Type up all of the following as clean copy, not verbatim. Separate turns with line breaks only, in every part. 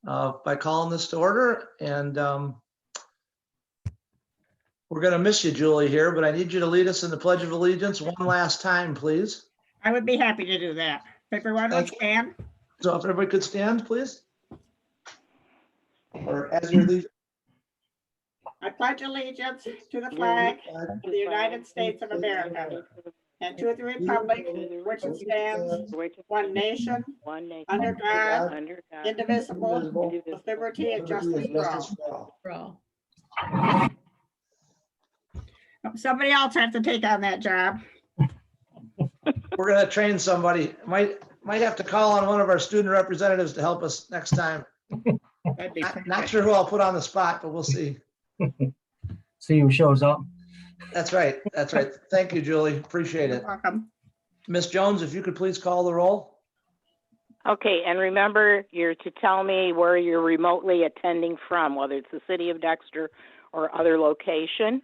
by calling this to order. And we're going to miss you, Julie, here, but I need you to lead us in the Pledge of Allegiance one last time, please.
I would be happy to do that. Everyone, let's stand.
So if everybody could stand, please. Or as you lead.
I pledge allegiance to the flag of the United States of America and to the republic which it stands, one nation, under God, indivisible, with liberty and justice for all. Somebody else has to take on that job.
We're going to train somebody. Might have to call on one of our student representatives to help us next time.
That'd be
Not
perfect.
sure who I'll put on the spot, but we'll see.
See who shows up.
That's right. That's right. Thank you, Julie. Appreciate it.
You're welcome.
Miss Jones, if you could please call the roll.
Okay, and remember, you're to tell me where you're remotely attending from, whether it's the city of Dexter or other location.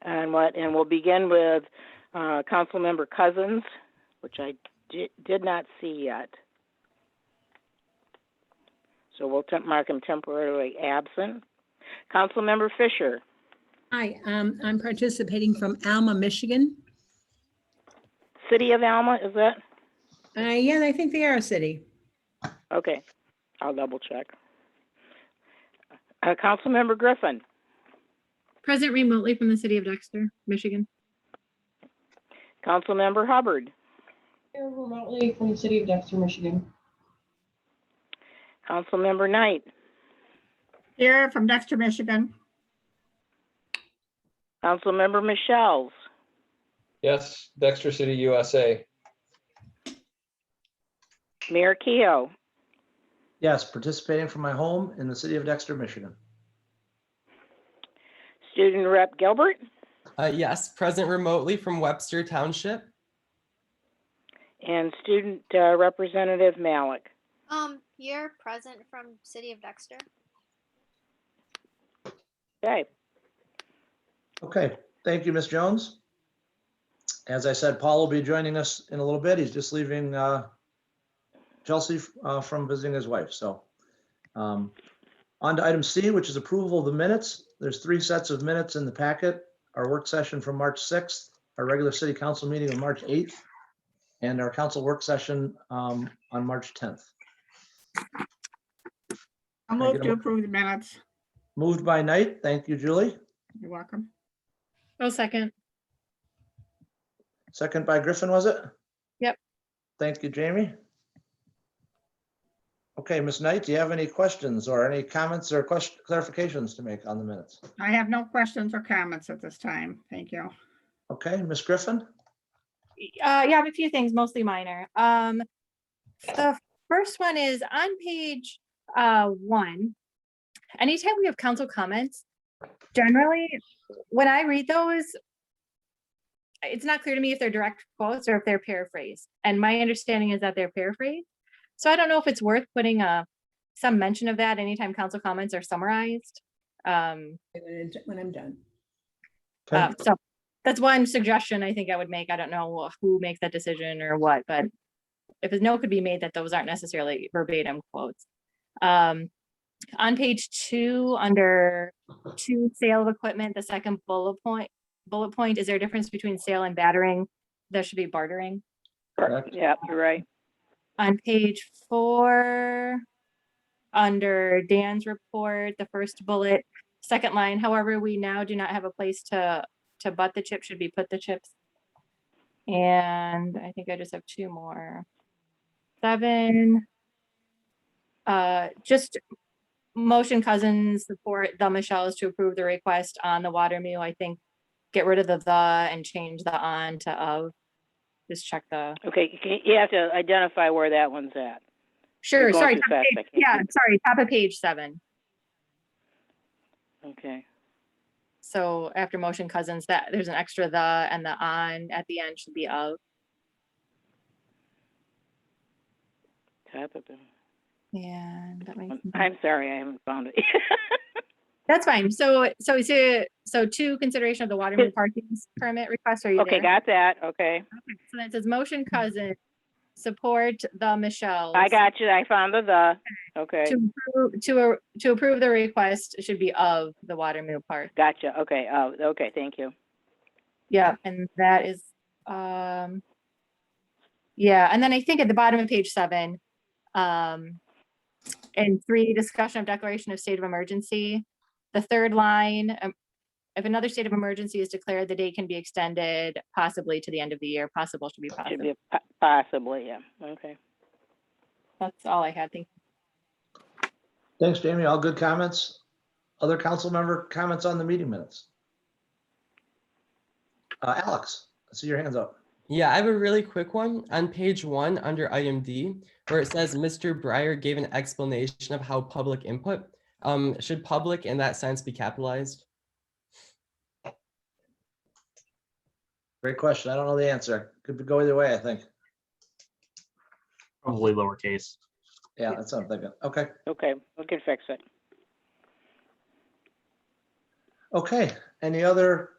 And we'll begin with Councilmember Cousins, which I did not see yet. So we'll mark him temporarily absent. Councilmember Fisher.
Hi, I'm participating from Alma, Michigan.
City of Alma, is that?
Yeah, I think they are a city.
Okay, I'll double check. Councilmember Griffin.
Present remotely from the city of Dexter, Michigan.
Councilmember Hubbard.
Here remotely from the city of Dexter, Michigan.
Councilmember Knight.
Here from Dexter, Michigan.
Councilmember Michelle's.
Yes, Dexter City, USA.
Mayor Kehoe.
Yes, participating from my home in the city of Dexter, Michigan.
Student Rep Gilbert.
Yes, present remotely from Webster Township.
And Student Representative Malik.
You're present from city of Dexter.
Okay.
Okay, thank you, Miss Jones. As I said, Paul will be joining us in a little bit. He's just leaving Chelsea from visiting his wife. So on to item C, which is approval of the minutes. There's 3 sets of minutes in the packet. Our work session from March 6th, our regular city council meeting on March 8th, and our council work session on March 10th.
I'll move to approve the minutes.
Moved by Knight. Thank you, Julie.
You're welcome.
Oh, second.
Second by Griffin, was it?
Yep.
Thank you, Jamie. Okay, Ms. Knight, do you have any questions or any comments or clarifications to make on the minutes?
I have no questions or comments at this time. Thank you.
Okay, Ms. Griffin?
Yeah, I have a few things, mostly minor. The first one is on page 1. Anytime we have council comments, generally, when I read those, it's not clear to me if they're direct quotes or if they're paraphrased. And my understanding is that they're paraphrased. So I don't know if it's worth putting some mention of that anytime council comments are summarized.
When I'm done.
Okay.
So that's one suggestion I think I would make. I don't know who makes that decision or what, but if a note could be made that those aren't necessarily verbatim quotes. On page 2, under 2, sale of equipment, the second bullet point, is there a difference between sale and battering? There should be bartering.
Correct.
Yeah, you're right.
On page 4, under Dan's report, the first bullet, second line, however, we now do not have a place to butt the chip, should be put the chips. And I think I just have 2 more. 7, just motion Cousins support the Michelle's to approve the request on the water mule. I think get rid of the and change the on to of. Just check the.
Okay, you have to identify where that one's at.
Sure,
You're going
sorry.
too fast, I can't
Yeah,
see.
sorry, top of page 7.
Okay.
So after motion Cousins, that there's an extra the and the on at the end should be of.
Type of it.
And that makes.
I'm sorry, I haven't found it.
That's fine. So 2, consideration of the water parking permit request. Are you
Okay,
there?
got that. Okay.
So that says motion Cousins support the Michelle's.
I got you. I found okay.
To approve the request should be of the Watermeadow Park.
Gotcha. Okay. Okay. Thank you.
Yeah, and that is, yeah, and then I think at the bottom of page 7, and 3, discussion of declaration of state of emergency. The third line, if another state of emergency is declared, the date can be extended possibly to the end of the year. Possible should be
Should
possible.
be possibly, yeah. Okay.
That's all I had. Thank you.
Thanks, Jamie. All good comments. Other council member comments on the meeting minutes? Alex, I see your hands up.
Yeah, I have a really quick one on page 1 under item D, where it says Mr. Breyer gave an explanation of how public input. Should public in that sense be capitalized?
Great question. I don't know the answer. Could go either way, I think.
Probably lowercase.
Yeah, that's what I'm thinking. Okay.
Okay. We can fix it.
Okay. Any other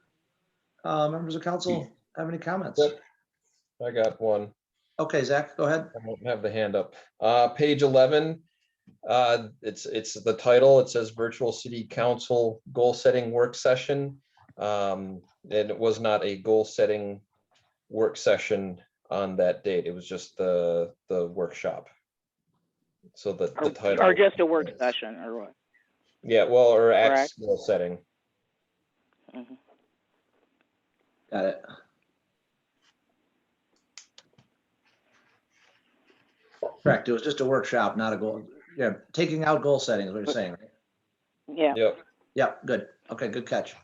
members of council have any comments?
Yep. I got one.
Okay, Zach, go ahead.
I don't have the hand up. Page 11. It's the title. It says Virtual City Council Goal Setting Work Session. And it was not a goal setting work session on that date. It was just the workshop. So the title.
Or just a work session or what?
Yeah, well, or
Correct.
X goal setting.
Mhm.
Got it. Correct. It was just a workshop, not a goal. Yeah, taking out goal setting is what you're saying, right?
Yeah.
Yep.
Yeah, good. Okay, good catch.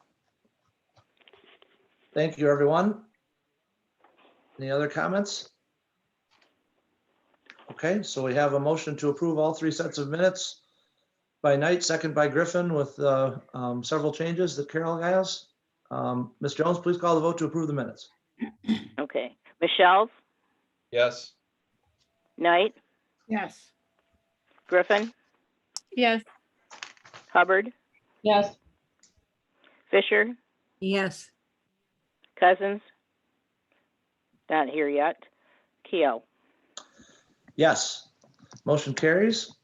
Thank you, everyone. Any other comments? Okay, so we have a motion to approve all 3 sets of minutes by Knight, second by Griffin, with several changes that Carol has. Ms. Jones, please call the vote to approve the minutes.
Okay. Michelle,
Yes.
Knight,
Yes.
Griffin,
Yes.
Hubbard,
Yes.
Fisher,
Yes.
Cousins, not here yet. Keo.
Yes, motion carries.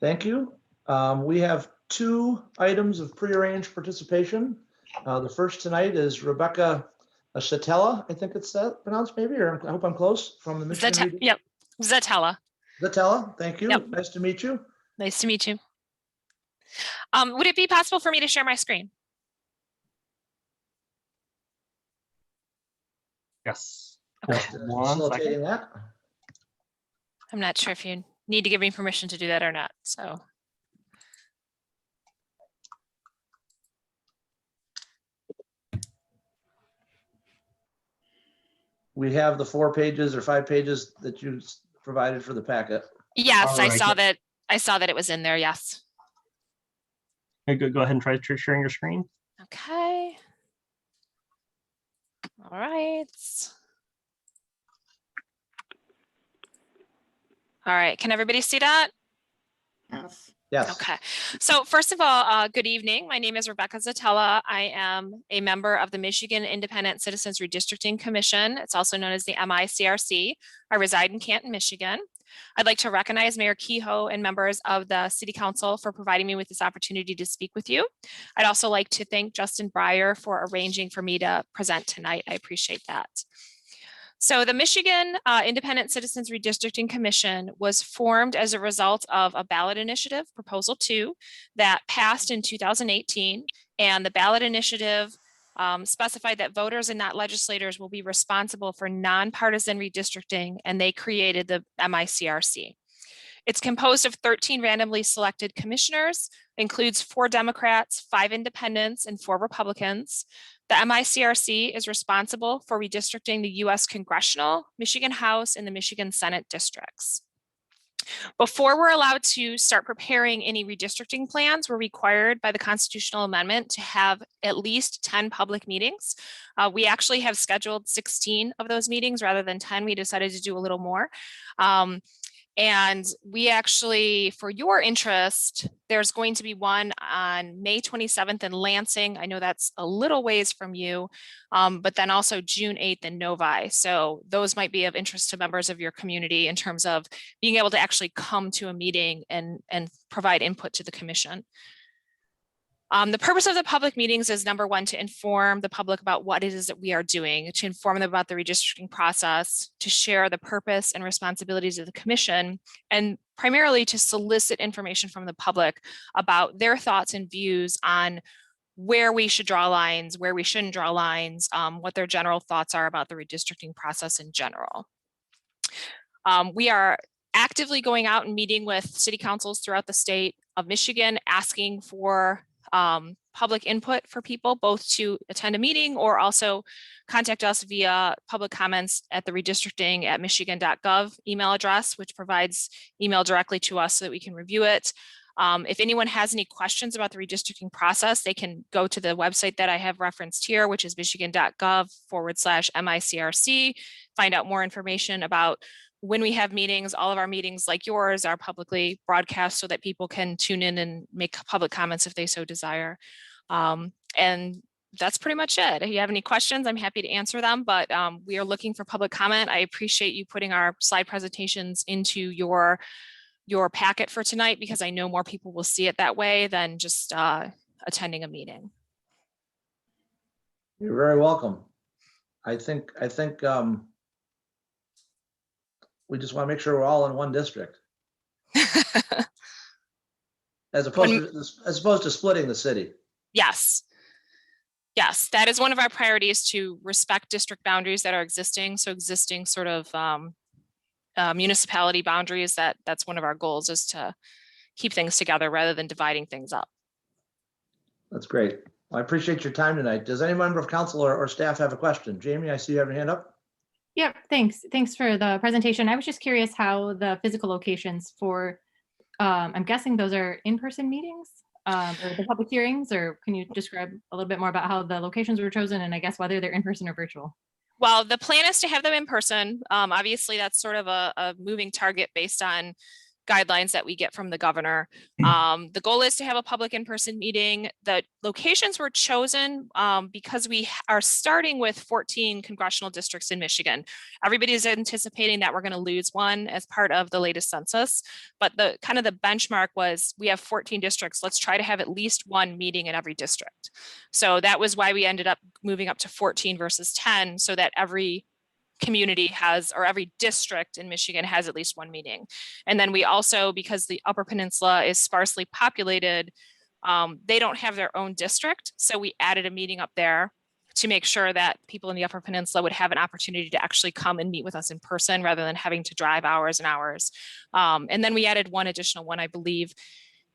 Thank you. We have 2 items of prearranged participation. The first tonight is Rebecca Chatella, I think it's pronounced maybe, or I hope I'm close, from the Michigan.
Yep, Zatella.
Zatella, thank you.
Yep.
Nice to meet you.
Nice to meet you. Would it be possible for me to share my screen?
Yes.
Okay.
One second.
Facilitating that.
I'm not sure if you need to give me permission to do that or not, so.
We have the 4 pages or 5 pages that you provided for the packet.
Yes, I
Alright.
saw that it was in there, yes.
Okay, go ahead and try sharing your screen.
Okay. All right. All right, can everybody see that?
Yes.
Yes.
Okay, so first of all, good evening. My name is Rebecca Zatella. I am a member of the Michigan Independent Citizens Redistricting Commission. It's also known as the MICRC. I reside in Canton, Michigan. I'd like to recognize Mayor Kehoe and members of the City Council for providing me with this opportunity to speak with you. I'd also like to thank Justin Breyer for arranging for me to present tonight. I appreciate that. So the Michigan Independent Citizens Redistricting Commission was formed as a result of a ballot initiative, Proposal 2, that passed in 2018. And the ballot initiative specified that voters and not legislators will be responsible for nonpartisan redistricting, and they created the MICRC. It's composed of 13 randomly selected commissioners, includes 4 Democrats, 5 independents, and 4 Republicans. The MICRC is responsible for redistricting the US Congressional, Michigan House, and the Michigan Senate districts. Before we're allowed to start preparing any redistricting plans, we're required by the constitutional amendment to have at least 10 public meetings. We actually have scheduled 16 of those meetings rather than 10. We decided to do a little more. And we actually, for your interest, there's going to be one on May 27th in Lansing. I know that's a little ways from you, but then also June 8th in Novi. So those might be of interest to members of your community in terms of being able to actually come to a meeting and provide input to the commission. The purpose of the public meetings is, number one, to inform the public about what it is that we are doing, to inform them about the redistricting process, to share the purpose and responsibilities of the commission, and primarily to solicit information from the public about their thoughts and views on where we should draw lines, where we shouldn't draw lines, what their general thoughts are about the redistricting process in general. We are actively going out and meeting with city councils throughout the state of Michigan, asking for public input for people, both to attend a meeting or also contact us via public comments at the redistricting@michigan.gov email address, which provides email directly to us so that we can review it. If anyone has any questions about the redistricting process, they can go to the website that I have referenced here, which is michigan.gov/MICRC, find out more information about when we have meetings. All of our meetings, like yours, are publicly broadcast so that people can tune in and make public comments if they so desire. And that's pretty much it. If you have any questions, I'm happy to answer them, but we are looking for public comment. I appreciate you putting our slide presentations into your packet for tonight, because I know more people will see it that way than just attending a meeting.
You're very welcome. I think we just want to make sure we're all in one district. As opposed to splitting the city.
Yes. Yes, that is one of our priorities, to respect district boundaries that are existing. So existing sort of municipality boundaries, that's one of our goals, is to keep things together rather than dividing things up.
That's great. Well, I appreciate your time tonight. Does any member of council or staff have a question? Jamie, I see you have your hand up.
Yeah, thanks. Thanks for the presentation. I was just curious how the physical locations for, I'm guessing those are in-person meetings or the public hearings, or can you describe a little bit more about how the locations were chosen, and I guess whether they're in-person or virtual?
Well, the plan is to have them in person. Obviously, that's sort of a moving target based on guidelines that we get from the governor. The goal is to have a public in-person meeting. The locations were chosen because we are starting with 14 congressional districts in Michigan. Everybody's anticipating that we're going to lose one as part of the latest census, but the benchmark was, we have 14 districts. Let's try to have at least one meeting in every district. So that was why we ended up moving up to 14 versus 10, so that every community has, or every district in Michigan has, at least one meeting. And then we also, because the Upper Peninsula is sparsely populated, they don't have their own district. So we added a meeting up there to make sure that people in the Upper Peninsula would have an opportunity to actually come and meet with us in person rather than having to drive hours and hours. And then we added one additional one, I believe,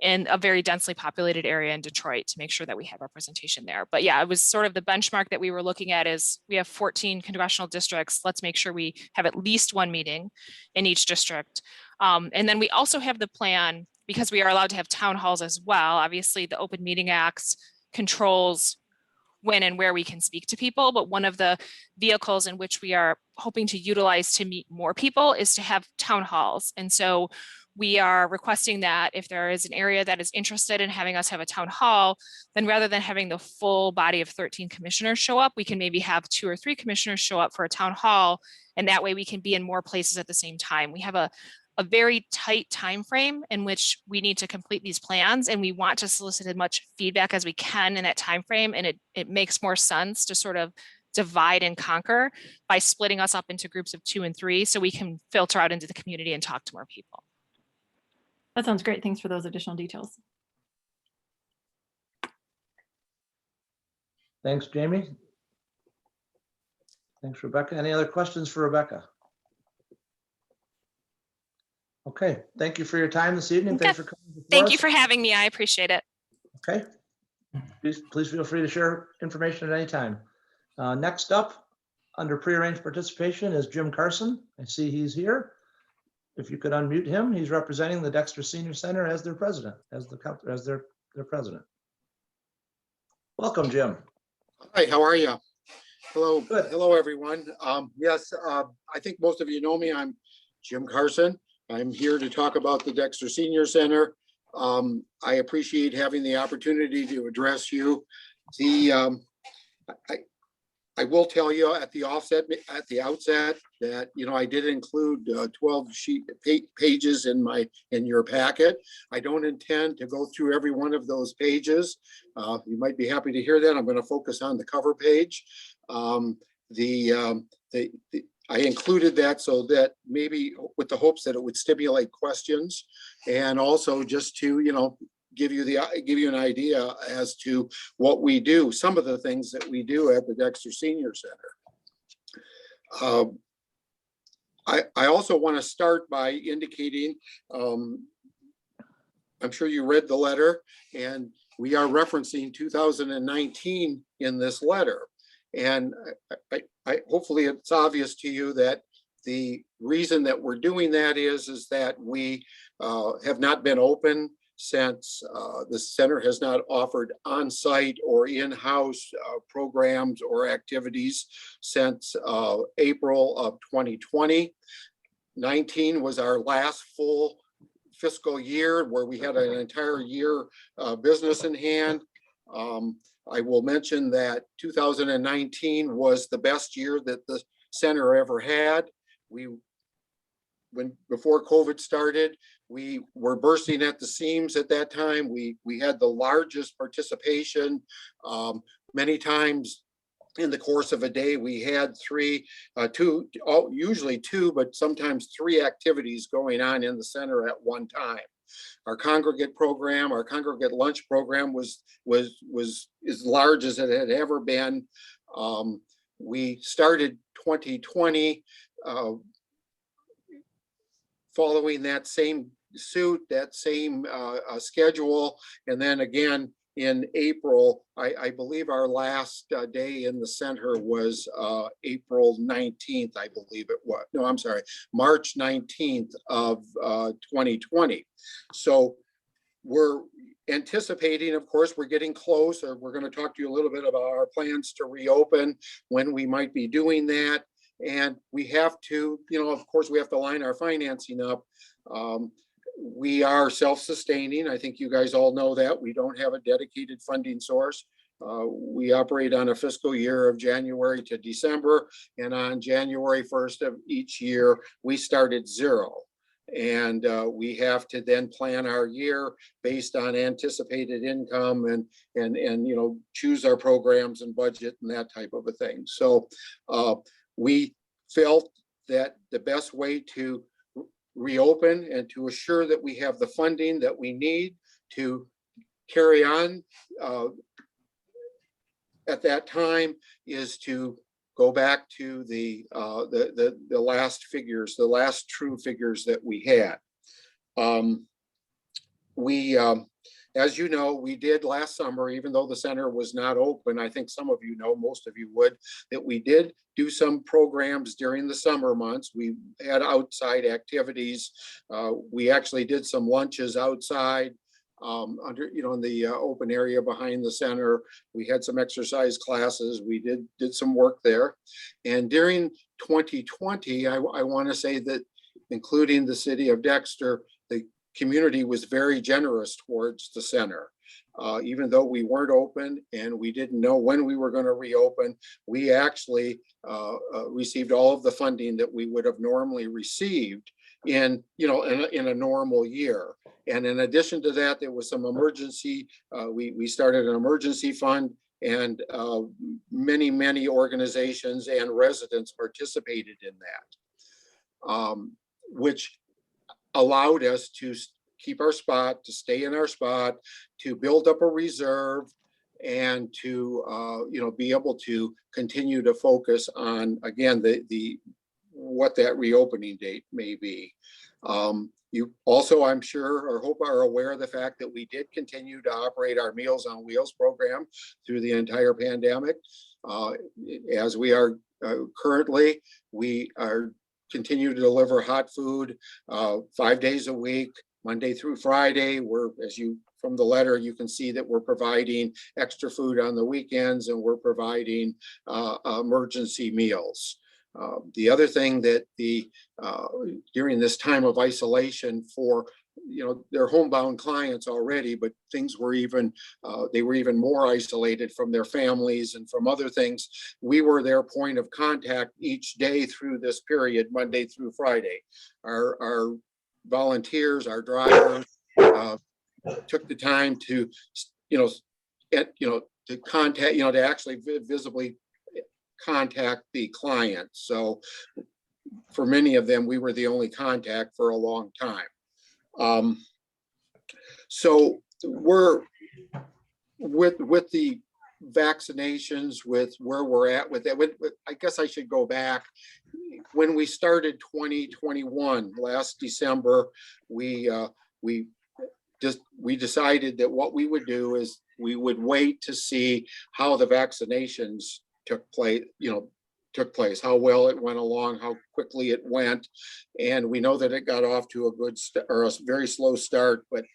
in a very densely populated area in Detroit, to make sure that we have representation there. But yeah, it was sort of the benchmark that we were looking at, is we have 14 congressional districts. Let's make sure we have at least one meeting in each district. And then we also have the plan, because we are allowed to have town halls as well. Obviously, the Open Meeting Act controls when and where we can speak to people, but one of the vehicles in which we are hoping to utilize to meet more people is to have town halls. And so we are requesting that if there is an area that is interested in having us have a town hall, then rather than having the full body of 13 commissioners show up, we can maybe have 2 or 3 commissioners show up for a town hall, and that way we can be in more places at the same time. We have a very tight time frame in which we need to complete these plans, and we want to solicit as much feedback as we can in that time frame, and it makes more sense to sort of divide and conquer by splitting us up into groups of 2 and 3, so we can filter out into the community and talk to more people.
That sounds great. Thanks for those additional details.
Thanks, Jamie. Thanks, Rebecca. Any other questions for Rebecca? Okay, thank you for your time this evening. Thanks for coming before
Thank you
us.
for having me. I appreciate it.
Okay. Please feel free to share information at any time. Next up, under prearranged participation, is Jim Carson. I see he's here. If you could unmute him, he's representing the Dexter Senior Center as their president, as their president. Welcome, Jim.
Hi, how are you? Hello,
Good.
hello, everyone. Yes, I think most of you know me. I'm Jim Carson. I'm here to talk about the Dexter Senior Center. I appreciate having the opportunity to address you. I will tell you at the outset that, you know, I did include 12 pages in your packet. I don't intend to go through every one of those pages. You might be happy to hear that. I'm going to focus on the cover page. I included that so that maybe with the hopes that it would stimulate questions, and also just to, you know, give you an idea as to what we do, some of the things that we do at the Dexter Senior Center. I also want to start by indicating, I'm sure you read the letter, and we are referencing 2019 in this letter. And I hopefully it's obvious to you that the reason that we're doing that is that we have not been open since the center has not offered on-site or in-house programs or activities since April of 2020. 19 was our last full fiscal year where we had an entire year business in hand. I will mention that 2019 was the best year that the center ever had. Before COVID started, we were bursting at the seams at that time. We had the largest participation. Many times in the course of a day, we had usually two, but sometimes three activities going on in the center at one time. Our congregate program, our congregate lunch program was as large as it had ever been. We started 2020 following that same suit, that same schedule. And then again, in April, I believe our last day in the center was April 19th, I believe it was. No, I'm sorry, March 19th of 2020. So we're anticipating, of course, we're getting close, or we're going to talk to you a little bit about our plans to reopen, when we might be doing that. And we have to, you know, of course, we have to line our financing up. We are self-sustaining. I think you guys all know that. We don't have a dedicated funding source. We operate on a fiscal year of January to December, and on January 1st of each year, we start at zero. And we have to then plan our year based on anticipated income and you know, choose our programs and budget and that type of a thing. So we felt that the best way to reopen and to assure that we have the funding that we need to carry on at that time is to go back to the last figures, the last true figures that we had. As you know, we did last summer, even though the center was not open. I think some of you know, most of you would, that we did do some programs during the summer months. We had outside activities. We actually did some lunches outside under, you know, in the open area behind the center. We had some exercise classes. We did some work there. And during 2020, I want to say that, including the city of Dexter, the community was very generous towards the center. Even though we weren't open and we didn't know when we were going to reopen, we actually received all of the funding that we would have normally received in a normal year. And in addition to that, there was some emergency. We started an emergency fund, and many organizations and residents participated in that, which allowed us to keep our spot, to stay in our spot, to build up a reserve, and to be able to continue to focus on, again, what that reopening date may be. You also, I'm sure, or hope, are aware of the fact that we did continue to operate our Meals on Wheels program through the entire pandemic. As we are currently, we are continue to deliver hot food 5 days a week, Monday through Friday. We're, as you, from the letter, you can see that we're providing extra food on the weekends, and we're providing emergency meals. The other thing that during this time of isolation for, their homebound clients already, but things were they were even more isolated from their families and from other things. We were their point of contact each day through this period, Monday through Friday. Our volunteers, our drivers, took the time to, to contact, to actually visibly contact the clients. So for many of them, we were the only contact for a long time. So we're with the vaccinations, with where we're at with that. I guess I should go back. When we started 2021 last December, we decided that what we would do is we would wait to see how the vaccinations took place, how well it went along, how quickly it went. And we know that it got off to a very slow start, but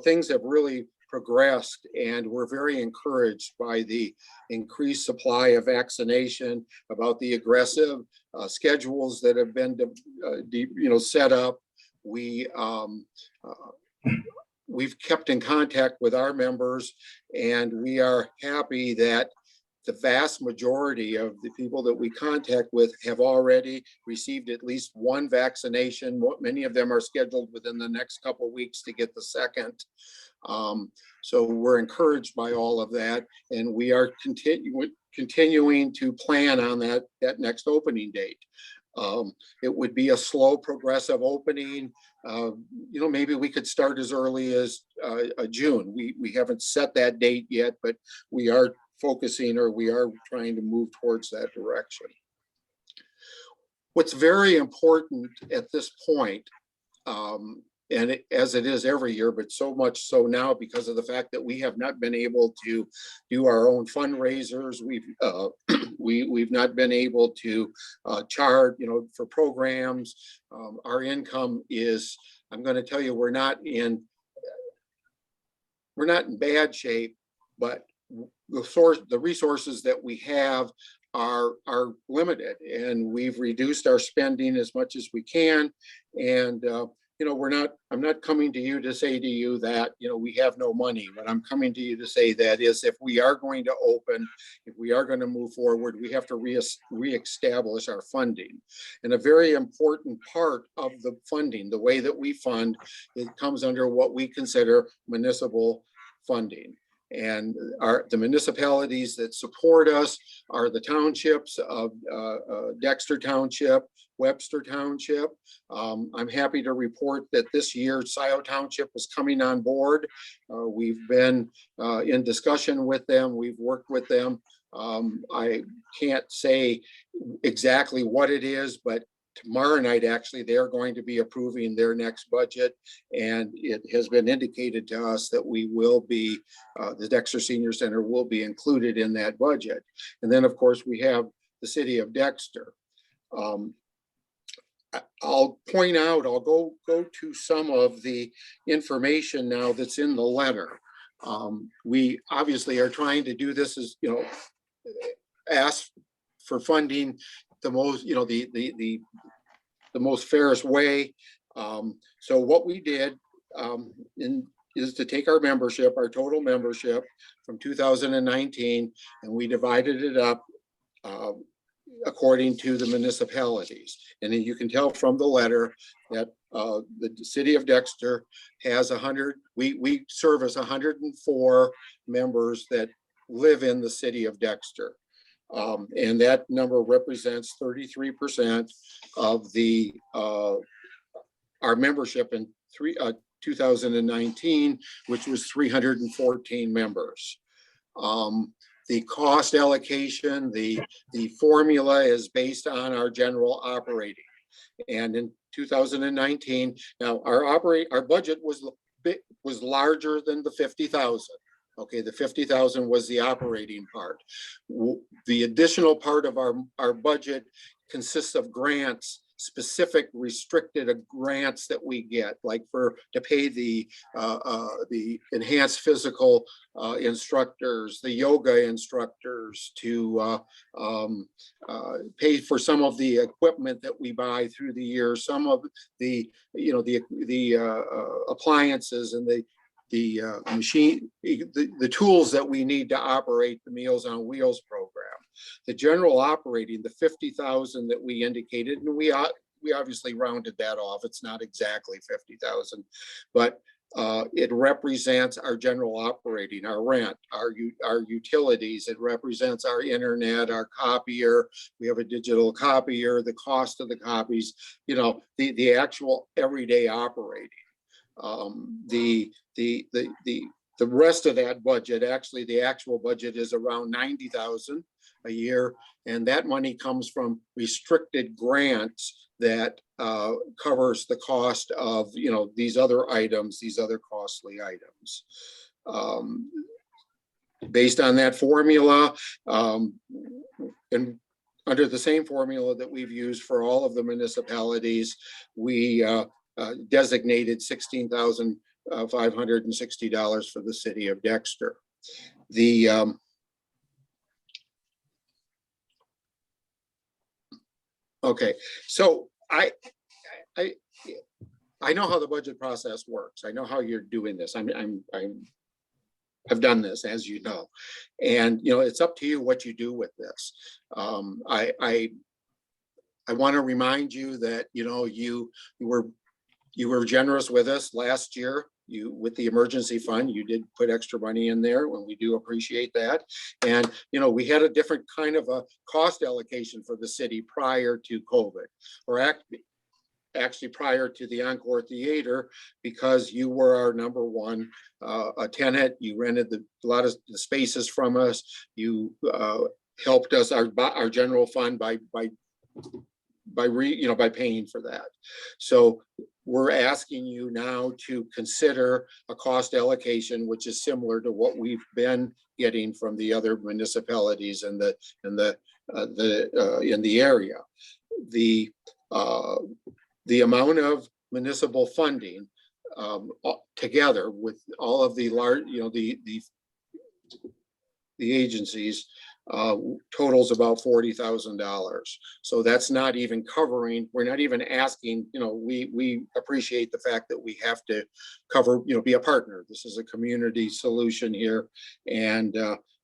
things have really progressed, and we're very encouraged by the increased supply of vaccination, about the aggressive schedules that have been set up. We've kept in contact with our members, and we are happy that the vast majority of the people that we contact with have already received at least one vaccination. Many of them are scheduled within the next couple of weeks to get the second. So we're encouraged by all of that, and we are continuing to plan on that next opening date. It would be a slow, progressive opening. Maybe we could start as early as June. We haven't set that date yet, but we are focusing, or we are trying to move towards that direction. What's very important at this point, as it is every year, but so much so now because of the fact that we have not been able to do our own fundraisers. We've not been able to charge, for programs. Our income is, I'm going to tell you, we're not in bad shape, but the resources that we have are limited, and we've reduced our spending as much as we can. And I'm not coming to you to say to you that we have no money. What I'm coming to you to say that is, if we are going to open, if we are going to move forward, we have to reestablish our funding. And a very important part of the funding, the way that we fund, it comes under what we consider municipal funding. And the municipalities that support us are the townships of Dexter Township, Webster Township. I'm happy to report that this year Scioto Township is coming on board. We've been in discussion with them. We've worked with them. I can't say exactly what it is, but tomorrow night, actually, they're going to be approving their next budget, and it has been indicated to us that we will be, the Dexter Senior Center will be included in that budget. And then, of course, we have the city of Dexter. I'll point out, I'll go to some of the information now that's in the letter. We obviously are trying to do this as, ask for funding the most, the most fairest way. So what we did is to take our membership, our total membership from 2019, and we divided it up according to the municipalities. And then you can tell from the letter that the city of Dexter has we service 104 members that live in the city of Dexter. And that number represents 33% of our membership in 2019, which was 314 members. The cost allocation, the formula is based on our general operating. And in 2019, now our budget was larger than the 50,000. Okay, the 50,000 was the operating part. The additional part of our budget consists of grants specific restricted grants that we get, like to pay the enhanced physical instructors, the yoga instructors, to pay for some of the equipment that we buy through the year, some of the appliances and the machine, the tools that we need to operate the Meals on Wheels program. The general operating, the 50,000 that we indicated, and we obviously rounded that off. It's not exactly 50,000, but it represents our general operating, our rent, our utilities. It represents our internet, our copier. We have a digital copier, the cost of the copies, the actual everyday operating. The rest of that budget, actually, the actual budget is around 90,000 a year, and that money comes from restricted grants that covers the cost of these other items, these other costly items. Based on that formula, and under the same formula that we've used for all of the municipalities, we designated $16,560 for the city of Dexter. Okay, so I know how the budget process works. I know how you're doing this. I've done this, as you know, and it's up to you what you do with this. I want to remind you that you were generous with us last year. With the emergency fund, you did put extra money in there, and we do appreciate that. And we had a different kind of a cost allocation for the city prior to COVID, or actually prior to the Encore Theater, because you were our number one tenant. You rented a lot of the spaces from us. You helped us our general fund by paying for that. So we're asking you now to consider a cost allocation, which is similar to what we've been getting from the other municipalities in the area. The amount of municipal funding together with all of the large, the agencies, totals about $40,000. So that's not even covering, we're not even asking, we appreciate the fact that we have to cover, be a partner. This is a community solution here. And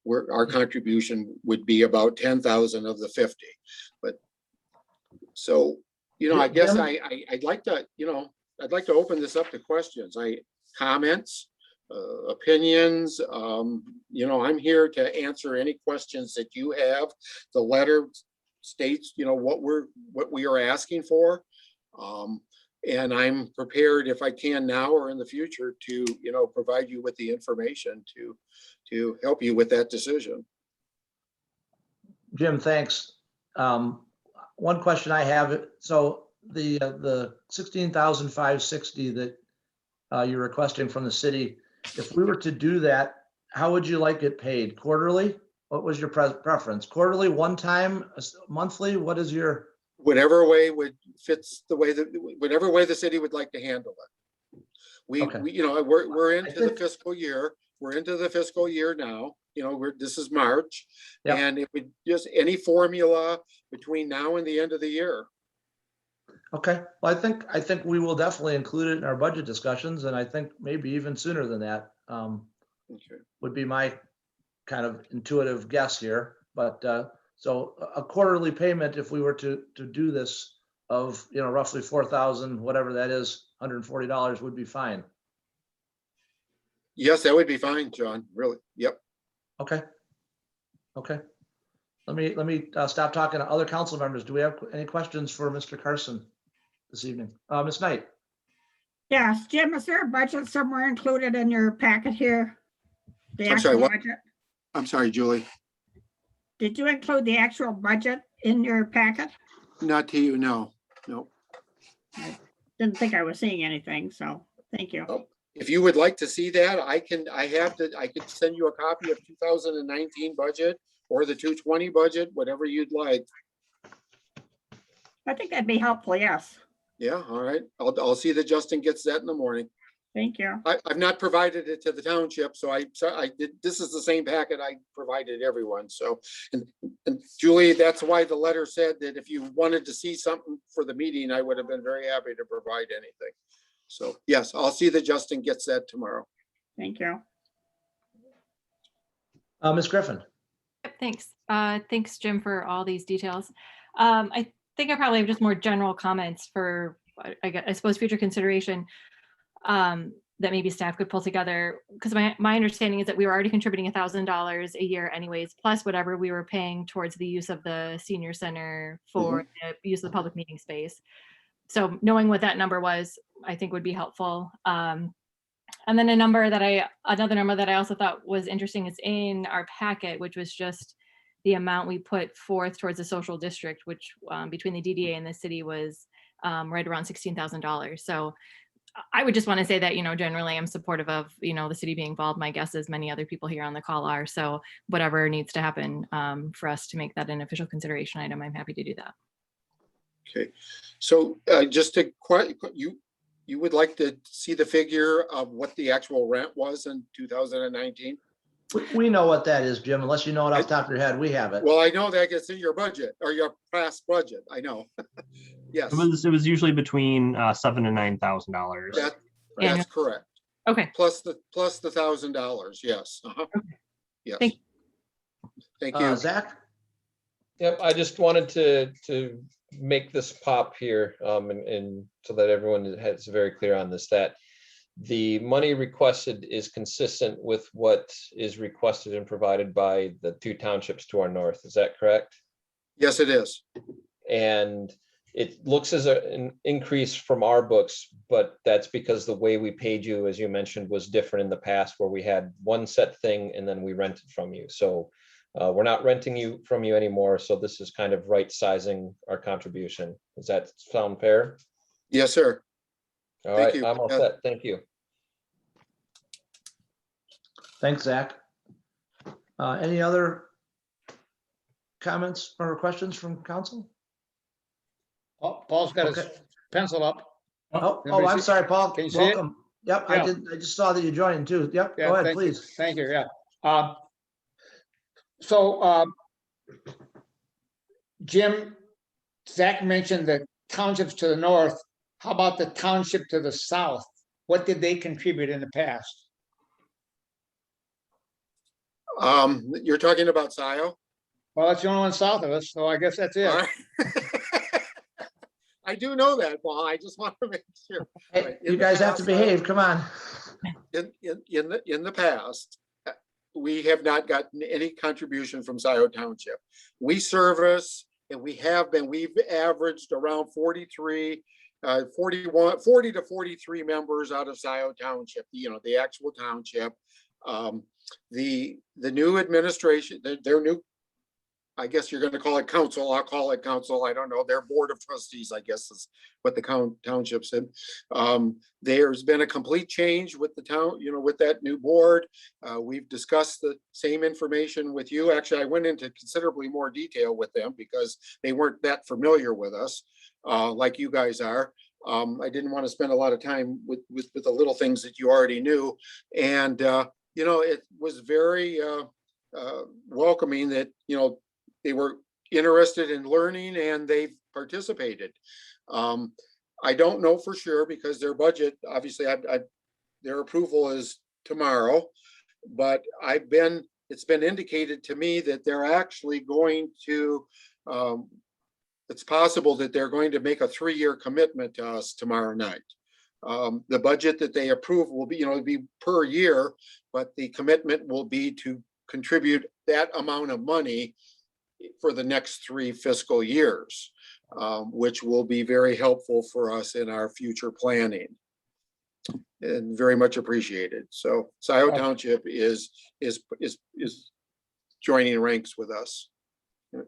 our contribution would be about 10,000 of the 50. But so, I guess I'd like to open this up to questions, comments, opinions. I'm here to answer any questions that you have. The letter states, what we are asking for. And I'm prepared, if I can now or in the future, to, provide you with the information to help you with that decision.
Jim, thanks. One question I have, so the $16,560 that you're requesting from the city, if we were to do that, how would you like it paid? Quarterly? What was your preference? Quarterly, one time, monthly? What is your?
Whatever way fits the way that, whatever way the city would like to handle it. We're into the fiscal year. We're into the fiscal year now. This is March, yep. And it would just any formula between now and the end of the year.
Okay, well, I think we will definitely include it in our budget discussions, and I think maybe even sooner than that would be my kind of intuitive guess here. But so a quarterly payment, if we were to do this, of roughly 4,000, whatever that is, $140 would be fine.
Yes, that would be fine, John. Really, yep.
Okay. Let me stop talking to other council members. Do we have any questions for Mr. Carson this evening? Ms. Knight.
Yes, Jim, is there a budget somewhere included in your packet here?
I'm sorry, what? Budget? I'm sorry, Julie.
Did you include the actual budget in your packet?
Not to you, no.
I didn't think I was seeing anything, so thank you.
Oh. If you would like to see that, I could send you a copy of 2019 budget or the 220 budget, whatever you'd like.
I think that'd be helpful, yes.
Yeah, all right. I'll see that Justin gets that in the morning.
Thank you.
I've not provided it to the township, so I did, this is the same packet I provided everyone, so. And Julie, that's why the letter said that if you wanted to see something for the meeting, I would have been very happy to provide anything. So, yes, I'll see that Justin gets that tomorrow.
Thank you.
Ms. Griffin.
Yep, thanks. Thanks, Jim, for all these details. I think I probably have just more general comments for, I suppose, future consideration that maybe staff could pull together. Because my understanding is that we were already contributing $1,000 a year anyways, plus whatever we were paying towards the use of the senior center for the use of the public meeting space. So knowing what that number was, I think would be helpful. And then another number that I also thought was interesting is in our packet, which was just the amount we put forth towards the social district, which between the DDA and the city was right around $16,000. So I would just want to say that, generally I'm supportive of, the city being involved. My guess is many other people here on the call are. So whatever needs to happen for us to make that an official consideration item, I'm happy to do that.
Okay, so just to you would like to see the figure of what the actual rent was in 2019?
We know what that is, Jim, unless you know it off the top of your head, we have it.
Well, I know that gets in your budget or your past budget. I know. Yes,
It was usually between $7,000 and $9,000.
that's correct.
Okay.
Plus the $1,000. Yes. Yes. Thank you.
Zach?
Yep, I just wanted to make this pop here, and so that everyone is very clear on this, that the money requested is consistent with what is requested and provided by the two townships to our north. Is that correct?
Yes, it is.
And it looks as an increase from our books, but that's because the way we paid you, as you mentioned, was different in the past, where we had one set thing and then we rented from you. So we're not renting from you anymore. So this is kind of right sizing our contribution. Does that sound fair?
Yes, sir.
All
Thank
right,
you.
I'm all set. Thank you.
Thanks, Zach. Any other comments or questions from council?
Paul's got his
Okay.
pencil up.
Oh,
Everybody
I'm
see-
sorry, Paul.
Can you see it?
Welcome. Yep,
Yeah.
I just saw that you joined too. Yep,
Yeah,
go ahead,
thank you.
please.
Thank you, yeah. So Jim, Zach mentioned the townships to the north. How about the township to the south? What did they contribute in the past?
You're talking about SIO?
Well, that's the only one south of us, so I guess that's it.
All right. I do know that, Paul. I just want to make sure.
Hey,
Right.
you
In the
guys have to
past,
behave, come on.
In the past, we have not gotten any contribution from Scioto Township. We service, and we've averaged around 40 to 43 members out of Scioto Township, the actual township. The new administration, their new, I guess you're gonna call it council, I'll call it council, I don't know, their board of trustees, I guess is what the township said. There's been a complete change with the town, with that new board. We've discussed the same information with you. Actually, I went into considerably more detail with them because they weren't that familiar with us, like you guys are. I didn't want to spend a lot of time with the little things that you already knew. And, it was very welcoming that, they were interested in learning and they've participated. I don't know for sure because their budget, obviously, their approval is tomorrow, but it's been indicated to me that they're actually going to, it's possible that they're going to make a 3-year commitment to us tomorrow night. The budget that they approve will be, it'll be per year, but the commitment will be to contribute that amount of money for the next 3 fiscal years, which will be very helpful for us in our future planning and very much appreciated. So Scioto Township is joining ranks with us.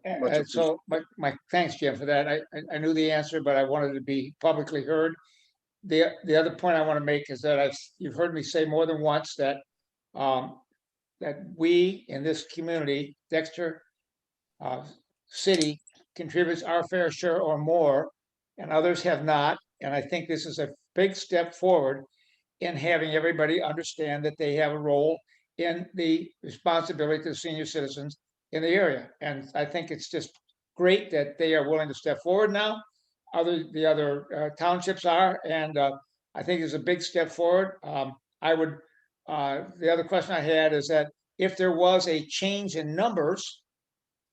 And so my thanks, Jim, for that. I knew the answer, but I wanted to be publicly heard. The other point I want to make is that you've heard me say more than once that that we in this community, Dexter City, contributes our fair share or more, and others have not. And I think this is a big step forward in having everybody understand that they have a role in the responsibility to the senior citizens in the area. And I think it's just great that they are willing to step forward now. The other townships are, and I think it's a big step forward. The other question I had is that if there was a change in numbers,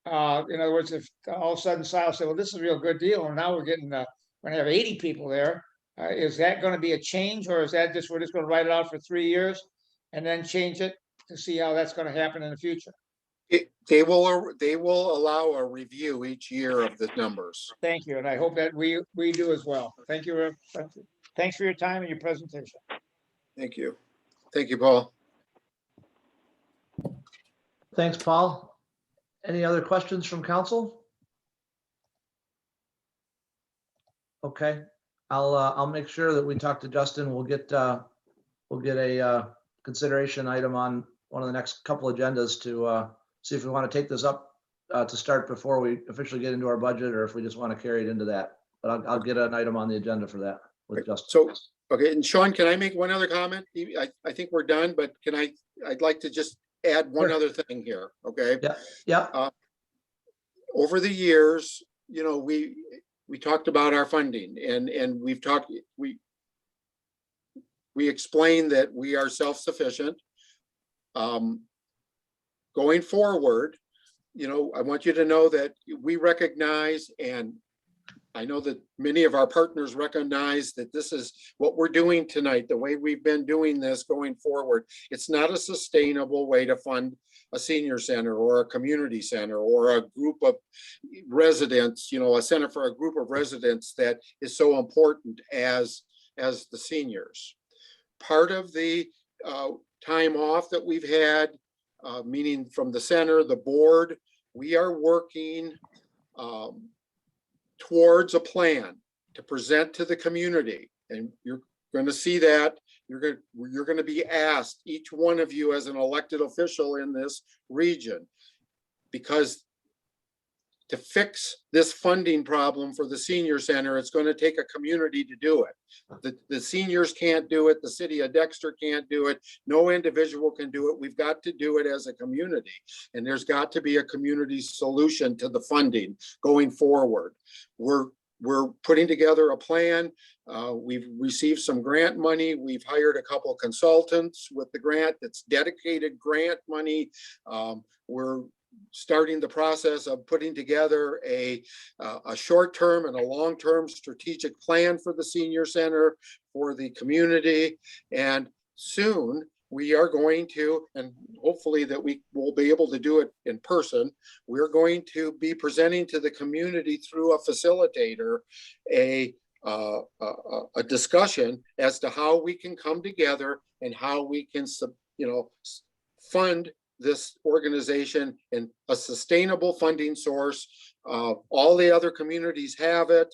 in other words, if all of a sudden Sal said, well, this is a real good deal, and now we're going to have 80 people there, is that going to be a change, or is that just, we're just going to write it out for 3 years and then change it to see how that's going to happen in the future?
They will allow a review each year of the numbers.
Thank you, and I hope that we do as well. Thank you. Thanks for your time and your presentation.
Thank you. Thank you, Paul.
Thanks, Paul. Any other questions from council? Okay, I'll make sure that we talk to Justin. We'll get a consideration item on one of the next couple agendas to see if we want to take this up to start before we officially get into our budget, or if we just want to carry it into that. But I'll get an item on the agenda for that with Justin.
So, okay, and Sean, can I make one other comment? I think we're done, but I'd like to just add one other thing here, okay?
Yeah.
Over the years, you know, we talked about our funding, and we explained that we are self-sufficient. Going forward, you know, I want you to know that we recognize, and I know that many of our partners recognize, that this is what we're doing tonight, the way we've been doing this going forward. It's not a sustainable way to fund a senior center or a community center or a group of residents, you know, a center for a group of residents that is so important as the seniors. Part of the time off that we've had, meaning from the center, the board, we are working towards a plan to present to the community, and you're going to see that. You're going to be asked, each one of you as an elected official in this region, because to fix this funding problem for the senior center, it's going to take a community to do it. The seniors can't do it. The city of Dexter can't do it. No individual can do it. We've got to do it as a community. And there's got to be a community solution to the funding going forward. We're putting together a plan. We've received some grant money. We've hired a couple of consultants with the grant. That's dedicated grant money. We're starting the process of putting together a short-term and a long-term strategic plan for the senior center, for the community. And soon we are going to, and hopefully that we will be able to do it in person, we're going to be presenting to the community through a facilitator a discussion as to how we can come together and how we can, you know, fund this organization in a sustainable funding source. All the other communities have it.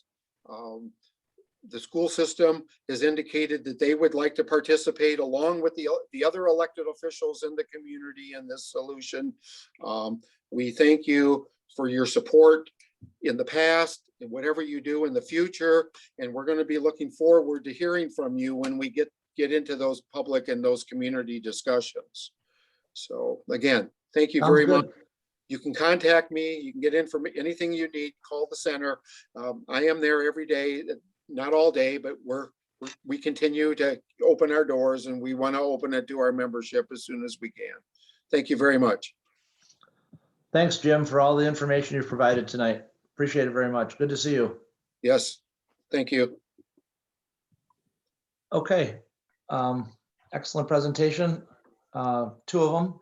The school system has indicated that they would like to participate along with the other elected officials in the community in this solution. We thank you for your support in the past and whatever you do in the future. And we're going to be looking forward to hearing from you when we get into those public and those community discussions. So again, thank you very much. You can contact me. You can get anything you need, call the center. I am there every day, not all day, but we continue to open our doors, and we want to open it to our membership as soon as we can. Thank you very much.
Thanks, Jim, for all the information you've provided tonight. Appreciate it very much. Good to see you.
Yes, thank you.
Okay. Excellent presentation. Two of them.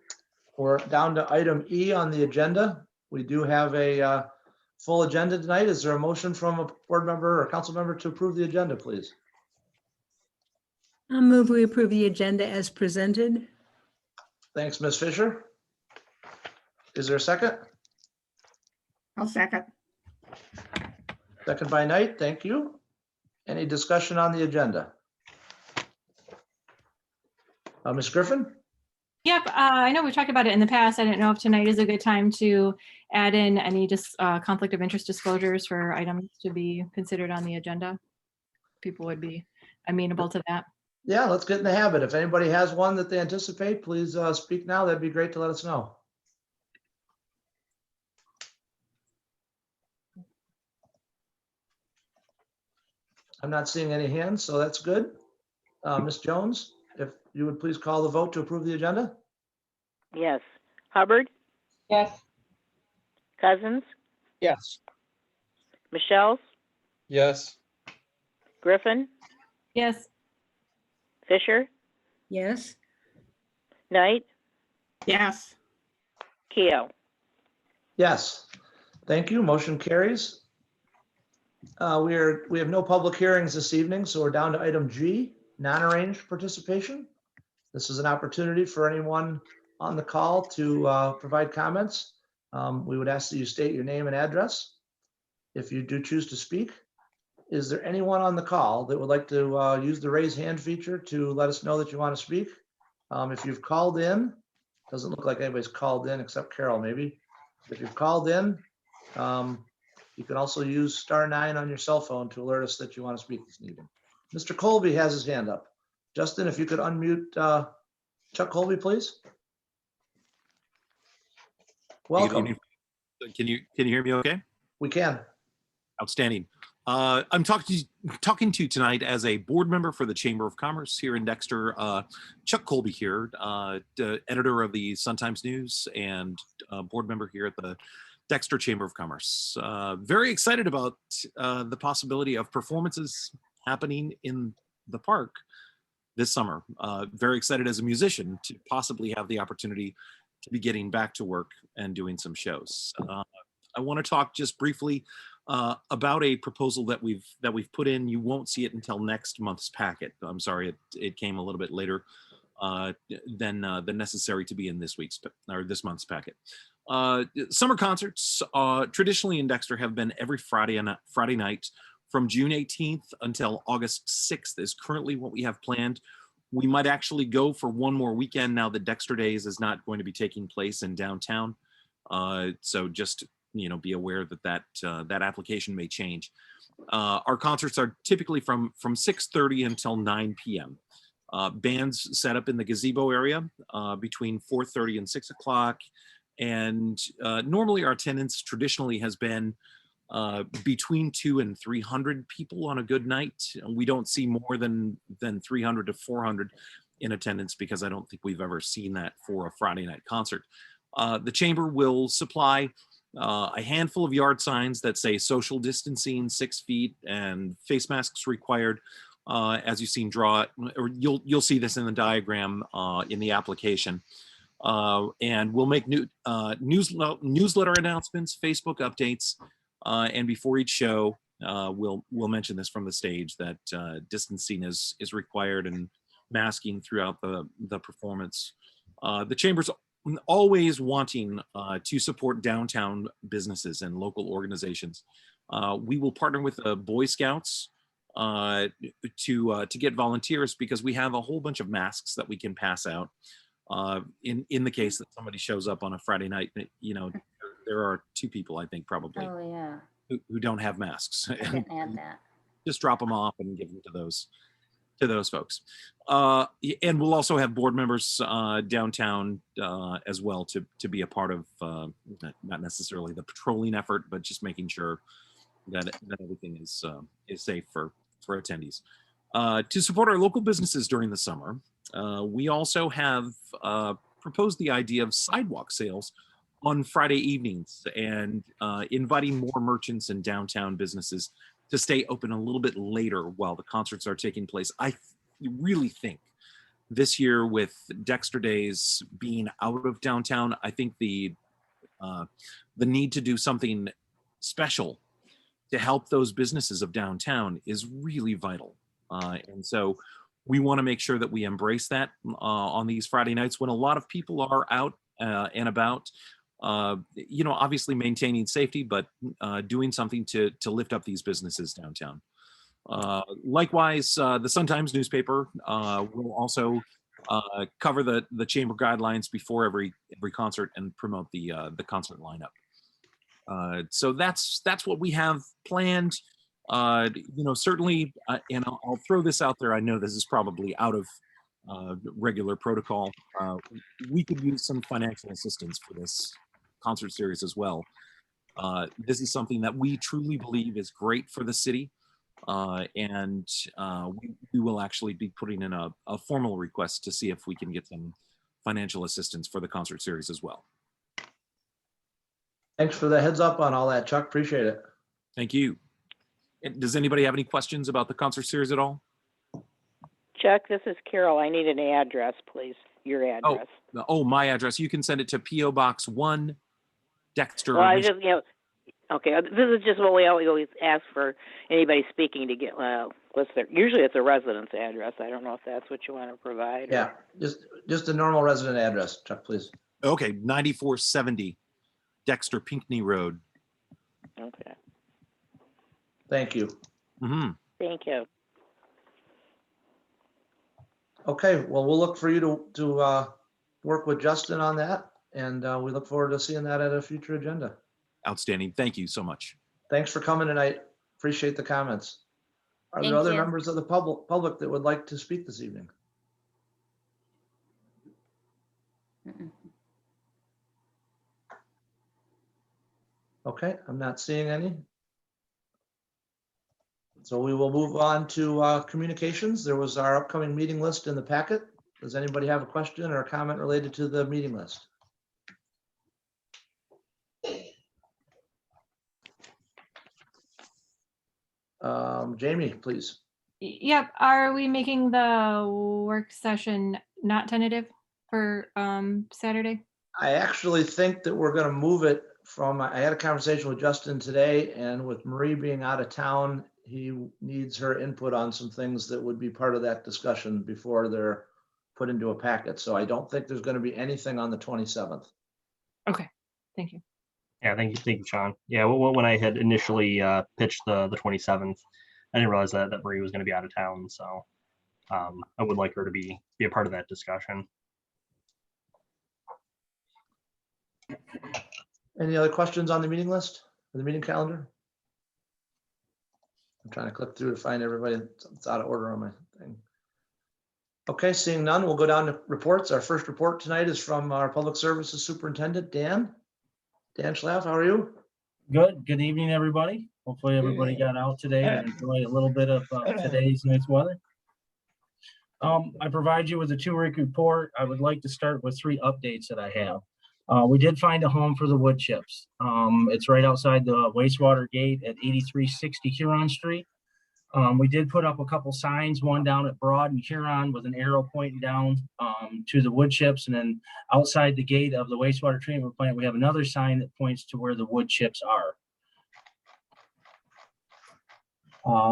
We're down to item E on the agenda. We do have a full agenda tonight. Is there a motion from a board member or council member to approve the agenda, please?
I'll move we approve the agenda as presented.
Thanks, Ms. Fisher. Is there a second?
I'll second.
Second by Knight. Thank you. Any discussion on the agenda? Ms. Griffin?
Yep, I know we've talked about it in the past. I didn't know if tonight is a good time to add in any just conflict of interest disclosures for items to be considered on the agenda. People would be amenable to that.
Yeah, let's get in the habit. If anybody has one that they anticipate, please speak now. That'd be great to let us know. I'm not seeing any hands, so that's good. Ms. Jones, if you would please call the vote to approve the agenda?
Yes. Hubbard,
Yes.
Cousins,
Yes.
Michelle,
Yes.
Griffin,
Yes.
Fisher,
Yes.
Knight,
Yes.
Keo.
Yes. Thank you. Motion carries. We have no public hearings this evening, so we're down to item G, non-arranged participation. This is an opportunity for anyone on the call to provide comments. We would ask that you state your name and address. If you do choose to speak, is there anyone on the call that would like to use the raise hand feature to let us know that you want to speak? If you've called in, doesn't look like anybody's called in except Carol maybe. If you've called in, you can also use *9 on your cell phone to alert us that you want to speak this evening. Mr. Colby has his hand up. Justin, if you could unmute Chuck Colby, please. Welcome.
Can you hear me okay?
We can.
Outstanding. I'm talking to you tonight as a board member for the Chamber of Commerce here in Dexter. Chuck Colby here, the editor of the Sun-Times News and board member here at the Dexter Chamber of Commerce. Very excited about the possibility of performances happening in the park this summer. Very excited as a musician to possibly have the opportunity to be getting back to work and doing some shows. I want to talk just briefly about a proposal that we've put in. You won't see it until next month's packet. I'm sorry, it came a little bit later than necessary to be in this month's packet. Summer concerts traditionally in Dexter have been every Friday night from June 18th until August 6th is currently what we have planned. We might actually go for one more weekend now that Dexter Days is not going to be taking place in downtown. So just be aware that application may change. Our concerts are typically from 6:30 until 9 p.m. Bands set up in the gazebo area between 4:30 and 6 o'clock. And normally our attendance traditionally has been between 200 and 300 people on a good night. We don't see more than 300 to 400 in attendance because I don't think we've ever seen that for a Friday night concert. The Chamber will supply a handful of yard signs that say social distancing, 6 feet, and face masks required. As you've seen, or you'll see this in the diagram in the application. And we'll make newsletter announcements, Facebook updates, and before each show, we'll mention this from the stage that distancing is required and masking throughout the performance. The Chamber's always wanting to support downtown businesses and local organizations. We will partner with the Boy Scouts to get volunteers because we have a whole bunch of masks that we can pass out. In the case that somebody shows up on a Friday night, there are 2 people, I think, probably, who don't have masks.
Add that.
Just drop them off and give them to those folks. And we'll also have board members downtown as well to be a part of not necessarily the patrolling effort, but just making sure that everything is safe for attendees. To support our local businesses during the summer, we also have proposed the idea of sidewalk sales on Friday evenings and inviting more merchants and downtown businesses to stay open a little bit later while the concerts are taking place. I really think this year with Dexter Days being out of downtown, I think the need to do something special to help those businesses of downtown is really vital. And so we want to make sure that we embrace that on these Friday nights when a lot of people are out and about, obviously maintaining safety, but doing something to lift up these businesses downtown. Likewise, the Sun-Times newspaper will also cover the chamber guidelines before every concert and promote the concert lineup. So that's what we have planned. Certainly, and I'll throw this out there. I know this is probably out of regular protocol. We could use some financial assistance for this concert series as well. This is something that we truly believe is great for the city. And we will actually be putting in a formal request to see if we can get some financial assistance for the concert series as well.
Thanks for the heads up on all that, Chuck. Appreciate it.
Thank you. And does anybody have any questions about the concert series at all?
Chuck, this is Carol. I need an address, please. Your address.
Oh, my address. You can send it to P.O. Box 1, Dexter.
Well, I just, okay, this is just what we always ask for anybody speaking to get, usually it's a residence address. I don't know if that's what you want to provide.
Yeah, just a normal resident address, Chuck, please.
Okay, 9470 Dexter Pinckney Road.
Okay.
Thank you.
Mm-hmm.
Thank you.
Okay, well, we'll look for you to work with Justin on that, and we look forward to seeing that at a future agenda.
Outstanding. Thank you so much.
Thanks for coming tonight. Appreciate the comments. Are there
Thank
other
you.
members of the public that would like to speak this evening? Okay, I'm not seeing any. So we will move on to communications. There was our upcoming meeting list in the packet. Does anybody have a question or a comment related to the meeting list? Jamie, please.
Yep, are we making the work session not tentative for Saturday?
I actually think that we're going to move it from, I had a conversation with Justin today, and with Marie being out of town, he needs her input on some things that would be part of that discussion before they're put into a packet. So I don't think there's going to be anything on the 27th.
Okay, thank you.
Yeah, thank you, Sean. Yeah, when I had initially pitched the 27th, I didn't realize that Marie was going to be out of town, so I would like her to be a part of that discussion.
Any other questions on the meeting list, or the meeting calendar? I'm trying to click through to find everybody. It's out of order on my thing. Okay, seeing none, we'll go down to reports. Our first report tonight is from our Public Services Superintendent, Dan Schlaff. How are you?
Good evening, everybody. Hopefully everybody got out today and enjoyed a little bit of today's nice weather. I provide you with a 2-week report. I would like to start with 3 updates that I have. We did find a home for the wood chips. It's right outside the wastewater gate at 8360 Huron Street. We did put up a couple signs, one down at Broad and Huron with an arrow pointing down to the wood chips. And then outside the gate of the wastewater treatment plant, we have another sign that points to where the wood chips are.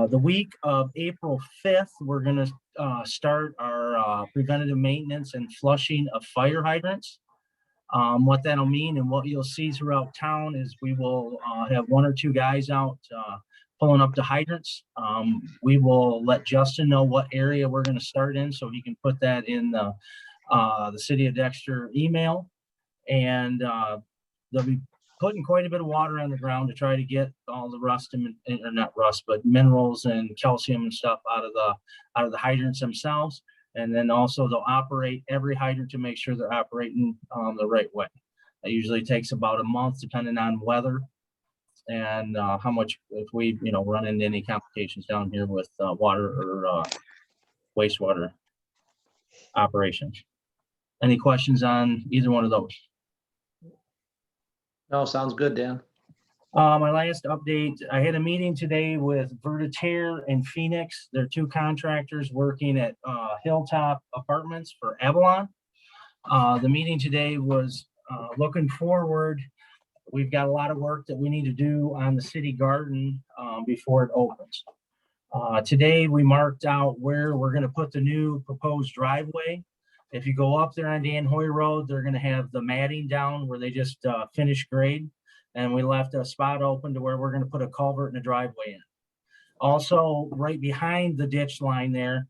The week of April 5th, we're going to start our preventative maintenance and flushing of fire hydrants. What that'll mean and what you'll see throughout town is we will have 1 or 2 guys out pulling up the hydrants. We will let Justin know what area we're going to start in so he can put that in the City of Dexter email. And they'll be putting quite a bit of water on the ground to try to get all the rust or not rust, but minerals and calcium and stuff out of the hydrants themselves. And then also they'll operate every hydrant to make sure they're operating the right way. It usually takes about a month depending on weather and how much, if we run into any complications down here with water or wastewater operations. Any questions on either one of those?
No, sounds good, Dan.
My last update, I had a meeting today with Vertiter and Phoenix. They're 2 contractors working at Hilltop Apartments for Avalon. The meeting today was looking forward. We've got a lot of work that we need to do on the city garden before it opens. Today, we marked out where we're going to put the new proposed driveway. If you go up there on Dan Hoy Road, they're going to have the matting down where they just finished grade. And we left a spot open to where we're going to put a culvert and a driveway in. Also, right behind the ditch line there,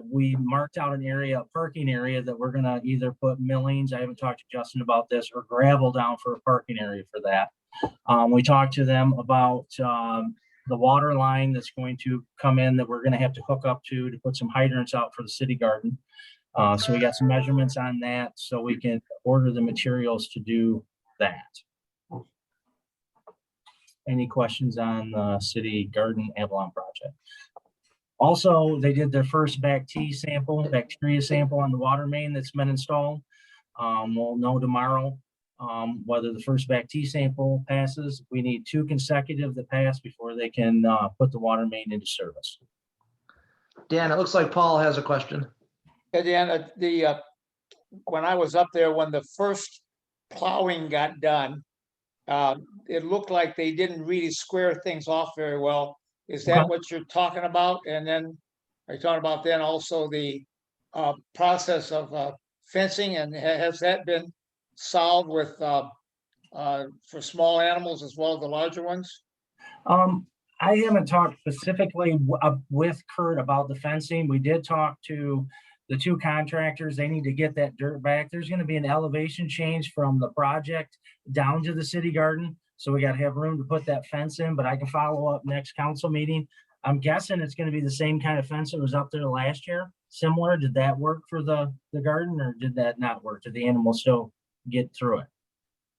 We marked out an area, a parking area that we're gonna either put millings, I haven't talked to Justin about this, or gravel down for a parking area for that. We talked to them about, the water line that's going to come in that we're gonna have to hook up to put some hydrants out for the city garden. So we got some measurements on that, so we can order the materials to do that. Any questions on the city garden Avalon project? Also, they did their first bacteria sample on the water main that's been installed. We'll know tomorrow whether the first bacteria sample passes. We need 2 consecutive that pass before they can put the water main into service.
Dan, it looks like Paul has a question.
And then when I was up there, when the first plowing got done, it looked like they didn't really square things off very well. Is that
Okay.
what you're talking about? And then are you talking about then also the process of fencing, and has that been solved with for small animals as well as the larger ones?
I haven't talked specifically with Kurt about the fencing. We did talk to the 2 contractors. They need to get that dirt back. There's gonna be an elevation change from the project down to the city garden. So we gotta have room to put that fence in, but I can follow up next council meeting. I'm guessing it's gonna be the same kind of fence that was up there last year. Similar, did that work for the garden, or did that not work? Did the animals still get through it?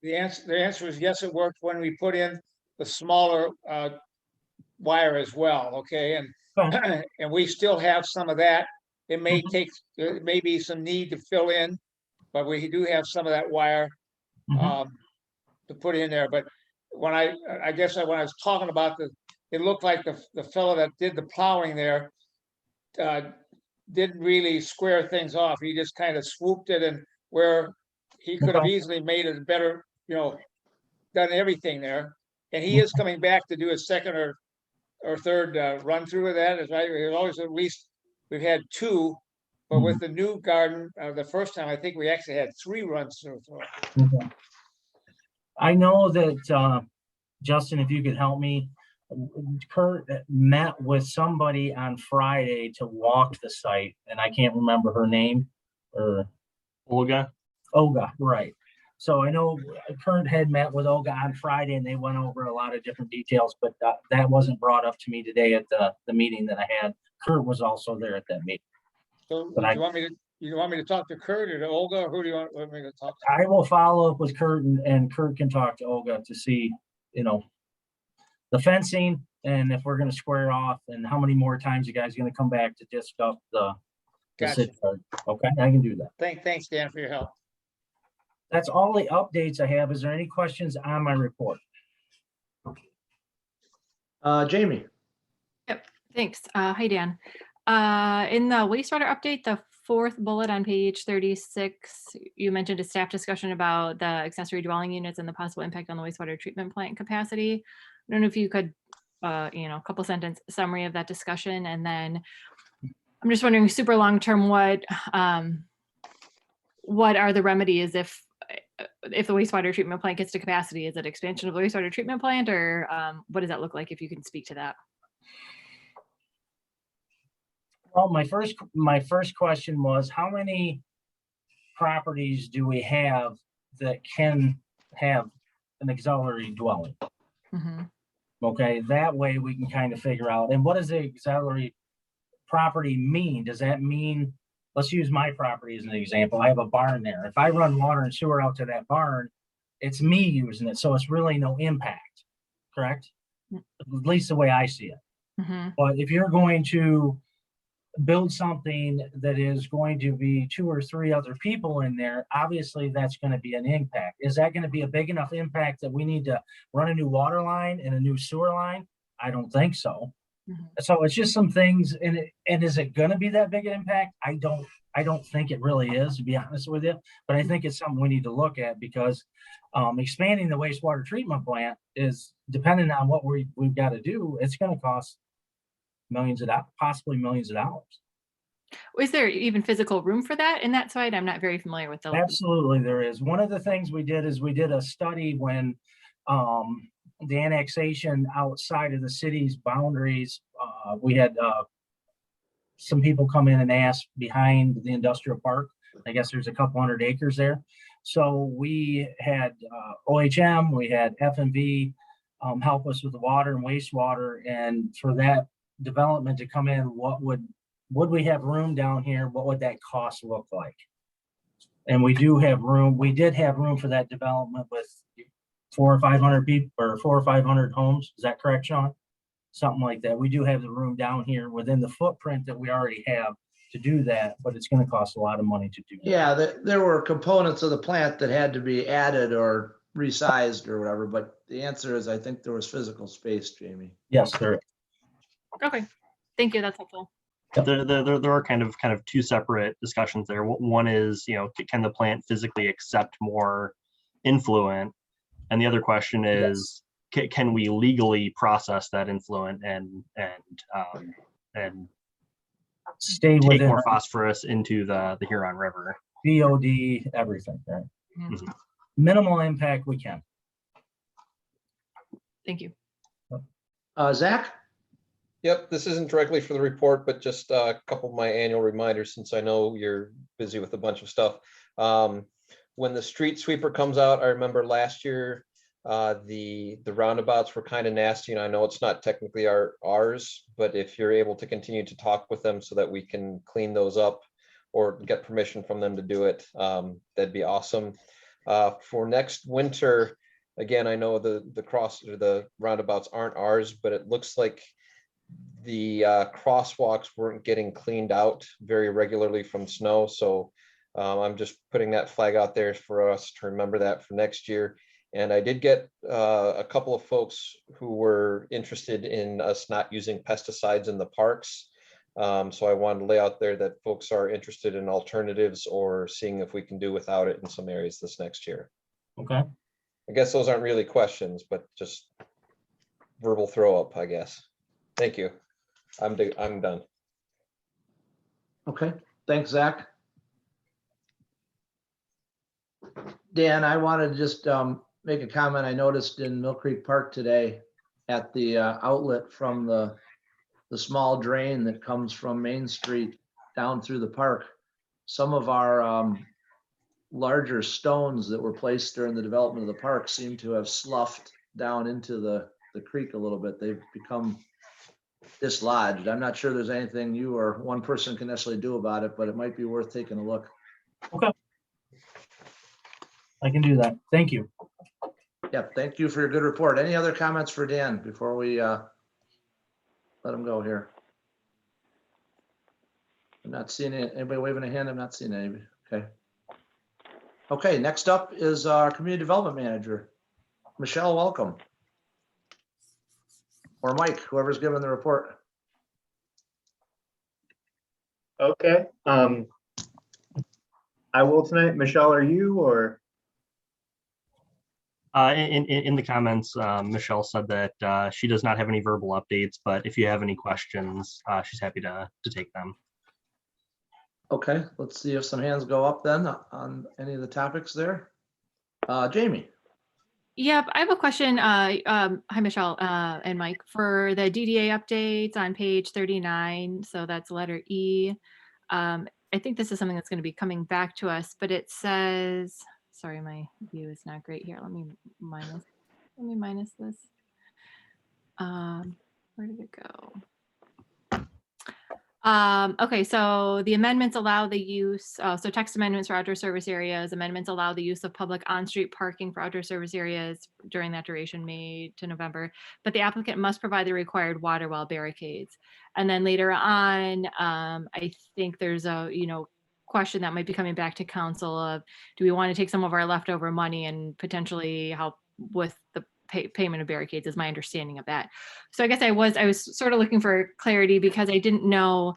The answer is yes, it worked when we put in the smaller wire as well, okay? And and we still have some of that. It may take, there may be some need to fill in, but we do have some of that wire to put in there. But when I guess when I was talking about it looked like the fellow that did the plowing there didn't really square things off. He just kind of swooped it, and where he could have easily made it better, done everything there. And he is coming back to do a second or third run through of that. Is right. There's always at least, we've had 2, but with the new garden, the first time, I think we actually had 3 runs through.
Okay. I know that, Justin, if you could help me, Kurt met with somebody on Friday to walk the site, and I can't remember her name, or
Olga.
Olga, right. So I know Kurt had met with Olga on Friday, and they went over a lot of different details, but that wasn't brought up to me today at the meeting that I had. Kurt was also there at that meeting.
So
But
you want me to talk to Kurt or to Olga, or who do you want me to talk to?
I will follow up with Kurt, and Kurt can talk to Olga to see, the fencing, and if we're gonna square off, and how many more times you guys are gonna come back to discuss the
Gotcha.
city card. Okay, I can do that.
Thanks, Dan, for your help.
That's all the updates I have. Is there any questions on my report?
Jamie.
Thanks. Hi, Dan. In the wastewater update, the 4th bullet on page 36, you mentioned a staff discussion about the accessory dwelling units and the possible impact on the wastewater treatment plant capacity. I don't know if you could, a couple sentence summary of that discussion. And then I'm just wondering, super long-term, what are the remedies if the wastewater treatment plant gets to capacity? Is it expansion of the wastewater treatment plant, or what does that look like, if you can speak to that?
Well, my first question was, how many properties do we have that can have an auxiliary dwelling? Okay, that way we can kind of figure out, and what does the auxiliary property mean? Does that mean, let's use my property as an example. I have a barn there. If I run water and sewer out to that barn, it's me using it, so it's really no impact, correct? At least the way I see it. But if you're going to build something that is going to be 2 or 3 other people in there, obviously that's going to be an impact. Is that going to be a big enough impact that we need to run a new water line and a new sewer line? I don't think so. So it's just some things, and is it going to be that big an impact? I don't think it really is, to be honest with you, but I think it's something we need to look at, because expanding the wastewater treatment plant is, depending on what we've got to do, it's going to cost millions of dollars, possibly millions of dollars.
Is there even physical room for that in that site? I'm not very familiar with the.
Absolutely, there is. One of the things we did is we did a study when the annexation outside of the city's boundaries, we had some people come in and ask behind the industrial park. I guess there's a couple hundred acres there. So we had OHM, we had FMV help us with the water and wastewater. And for that development to come in, would we have room down here? What would that cost look like? And we do have room. We did have room for that development with 400 or 500 people or 400 or 500 homes. Is that correct, Sean? Something like that. We do have the room down here within the footprint that we already have to do that, but it's going to cost a lot of money to do that.
Yeah, there were components of the plant that had to be added or resized or whatever, but the answer is I think there was physical space, Jamie.
Yes, there is.
Okay, thank you, that's helpful.
There are kind of two separate discussions there. One is, can the plant physically accept more influent? And the other question is, can we legally process that influent and
stay
take
within
more phosphorus into the Huron River?
BOD, everything, right?
Mhm.
Minimal impact we can.
Thank you.
Zach?
Yep, this isn't directly for the report, but just a couple of my annual reminders, since I know you're busy with a bunch of stuff. When the street sweeper comes out, I remember last year, the roundabouts were kind of nasty, and I know it's not technically ours, but if you're able to continue to talk with them so that we can clean those up or get permission from them to do it, that'd be awesome. For next winter, again, I know the roundabouts aren't ours, but it looks like the crosswalks weren't getting cleaned out very regularly from snow. So I'm just putting that flag out there for us to remember that for next year. And I did get a couple of folks who were interested in us not using pesticides in the parks. So I wanted to lay out there that folks are interested in alternatives or seeing if we can do without it in some areas this next year.
Okay.
I guess those aren't really questions, but just verbal throw up, I guess. Thank you. I'm done.
Okay, thanks, Zach. Dan, I wanted to just make a comment. I noticed in Mill Creek Park today at the outlet from the small drain that comes from Main Street down through the park, some of our larger stones that were placed during the development of the park seem to have sloughed down into the creek a little bit. They've become dislodged. I'm not sure there's anything you or one person can necessarily do about it, but it might be worth taking a look.
Okay. I can do that. Thank you.
Yep, thank you for your good report. Any other comments for Dan before we let him go here? I'm not seeing anybody waving a hand. I'm not seeing anybody. Okay. Okay, next up is our Community Development Manager. Michelle, welcome. Or Mike, whoever's giving the report.
Okay. I will tonight. Michelle, are you or?
In the comments, Michelle said that she does not have any verbal updates, but if you have any questions, she's happy to take them.
Okay, let's see if some hands go up then on any of the topics there. Jamie.
Yep, I have a question. Hi, Michelle and Mike, for the DDA updates on page 39. So that's letter E. I think this is something that's going to be coming back to us, but it says, sorry, my view is not great here. Let me minus this. Where did it go? Okay, so the amendments allow the use, so text amendments for outdoor service areas, amendments allow the use of public on-street parking for outdoor service areas during that duration, May to November, but the applicant must provide the required water well barricades. And then later on, I think there's a, question that might be coming back to council of, do we want to take some of our leftover money and potentially help with the payment of barricades, is my understanding of that. So I guess I was sort of looking for clarity because I didn't know,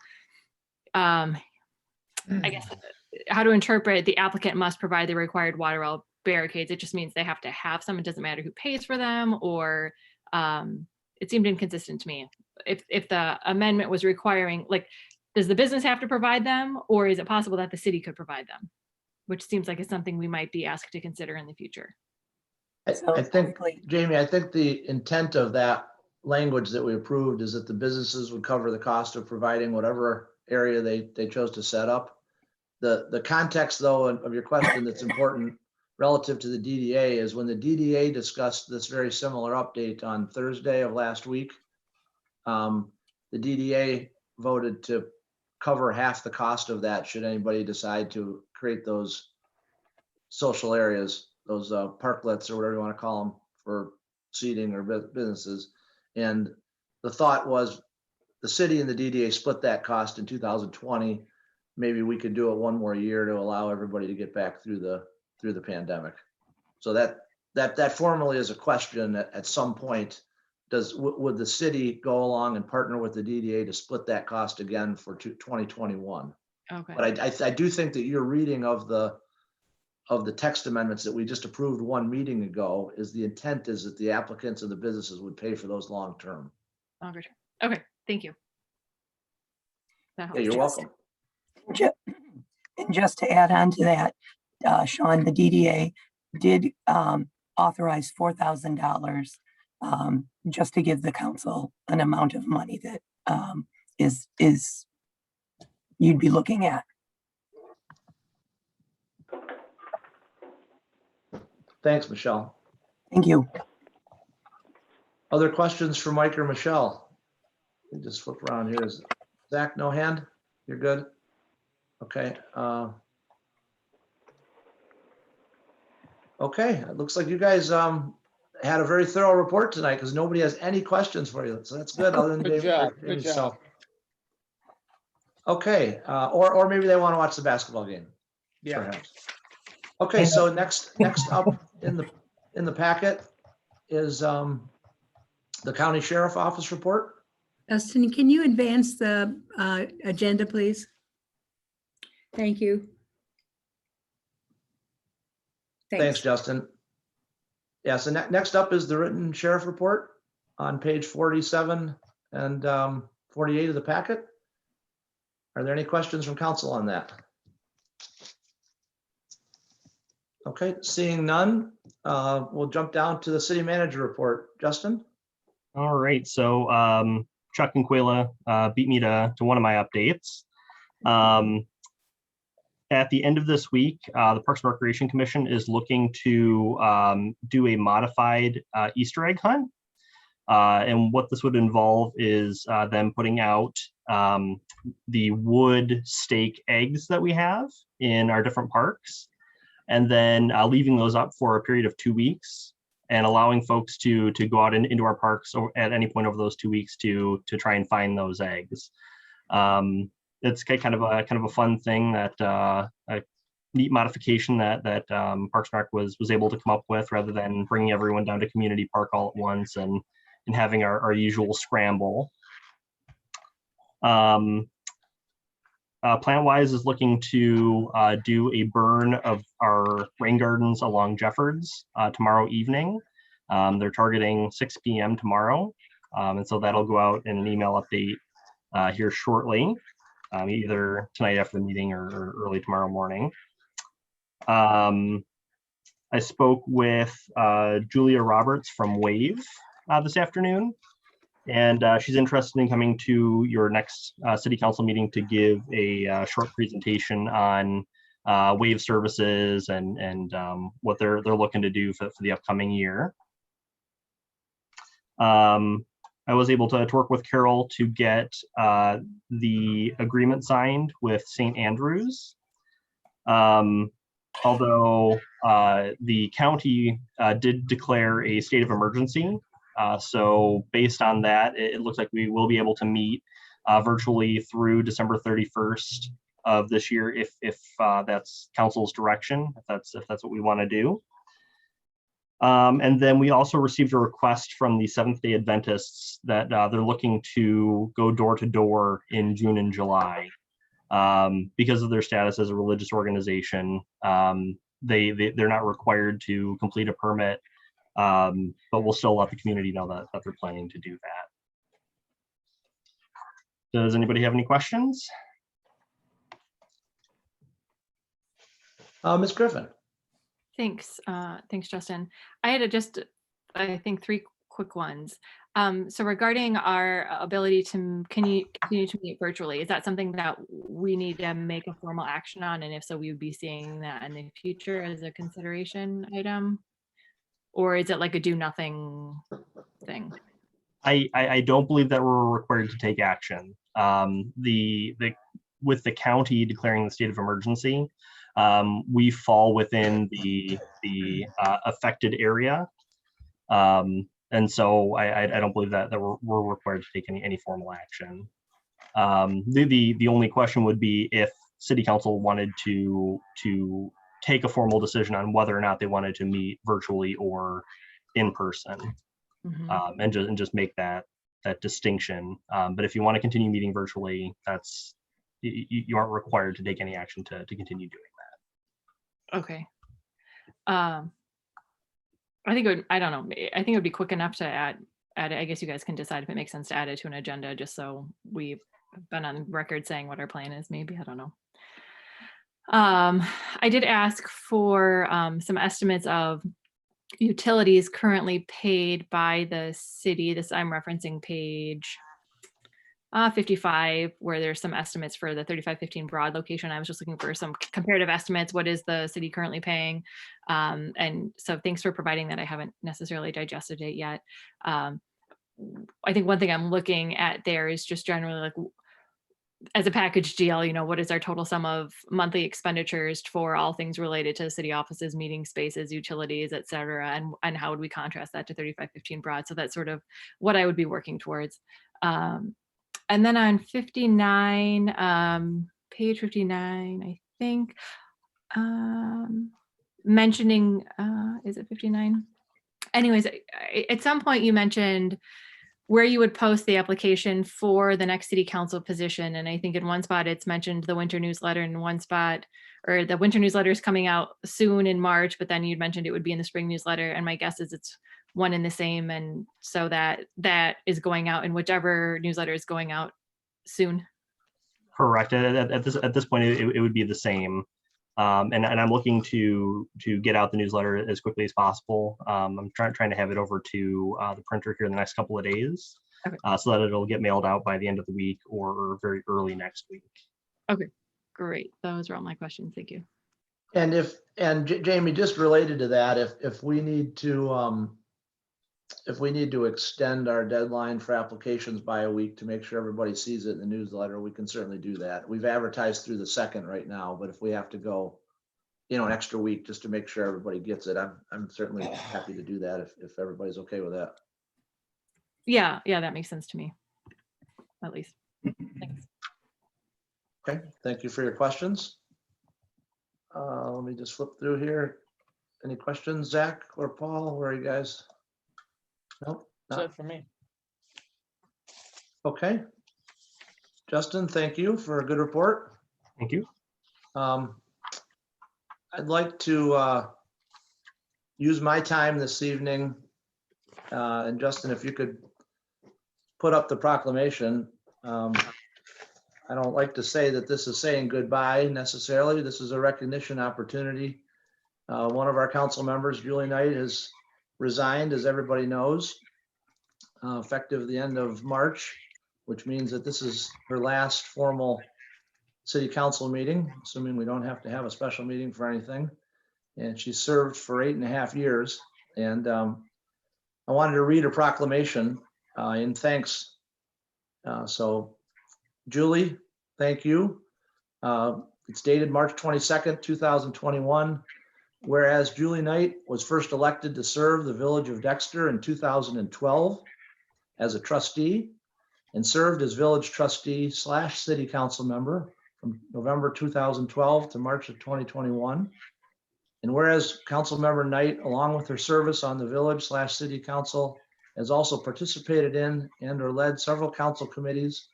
I guess, how to interpret the applicant must provide the required water well barricades. It just means they have to have some. It doesn't matter who pays for them, or it seemed inconsistent to me. If the amendment was requiring, like, does the business have to provide them, or is it possible that the city could provide them? Which seems like it's something we might be asked to consider in the future.
I think, Jamie, I think the intent of that language that we approved is that the businesses would cover the cost of providing whatever area they chose to set up. The context though of your question that's important relative to the DDA is when the DDA discussed this very similar update on Thursday of last week, the DDA voted to cover half the cost of that should anybody decide to create those social areas, those parklets or whatever you want to call them for seating or businesses. And the thought was the city and the DDA split that cost in 2020. Maybe we could do it one more year to allow everybody to get back through the pandemic. So that formally is a question at some point. Would the city go along and partner with the DDA to split that cost again for 2021?
Okay.
But I do think that your reading of the text amendments that we just approved one meeting ago is the intent is that the applicants and the businesses would pay for those long term.
Longer term. Okay, thank you. That
Yeah, you're
helps.
welcome.
And just to add on to that, Sean, the DDA did authorize $4,000 just to give the council an amount of money that is you'd be looking at.
Thanks, Michelle.
Thank you.
Other questions for Mike or Michelle? Let me just flip around here. Zach, no hand? You're good? Okay. Okay, it looks like you guys had a very thorough report tonight because nobody has any questions for you. So that's good. Other than
Good
David.
job,
David,
good job.
so. Okay, or maybe they want to watch the basketball game.
Yeah.
Perhaps. Okay, so next up in the packet is the county sheriff office report.
Dustin, can you advance the agenda, please? Thank you.
Thanks, Justin. Yeah, so next up is the written sheriff report on page 47 and 48 of the packet. Are there any questions from council on that? Okay, seeing none, we'll jump down to the city manager report. Justin?
All right, so Chuck and Quayla beat me to one of my updates. At the end of this week, the Parks and Recreation Commission is looking to do a modified Easter egg hunt. And what this would involve is them putting out the wood stake eggs that we have in our different parks, and then leaving those up for a period of 2 weeks and allowing folks to go out into our parks at any point over those 2 weeks to try and find those eggs. It's kind of a fun thing that a neat modification that Parks and Rec was able to come up with, rather than bringing everyone down to Community Park all at once and having our usual scramble. PlantWise is looking to do a burn of our rain gardens along Jeffords tomorrow evening. They're targeting 6 p.m. tomorrow. And so that'll go out in an email update here shortly, either tonight after the meeting or early tomorrow morning. I spoke with Julia Roberts from WAVE this afternoon, and she's interested in coming to your next city council meeting to give a short presentation on WAVE services and what they're looking to do for the upcoming year. I was able to work with Carol to get the agreement signed with St. Andrews. Although the county did declare a state of emergency. So based on that, it looks like we will be able to meet virtually through December 31st of this year, if that's council's direction, if that's what we want to do. And then we also received a request from the Seventh-day Adventists that they're looking to go door to door in June and July. Because of their status as a religious organization, they're not required to complete a permit, but we'll still let the community know that they're planning to do that. Does anybody have any questions?
Ms. Griffin.
Thanks, Justin. I had I think 3 quick ones. So regarding our ability to continue to meet virtually, is that something that we need to make a formal action on? And if so, we would be seeing that in the future as a consideration item? Or is it like a do nothing thing?
I don't believe that we're required to take action. With the county declaring the state of emergency, we fall within the affected area. And so I don't believe that we're required to take any formal action. The only question would be if city council wanted to take a formal decision on whether or not they wanted to meet virtually or in person, and just make that distinction. But if you want to continue meeting virtually, you aren't required to take any action to continue doing that.
Okay. I think I don't know. I think it would be quick enough to add it. I guess you guys can decide if it makes sense to add it to an agenda, just so we've been on record saying what our plan is. Maybe, I don't know. I did ask for some estimates of utilities currently paid by the city. This I'm referencing page 55, where there's some estimates for the 3515 Broad location. I was just looking for some comparative estimates. What is the city currently paying? And so thanks for providing that. I haven't necessarily digested it yet. I think one thing I'm looking at there is just generally like, as a package deal, what is our total sum of monthly expenditures for all things related to city offices, meeting spaces, utilities, et cetera, and how would we contrast that to 3515 Broad? So that's sort of what I would be working towards. And then on 59, page 59, I think, mentioning, is it 59? Anyways, at some point you mentioned where you would post the application for the next city council position. And I think in one spot it's mentioned the winter newsletter, in one spot, or the winter newsletter is coming out soon in March, but then you'd mentioned it would be in the spring newsletter. And my guess is it's one and the same. And so that is going out in whichever newsletter is going out soon.
Correct. At this point, it would be the same. And I'm looking to get out the newsletter as quickly as possible. I'm trying to have it over to the printer here in the next couple of days,
okay,
so that it'll get mailed out by the end of the week or very early next week.
Okay, great. Those are all my questions. Thank you.
And Jamie, just related to that, if we need to extend our deadline for applications by a week to make sure everybody sees it in the newsletter, we can certainly do that. We've advertised through the 2nd right now, but if we have to go, an extra week just to make sure everybody gets it, I'm certainly happy to do that if everybody's okay with that.
Yeah, that makes sense to me, at least. Thanks.
Okay, thank you for your questions. Let me just flip through here. Any questions, Zach or Paul? Where are you guys? Nope.
That's it for me.
Okay. Justin, thank you for a good report.
Thank you.
I'd like to use my time this evening. And Justin, if you could put up the proclamation. I don't like to say that this is saying goodbye necessarily. This is a recognition opportunity. One of our council members, Julie Knight, has resigned, as everybody knows, effective the end of March, which means that this is her last formal city council meeting, assuming we don't have to have a special meeting for anything. And she served for 8.5 years. And I wanted to read a proclamation in thanks. So Julie, thank you. It's dated March 22nd, 2021. Whereas Julie Knight was first elected to serve the village of Dexter in 2012 as a trustee and served as village trustee / city council member from November 2012 to March of 2021. And whereas Councilmember Knight, along with her service on the village / city council, has also participated in and or led several council committees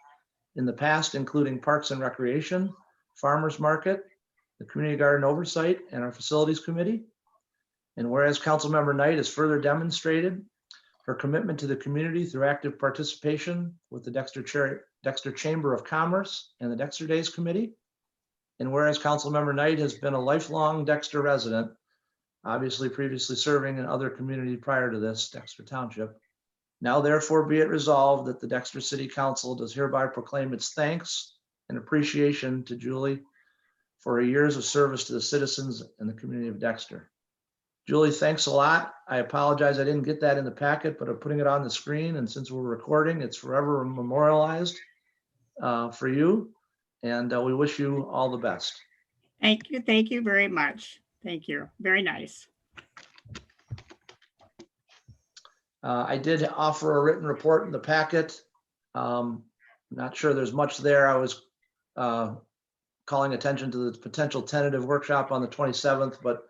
in the past, including Parks and Recreation, Farmers Market, the Community Garden Oversight, and our Facilities Committee. And whereas Councilmember Knight has further demonstrated her commitment to the community through active participation with the Dexter Chamber of Commerce and the Dexter Days Committee. And whereas Councilmember Knight has been a lifelong Dexter resident, obviously previously serving in other communities prior to this, Dexter Township. Now therefore be it resolved that the Dexter City Council does hereby proclaim its thanks and appreciation to Julie for her years of service to the citizens and the community of Dexter. Julie, thanks a lot. I apologize I didn't get that in the packet, but I'm putting it on the screen, and since we're recording, it's forever memorialized for you, and we wish you all the best.
Thank you very much. Thank you. Very nice.
I did offer a written report in the packet. Not sure there's much there. I was calling attention to the potential tentative workshop on the 27th, but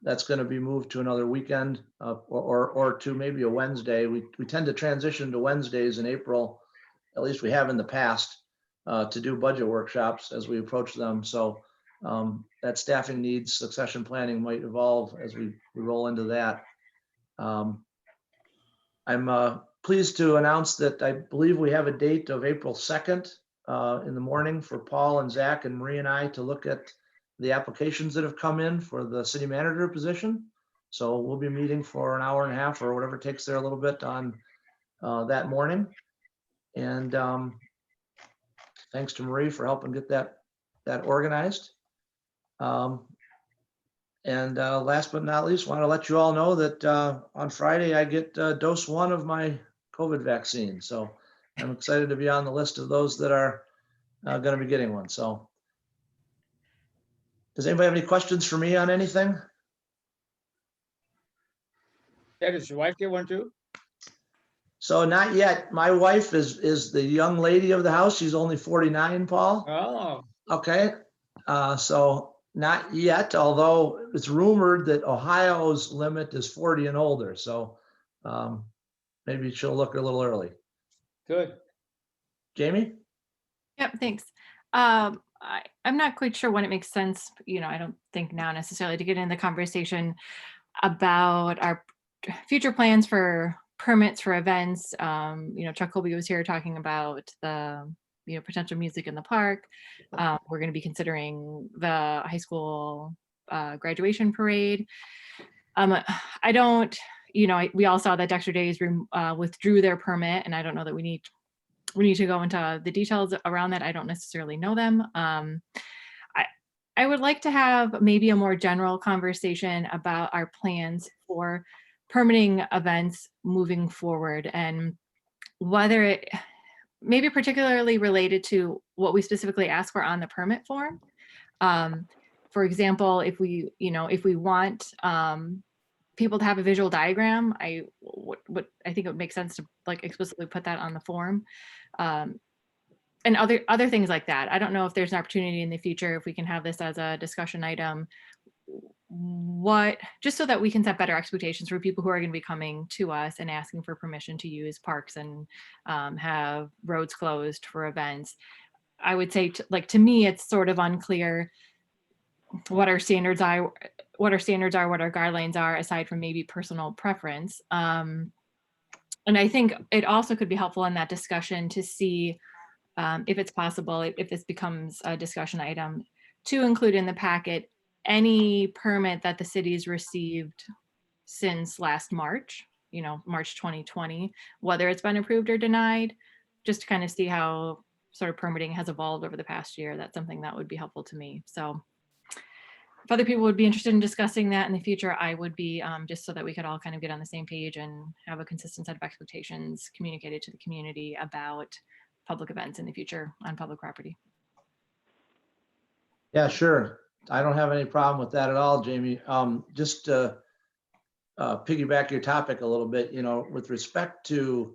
that's going to be moved to another weekend or to maybe a Wednesday. We tend to transition to Wednesdays in April, at least we have in the past, to do budget workshops as we approach them. So that staffing needs, succession planning might evolve as we roll into that. I'm pleased to announce that I believe we have a date of April 2nd in the morning for Paul and Zach and Marie and I to look at the applications that have come in for the city manager position. So we'll be meeting for an hour and a half or whatever it takes there a little bit on that morning. And thanks to Marie for helping get that organized. And last but not least, want to let you all know that on Friday I get dose 1 of my COVID vaccine. So I'm excited to be on the list of those that are going to be getting one. So does anybody have any questions for me on anything?
Yeah, does your wife get one too?
So not yet. My wife is the young lady of the house. She's only 49, Paul.
Oh,
Okay. So not yet, although it's rumored that Ohio's limit is 40 and older. So maybe she'll look a little early.
good.
Jamie?
Yep, thanks. I'm not quite sure when it makes sense, I don't think now necessarily to get in the conversation about our future plans for permits for events. Chuck Colby was here talking about the, potential music in the park. We're going to be considering the high school graduation parade. I don't, we all saw that Dexter Days withdrew their permit, and I don't know that we need to go into the details around that. I don't necessarily know them. I would like to have maybe a more general conversation about our plans for permitting events moving forward, and whether it maybe particularly related to what we specifically ask for on the permit form. For example, if we want people to have a visual diagram, I think it would make sense to explicitly put that on the form. And other things like that. I don't know if there's an opportunity in the future, if we can have this as a discussion item, just so that we can set better expectations for people who are going to be coming to us and asking for permission to use parks and have roads closed for events. I would say to me, it's sort of unclear what our standards are, what our guidelines are, aside from maybe personal preference. And I think it also could be helpful in that discussion to see if it's possible, if this becomes a discussion item, to include in the packet any permit that the city's received since last March, March 2020, whether it's been approved or denied, just to kind of see how sort of permitting has evolved over the past year. That's something that would be helpful to me. So if other people would be interested in discussing that in the future, I would be, just so that we could all kind of get on the same page and have a consistent set of expectations communicated to the community about public events in the future on public property.
Yeah, sure. I don't have any problem with that at all, Jamie. Just to piggyback your topic a little bit, with respect to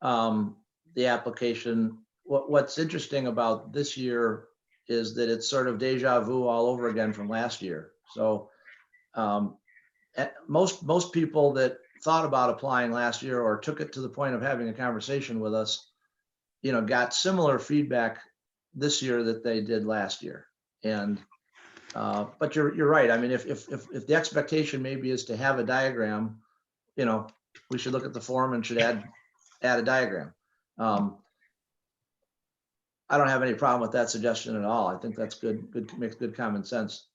the application, what's interesting about this year is that it's sort of deja vu all over again from last year. So most people that thought about applying last year or took it to the point of having a conversation with us, got similar feedback this year that they did last year. And but you're right. I mean, if the expectation maybe is to have a diagram, we should look at the form and should add a diagram. I don't have any problem with that suggestion at all. I think that's good, makes good common sense.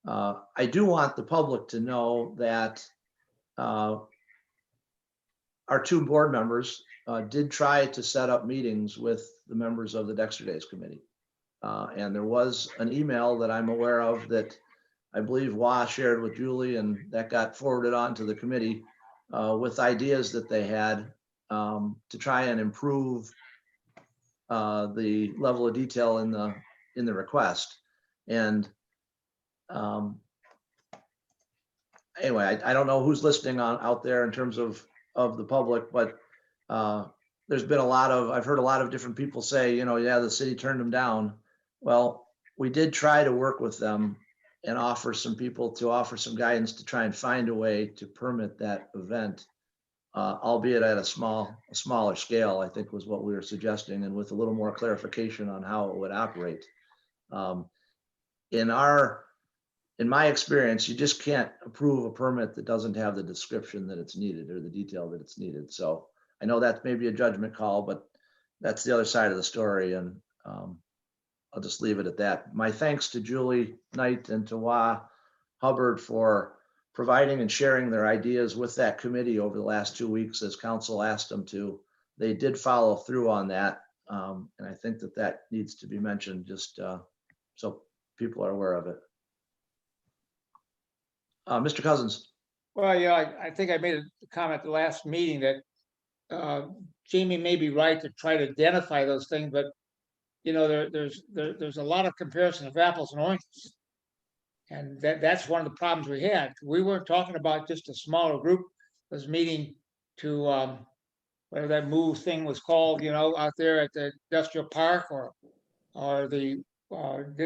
I do want the public to know that our two board members did try to set up meetings with the members of the Dexter Days Committee. And there was an email that I'm aware of that I believe Wah shared with Julie, and that got forwarded on to the committee with ideas that they had to try and improve the level of detail in the request. And anyway, I don't know who's listening out there in terms of the public, but there's been I've heard a lot of different people say, yeah, the city turned them down. Well, we did try to work with them and offer some guidance to try and find a way to permit that event, albeit at a smaller scale, I think was what we were suggesting, and with a little more clarification on how it would operate. In my experience, you just can't approve a permit that doesn't have the description that it's needed or the detail that it's needed. So I know that's maybe a judgment call, but that's the other side of the story. And I'll just leave it at that. My thanks to Julie Knight and to Wah Hubbard for providing and sharing their ideas with that committee over the last 2 weeks as council asked them to. They did follow through on that. And I think that needs to be mentioned just so people are aware of it. Mr. Cousins.
Well, yeah, I think I made a comment at the last meeting that Jamie may be right to try to identify those things, but there's a lot of comparison of apples and oranges. And that's one of the problems we had. We weren't talking about just a smaller group was meeting to whatever that move thing was called, out there at the industrial park, or the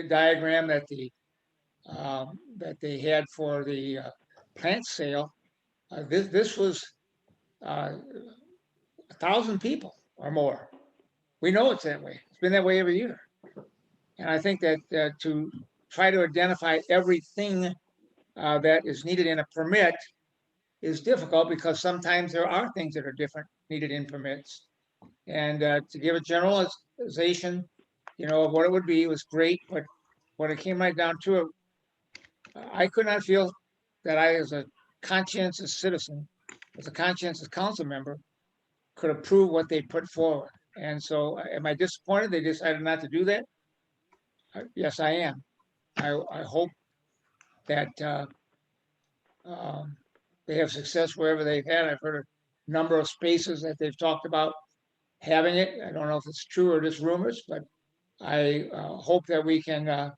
diagram that they had for the plant sale. This was 1,000 people or more. We know it's that way. It's been that way every year. And I think that to try to identify everything that is needed in a permit is difficult, because sometimes there are things that are different needed in permits. And to give a generalization, of what it would be was great, but when it came right down to it, I could not feel that I, as a conscientious citizen, as a conscientious council member, could approve what they put forward. And so am I disappointed they decided not to do that? Yes, I am. I hope that they have success wherever they've had. I've heard a number of spaces that they've talked about having it. I don't know if it's true or just rumors, but I hope that we can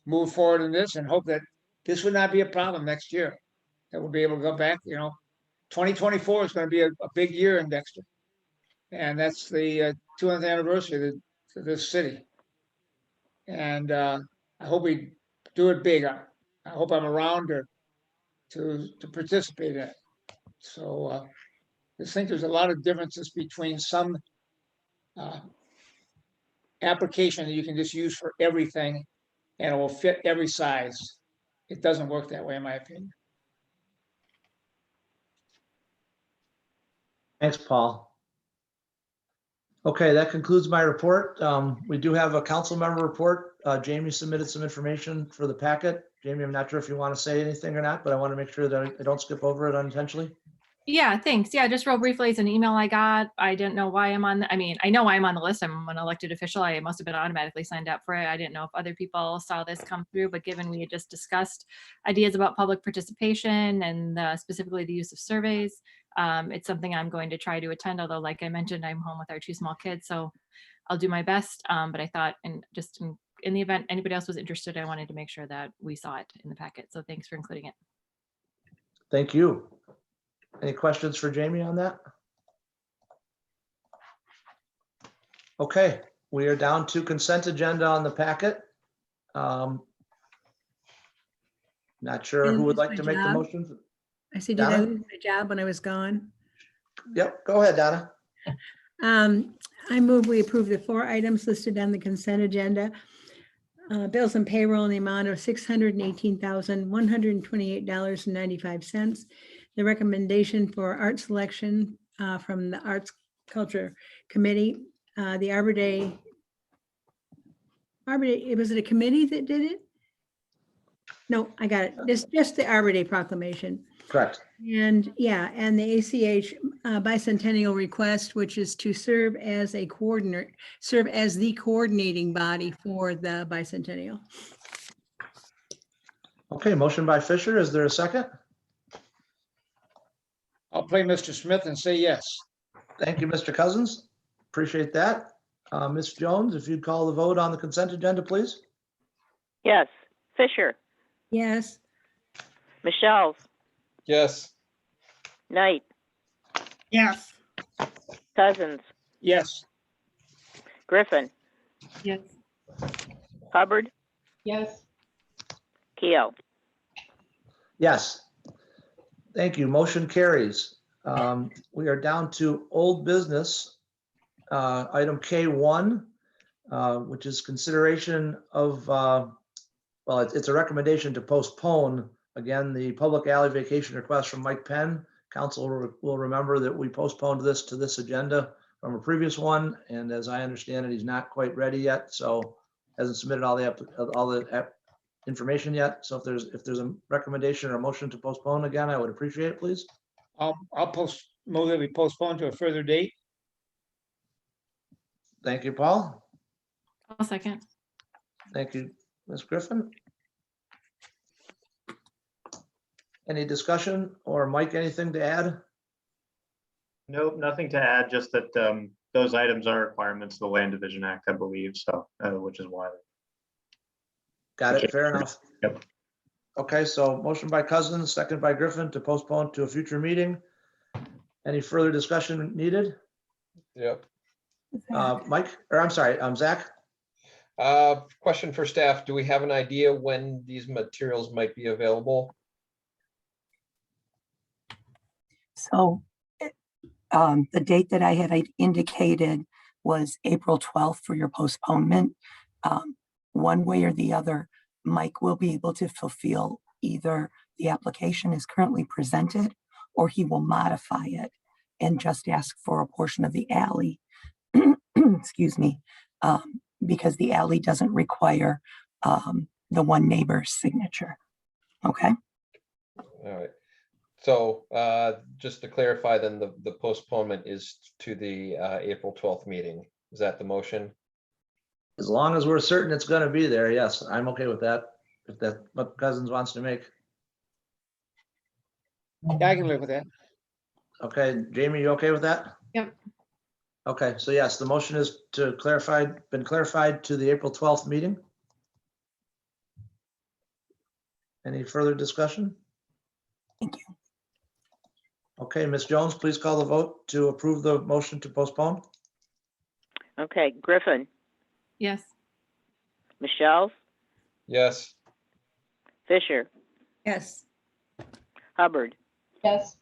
move forward in this, and hope that this would not be a problem next year, that we'll be able to go back. 2024 is going to be a big year in Dexter. And that's the 200th anniversary of this city. And I hope we do it big. I hope I'm around to participate in it. So I think there's a lot of differences between some application that you can just use for everything and it will fit every size. It doesn't work that way, in my opinion.
Thanks, Paul. Okay, that concludes my report. We do have a council member report. Jamie submitted some information for the packet. Jamie, I'm not sure if you want to say anything or not, but I want to make sure that I don't skip over it unintentionally.
Yeah, thanks. Yeah, just real briefly, it's an email I got. I didn't know why I'm on. I know I'm on the list. I'm an elected official. I must have been automatically signed up for it. I didn't know if other people saw this come through, but given we had just discussed ideas about public participation and specifically the use of surveys, it's something I'm going to try to attend. Although, like I mentioned, I'm home with our 2 small kids, so I'll do my best. But I thought, in the event anybody else was interested, I wanted to make sure that we saw it in the packet. So thanks for including it.
Thank you. Any questions for Jamie on that? Okay, we are down to consent agenda on the packet. Not sure who would like to make the motion.
I said, did I lose my job when I was gone?
Yep, go ahead, Donna.
I move we approve the 4 items listed on the consent agenda. Bills and payroll in the amount of $618,128.95. The recommendation for art selection from the Arts Culture Committee, the Arbor Day, was it a committee that did it? No, I got it. It's just the Arbor Day proclamation.
Correct.
And yeah, and the ACH bicentennial request, which is to serve as the coordinating body for the bicentennial.
Okay, motion by Fisher. Is there a second?
I'll play Mr. Smith and say yes.
Thank you, Mr. Cousins. Appreciate that. Ms. Jones, if you'd call the vote on the consent agenda, please.
Yes. Fisher,
Yes,
Michelle,
Yes.
Knight,
Yes.
Cousins,
Yes.
Griffin,
Yes.
Hubbard,
Yes.
Keo.
Yes. Thank you. Motion carries. We are down to old business. Item K1, which is consideration of, well, it's a recommendation to postpone, again, the public alley vacation request from Mike Penn. Council will remember that we postponed this to this agenda from a previous one, and as I understand it, he's not quite ready yet, so hasn't submitted all the information yet. So if there's a recommendation or a motion to postpone again, I would appreciate it, please.
I'll move that we postpone to a further date.
Thank you, Paul.
I'll second.
Thank you, Ms. Griffin. Any discussion, or Mike, anything to add?
Nope, nothing to add, just that those items are requirements of the Land Division Act, I believe, so, which is why.
Got it, fair enough.
Yep.
Okay, so motion by Cousins, second by Griffin to postpone to a future meeting. Any further discussion needed?
Yep.
Mike, or I'm sorry, Zach?
Question for staff. Do we have an idea when these materials might be available?
So the date that I had indicated was April 12th for your postponement. One way or the other, Mike will be able to fulfill either the application is currently presented, or he will modify it and just ask for a portion of the alley. Excuse me, because the alley doesn't require the one neighbor's signature. Okay.
All right. So just to clarify, then the postponement is to the April 12th meeting. Is that the motion?
As long as we're certain it's gonna be there, yes, I'm okay with that. If that's what Cousins wants to make.
Yeah, I can live with that.
Okay, Jamie, you okay with that?
Yep.
Okay, so yes, the motion is been clarified to the April 12th meeting. Any further discussion?
Thank you.
Okay, Ms. Jones, please call the vote to approve the motion to postpone.
Okay, Griffin,
Yes.
Michelle,
Yes.
Fisher,
yes,
Hubbard,
Yes.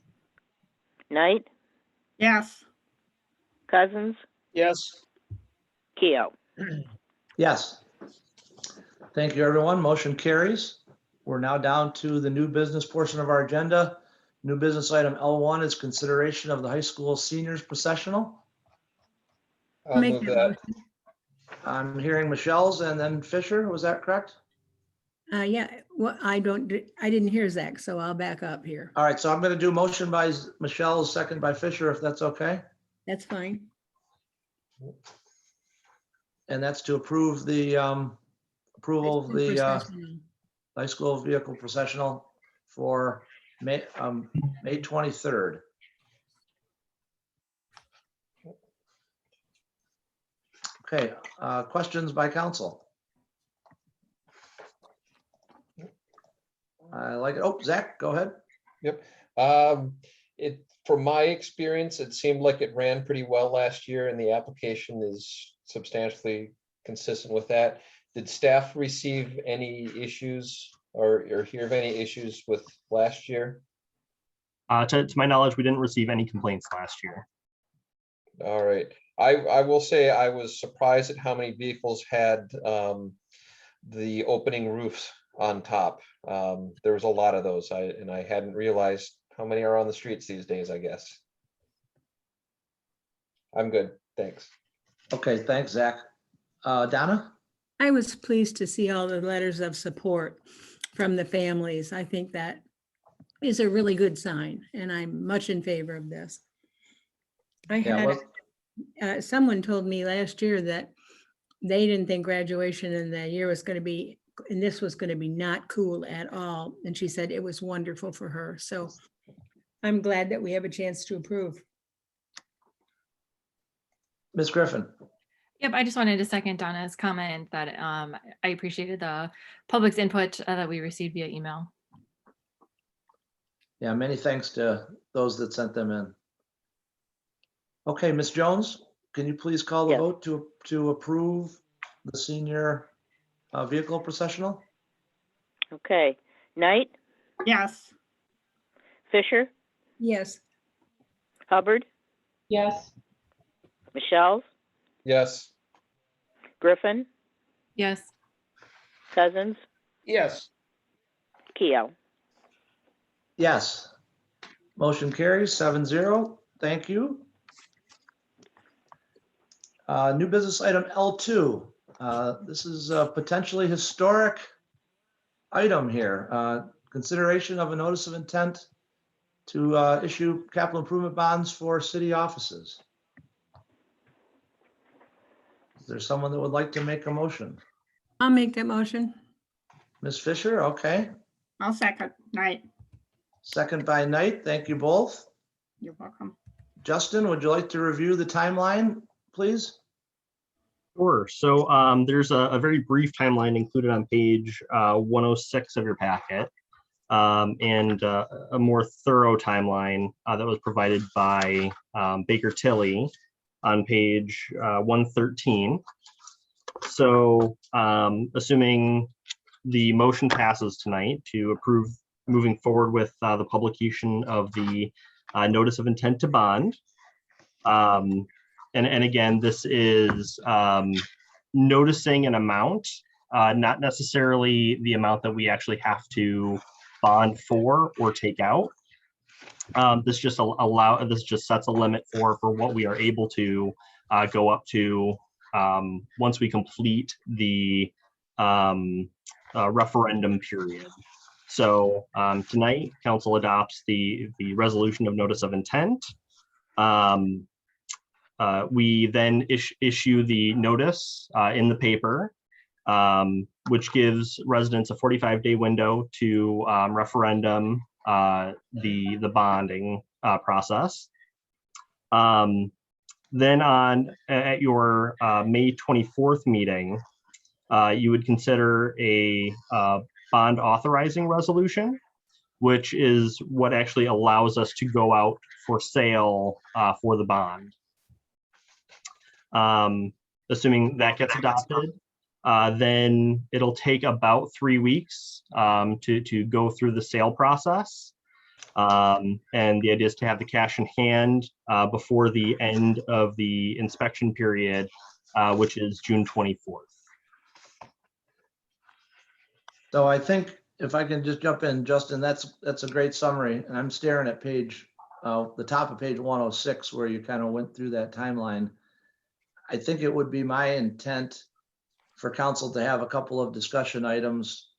Knight,
Yes.
Cousins,
Yes.
Keo.
Yes. Thank you, everyone. Motion carries. We're now down to the new business portion of our agenda. New business item L1 is consideration of the high school seniors processional.
I'll
Make
move
that
that.
motion.
I'm hearing Michelle's and then Fisher. Was that correct?
Yeah, well, I didn't hear Zach, so I'll back up here.
All right, so I'm going to do motion by Michelle, second by Fisher, if that's okay.
That's fine.
And that's to approve the approval of the
Processional.
high school vehicle processional for May 23rd. Okay, questions by council? I like it. Oh, Zach, go ahead.
Yep. From my experience, it seemed like it ran pretty well last year, and the application is substantially consistent with that. Did staff receive any issues or hear of any issues with last year?
To my knowledge, we didn't receive any complaints last year.
All right. I will say I was surprised at how many vehicles had the opening roofs on top. There was a lot of those, and I hadn't realized how many are on the streets these days, I guess. I'm good, thanks.
Okay, thanks, Zach. Donna?
I was pleased to see all the letters of support from the families. I think that is a really good sign, and I'm much in favor of this. I
Yeah,
had,
well,
someone told me last year that they didn't think graduation in the year was going to be, and this was going to be not cool at all. And she said it was wonderful for her. So I'm glad that we have a chance to approve.
Ms. Griffin.
Yep, I just wanted to second Donna's comment that I appreciated the public's input that we received via email.
Yeah, many thanks to those that sent them in. Okay, Ms. Jones, can you please call the
Yes.
vote to approve the senior vehicle processional?
Okay. Knight,
Yes.
Fisher,
Yes.
Hubbard,
Yes.
Michelle,
Yes.
Griffin,
Yes.
Cousins,
Yes.
Keo.
Yes. Motion carries 7-0. Thank you. New business item L2. This is a potentially historic item here. Consideration of a notice of intent to issue capital improvement bonds for city offices. Is there someone that would like to make a motion?
I'll make that motion.
Ms. Fisher, okay.
I'll second. Knight.
Second by Knight. Thank you both.
You're welcome.
Justin, would you like to review the timeline, please?
Sure. So there's a very brief timeline included on page 106 of your packet, and a more thorough timeline that was provided by Baker Tilly on page 113. So assuming the motion passes tonight to approve moving forward with the publication of the notice of intent to bond. And again, this is noticing an amount, not necessarily the amount that we actually have to bond for or take out. This just sets a limit for what we are able to go up to once we complete the referendum period. So tonight, council adopts the resolution of notice of intent. We then issue the notice in the paper, which gives residents a 45-day window to referendum the bonding process. Then at your May 24th meeting, you would consider a bond authorizing resolution, which is what actually allows us to go out for sale for the bond. Assuming that gets adopted, then it'll take about 3 weeks to go through the sale process. And the idea is to have the cash in hand before the end of the inspection period, which is June 24th.
So I think if I can just jump in, Justin, that's a great summary. And I'm staring at the top of page 106, where you kind of went through that timeline. I think it would be my intent for council to have a couple of discussion items,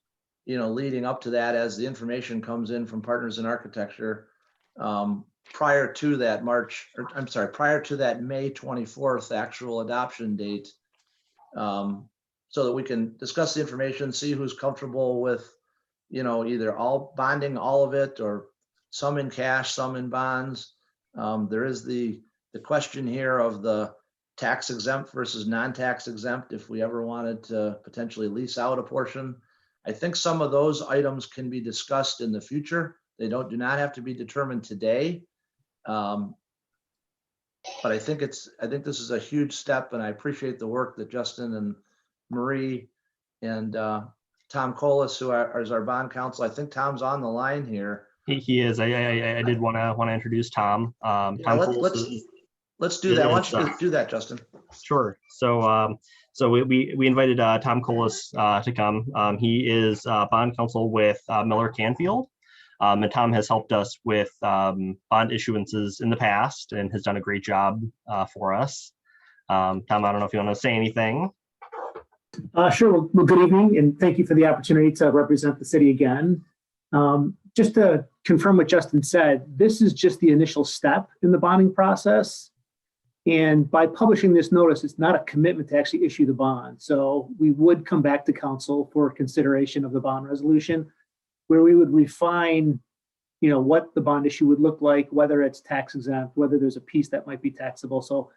leading up to that as the information comes in from Partners in Architecture prior to that prior to that May 24th actual adoption date, so that we can discuss the information, see who's comfortable with, either all bonding, all of it, or some in cash, some in bonds. There is the question here of the tax exempt versus non-tax exempt, if we ever wanted to potentially lease out a portion. I think some of those items can be discussed in the future. They do not have to be determined today. But I think this is a huge step, and I appreciate the work that Justin and Marie and Tom Colas, who is our bond counsel. I think Tom's on the line here.
He is. I did want to introduce Tom. Tom Colas
let's do that. Why don't you do that, Justin?
Sure. So we invited Tom Colas to come. He is bond counsel with Miller Canfield. And Tom has helped us with bond issuances in the past and has done a great job for us. Tom, I don't know if you want to say anything.
Sure. Well, good evening, and thank you for the opportunity to represent the city again. Just to confirm what Justin said, this is just the initial step in the bonding process. And by publishing this notice, it's not a commitment to actually issue the bond. So we would come back to council for consideration of the bond resolution, where we would refine, what the bond issue would look like, whether it's tax exempt, whether there's a piece that might be taxable. So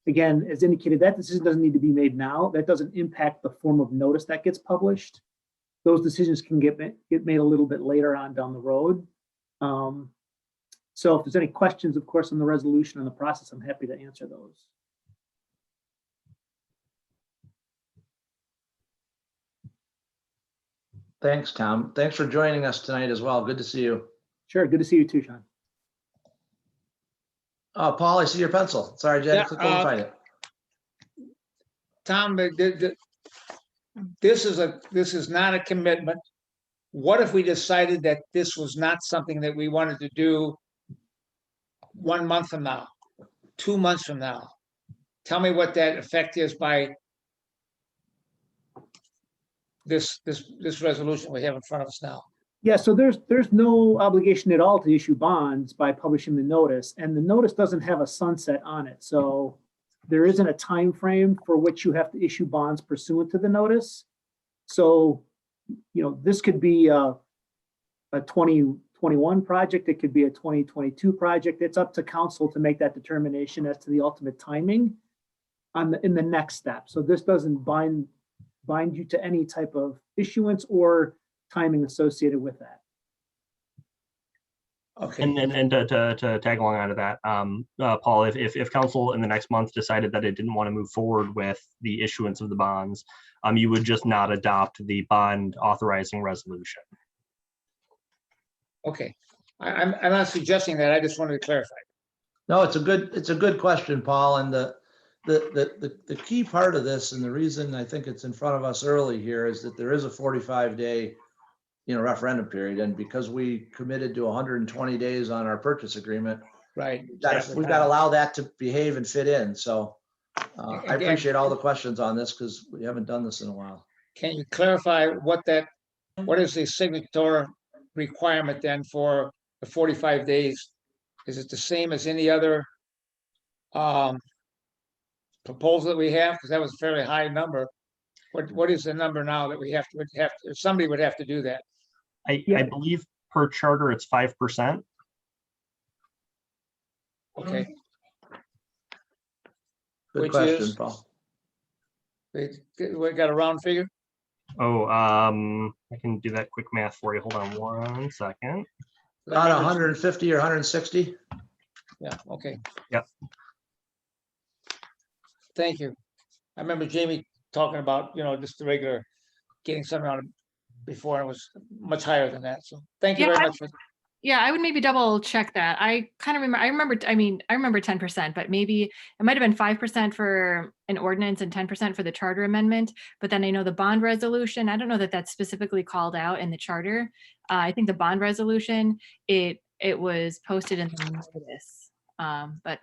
again, as indicated, that decision doesn't need to be made now. That doesn't impact the form of notice that gets published. Those decisions can get made a little bit later on down the road. So if there's any questions, of course, on the resolution and the process, I'm happy to answer those.
Thanks, Tom. Thanks for joining us tonight as well. Good to see you.
Sure, good to see you too, Sean.
Paul, I see your pencil. Sorry, Jen, click over and find it.
Tom, this is not a commitment. What if we decided that this was not something that we wanted to do 1 month from now, 2 months from now? Tell me what that effect is by this resolution we have in front of us now.
Yeah, so there's no obligation at all to issue bonds by publishing the notice, and the notice doesn't have a sunset on it. So there isn't a time frame for which you have to issue bonds pursuant to the notice. So, this could be a 2021 project. It could be a 2022 project. It's up to council to make that determination as to the ultimate timing in the next step. So this doesn't bind you to any type of issuance or timing associated with that.
Okay.
And to tag along onto that, Paul, if council in the next month decided that it didn't want to move forward with the issuance of the bonds, you would just not adopt the bond authorizing resolution.
Okay, I'm not suggesting that. I just wanted to clarify.
No, it's a good question, Paul. And the key part of this, and the reason I think it's in front of us early here, is that there is a 45-day referendum period. And because we committed to 120 days on our purchase agreement,
right,
we've got to allow that to behave and fit in. So I appreciate all the questions on this because we haven't done this in a while.
Can you clarify what is the signature requirement then for the 45 days? Is it the same as any other proposal that we have? Because that was a fairly high number. What is the number now that we have to somebody would have to do that?
I believe per charter it's 5%.
Okay.
Good
Which
question,
is,
Paul.
we got a round figure?
Oh, I can do that quick math for you. Hold on 1 second.
About 150 or 160.
Yeah, okay.
Yep.
Thank you. I remember Jamie talking about, just the regular getting something on it before, and it was much higher than that. So thank you very much for.
Yeah, I would maybe double check that. I kind of remember, I remember 10%, but maybe it might have been 5% for an ordinance and 10% for the charter amendment. But then I know the bond resolution, I don't know that that's specifically called out in the charter. I think the bond resolution, it was posted in the notice, but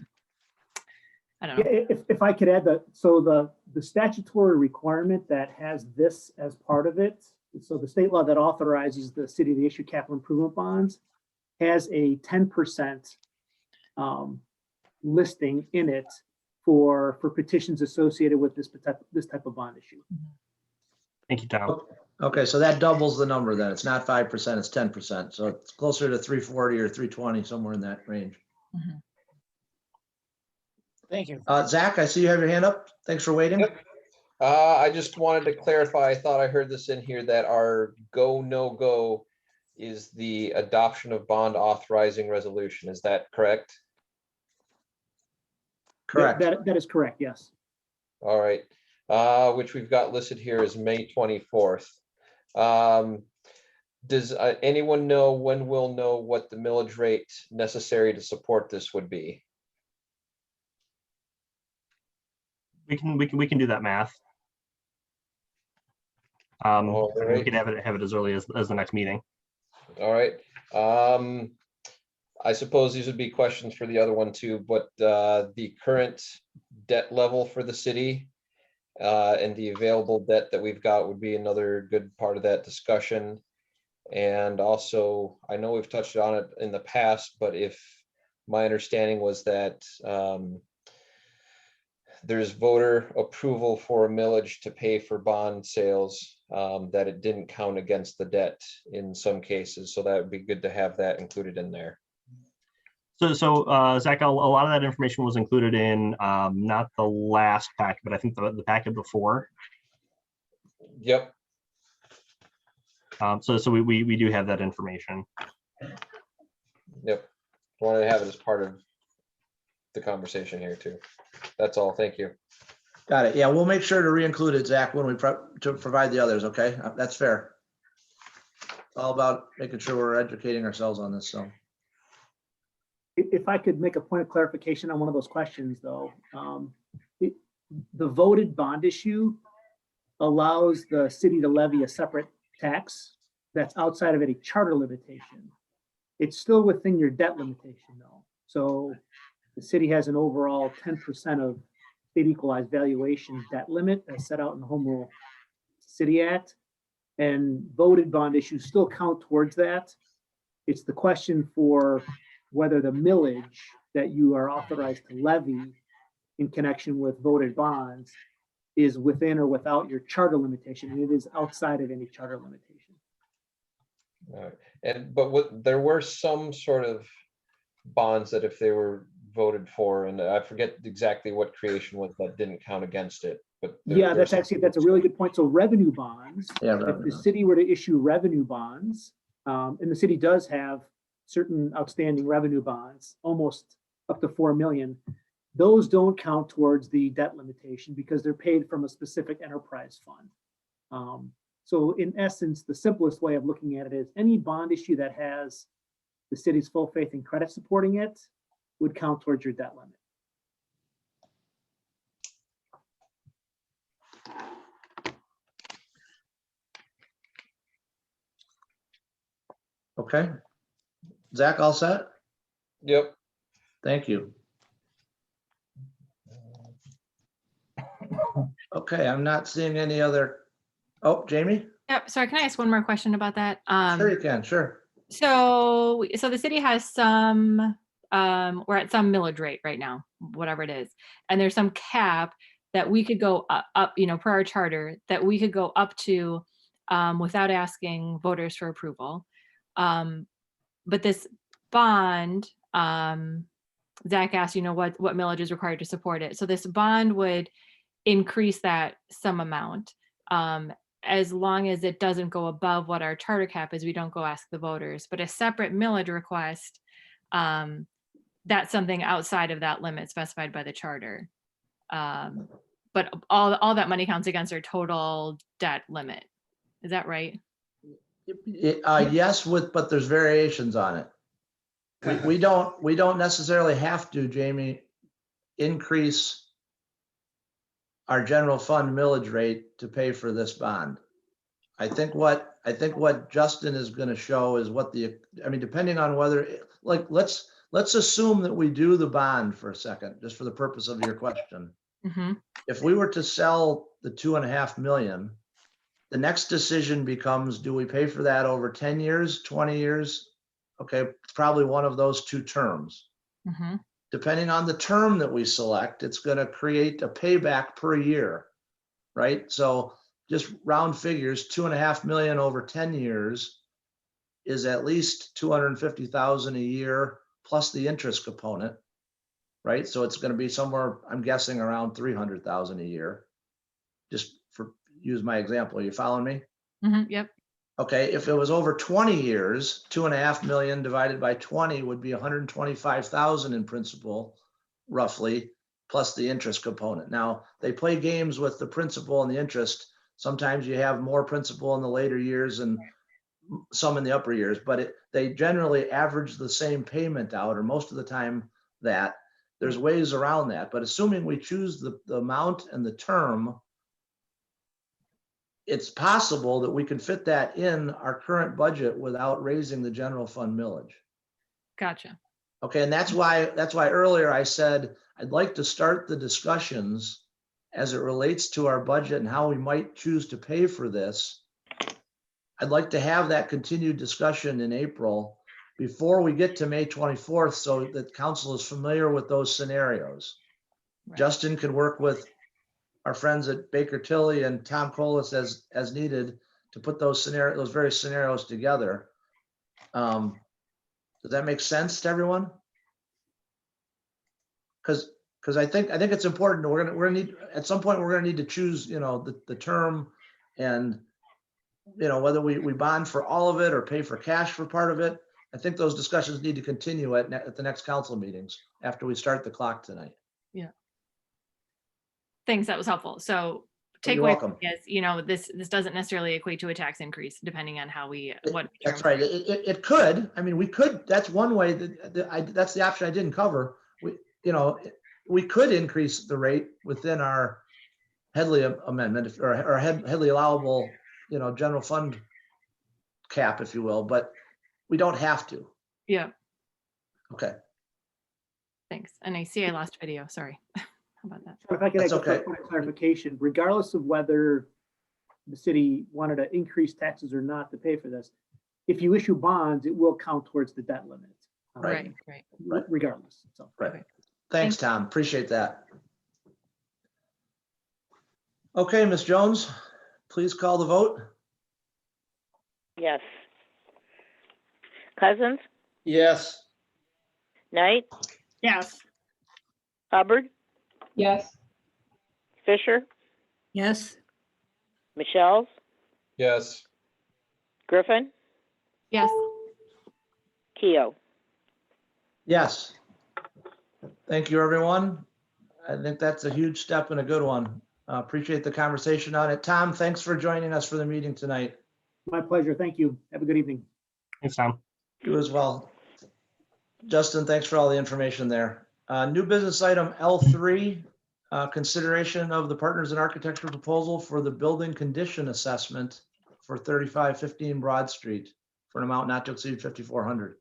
I don't know.
If I could add that, so the statutory requirement that has this as part of it, so the state law that authorizes the city to issue capital improvement bonds has a 10% listing in it for petitions associated with this type of bond issue.
Thank you, Tom.
Okay, so that doubles the number then. It's not 5%, it's 10%. So it's closer to 340 or 320, somewhere in that range.
Mhm.
Thank you.
Zach, I see you have your hand up. Thanks for waiting.
Yep. I just wanted to clarify, I thought I heard this in here, that our go, no go is the adoption of bond authorizing resolution. Is that correct?
Correct.
That is correct, yes.
All right, which we've got listed here as May 24th. Does anyone know when we'll know what the millage rate necessary to support this would be?
We can do that math.
All
We
right.
can have it as early as the next meeting.
All right. I suppose these would be questions for the other one too, but the current debt level for the city And the available debt that we've got would be another good part of that discussion. And also, I know we've touched on it in the past, but if my understanding was that there's voter approval for a millage to pay for bond sales, that it didn't count against the debt in some cases. So that would be good to have that included in there.
So Zach, a lot of that information was included in not the last packet, but I think the packet before.
Yep.
So we do have that information.
Yep. Wanted to have it as part of the conversation here too. That's all. Thank you.
Got it. Yeah, we'll make sure to re-include it, Zach, when we to provide the others. Okay, that's fair. All about making sure we're educating ourselves on this. So.
If I could make a point of clarification on one of those questions, though, the voted bond issue allows the city to levy a separate tax that's outside of any charter limitation. It's still within your debt limitation, though. So the city has an overall 10% of state equalized valuation debt limit as set out in the Home Rule City Act, and voted bond issues still count towards that. It's the question for whether the millage that you are authorized to levy in connection with voted bonds is within or without your charter limitation, and it is outside of any charter limitation.
All right. But there were some sort of bonds that if they were voted for, and I forget exactly what creation was that didn't count against it. But
Yeah, that's a really good point. So revenue bonds,
Yeah,
if the city were to issue revenue bonds, and the city does have certain outstanding revenue bonds, almost up to 4 million, those don't count towards the debt limitation because they're paid from a specific enterprise fund. So in essence, the simplest way of looking at it is any bond issue that has the city's full faith and credit supporting it would count towards your debt limit.
Okay. Zach, all set?
Yep.
Thank you. Okay, I'm not seeing any other. Oh, Jamie?
Yep. Sorry, can I ask one more question about that?
Sure you can, sure.
So the city has some, we're at some millage rate right now, whatever it is. And there's some cap that we could go up, per our charter, that we could go up to without asking voters for approval. But this bond, Zach asked, what millage is required to support it. So this bond would increase that some amount. As long as it doesn't go above what our charter cap is, we don't go ask the voters. But a separate millage request, that's something outside of that limit specified by the charter. But all that money counts against our total debt limit. Is that right?
Yes, but there's variations on it. We don't necessarily have to, Jamie, increase our general fund millage rate to pay for this bond. I think what Justin is going to show is depending on whether, let's assume that we do the bond for a second, just for the purpose of your question.
Mm-hmm.
If we were to sell the 2.5 million, the next decision becomes, do we pay for that over 10 years, 20 years? Okay, it's probably one of those two terms.
Mm-hmm.
Depending on the term that we select, it's going to create a payback per year, right? So just round figures, 2.5 million over 10 years is at least 250,000 a year plus the interest component, right? So it's going to be somewhere, I'm guessing, around 300,000 a year. Just for use my example, you following me?
Mm-hmm. Yep.
Okay, if it was over 20 years, 2.5 million divided by 20 would be 125,000 in principal, roughly, plus the interest component. Now, they play games with the principal and the interest. Sometimes you have more principal in the later years and some in the upper years, but they generally average the same payment out, or most of the time that. There's ways around that, but assuming we choose the amount and the term, it's possible that we can fit that in our current budget without raising the general fund millage.
Gotcha.
Okay, and that's why earlier I said I'd like to start the discussions as it relates to our budget and how we might choose to pay for this, I'd like to have that continued discussion in April before we get to May 24th, so that council is familiar with those scenarios. Justin can work with our friends at Baker Tilly and Tom Colas as needed to put those various scenarios together. Does that make sense to everyone? Because I think it's important. We're gonna need, at some point, we're gonna need to choose, the term, and whether we bond for all of it or pay for cash for part of it. I think those discussions need to continue at the next council meetings after we start the clock tonight.
Yeah. Thanks, that was helpful. So
You're
takeaway
welcome.
is, this doesn't necessarily equate to a tax increase, depending on how what.
That's right. It could. I mean, we could. That's one way that's the option I didn't cover. We could increase the rate within our Headley amendment or Headley allowable, general fund cap, if you will, but we don't have to.
Yeah,
Okay.
thanks. And I see I lost video, sorry. How about that?
If I could
That's
add just a
okay.
point of clarification, regardless of whether the city wanted to increase taxes or not to pay for this, if you issue bonds, it will count towards the debt limit.
Right.
Regardless, so.
Right. Thanks, Tom. Appreciate that. Okay, Ms. Jones, please call the vote.
Yes. Cousins,
Yes.
Knight,
Yes.
Hubbard,
Yes.
Fisher,
Yes,
Michelle's,
Yes.
Griffin,
Yes.
Keo.
Yes. Thank you, everyone. I think that's a huge step and a good one. Appreciate the conversation on it. Tom, thanks for joining us for the meeting tonight.
My pleasure. Thank you. Have a good evening.
Thanks, Tom.
You as well. Justin, thanks for all the information there. New business item L3, consideration of the Partners in Architecture proposal for the building condition assessment for 3515 Broad Street for an amount not to exceed 5,400.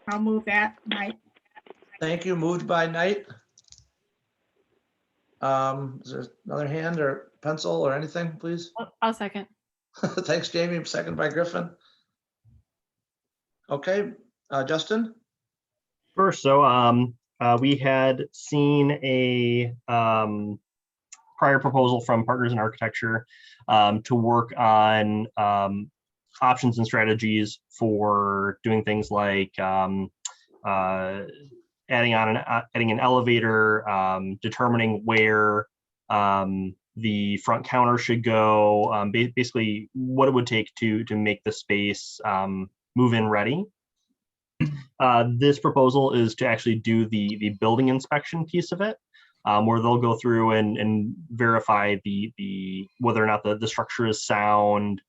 I'll move that. Knight.
Thank you. Moved by Knight. Is there another hand or pencil or anything, please?
I'll second.
Thanks, Jamie. Second by Griffin. Okay, Justin?
First, we had seen a prior proposal from Partners in Architecture to work on options and strategies for doing things like adding an elevator, determining where the front counter should go, basically what it would take to make the space move-in ready. This proposal is to actually do the building inspection piece of it, where they'll go through and verify the whether or not the structure is sound,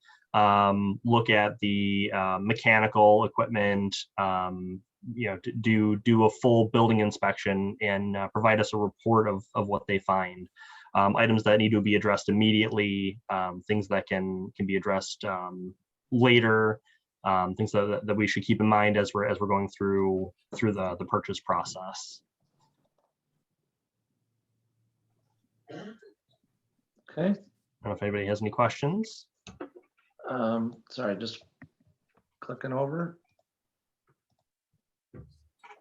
look at the mechanical equipment, do a full building inspection and provide us a report of what they find. Items that need to be addressed immediately, things that can be addressed later, things that we should keep in mind as we're going through the purchase process.
Okay.
I don't know if anybody has any questions.
Sorry, just clicking over.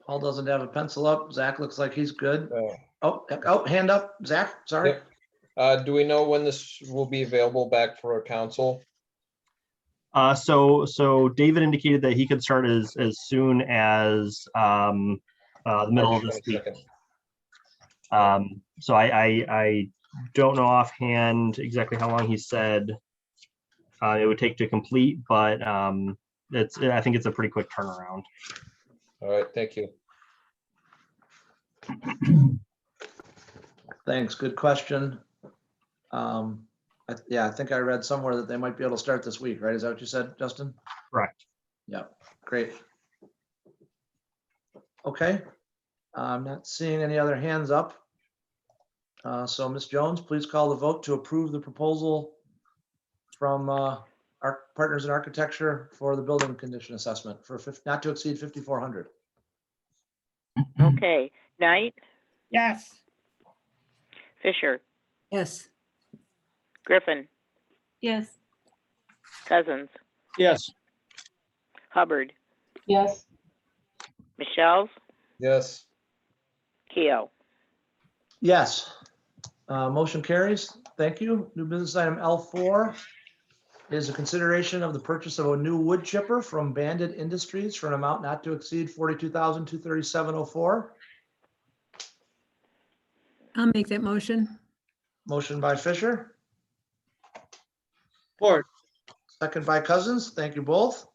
Paul doesn't have a pencil up. Zach looks like he's good. Oh, hand up, Zach, sorry.
Yep. Do we know when this will be available back for a council?
So David indicated that he could start as soon as the middle of this week. So I don't know offhand exactly how long he said it would take to complete, but I think it's a pretty quick turnaround.
All right, thank you.
Thanks, good question. Yeah, I think I read somewhere that they might be able to start this week, right? Is that what you said, Justin?
Correct.
Yeah, great. Okay, I'm not seeing any other hands up. So Ms. Jones, please call the vote to approve the proposal from our Partners in Architecture for the building condition assessment for not to exceed 5,400.
Okay, Knight,
Yes.
Fisher,
Yes.
Griffin,
Yes.
Cousins,
Yes.
Hubbard,
Yes.
Michelle's,
Yes.
Keo.
Yes. Motion carries. Thank you. New business item L4 is a consideration of the purchase of a new wood chipper from Bandit Industries for an amount not to exceed $42,237.04.
I'll make that motion.
Motion by Fisher,
Support.
second by Cousins. Thank you both.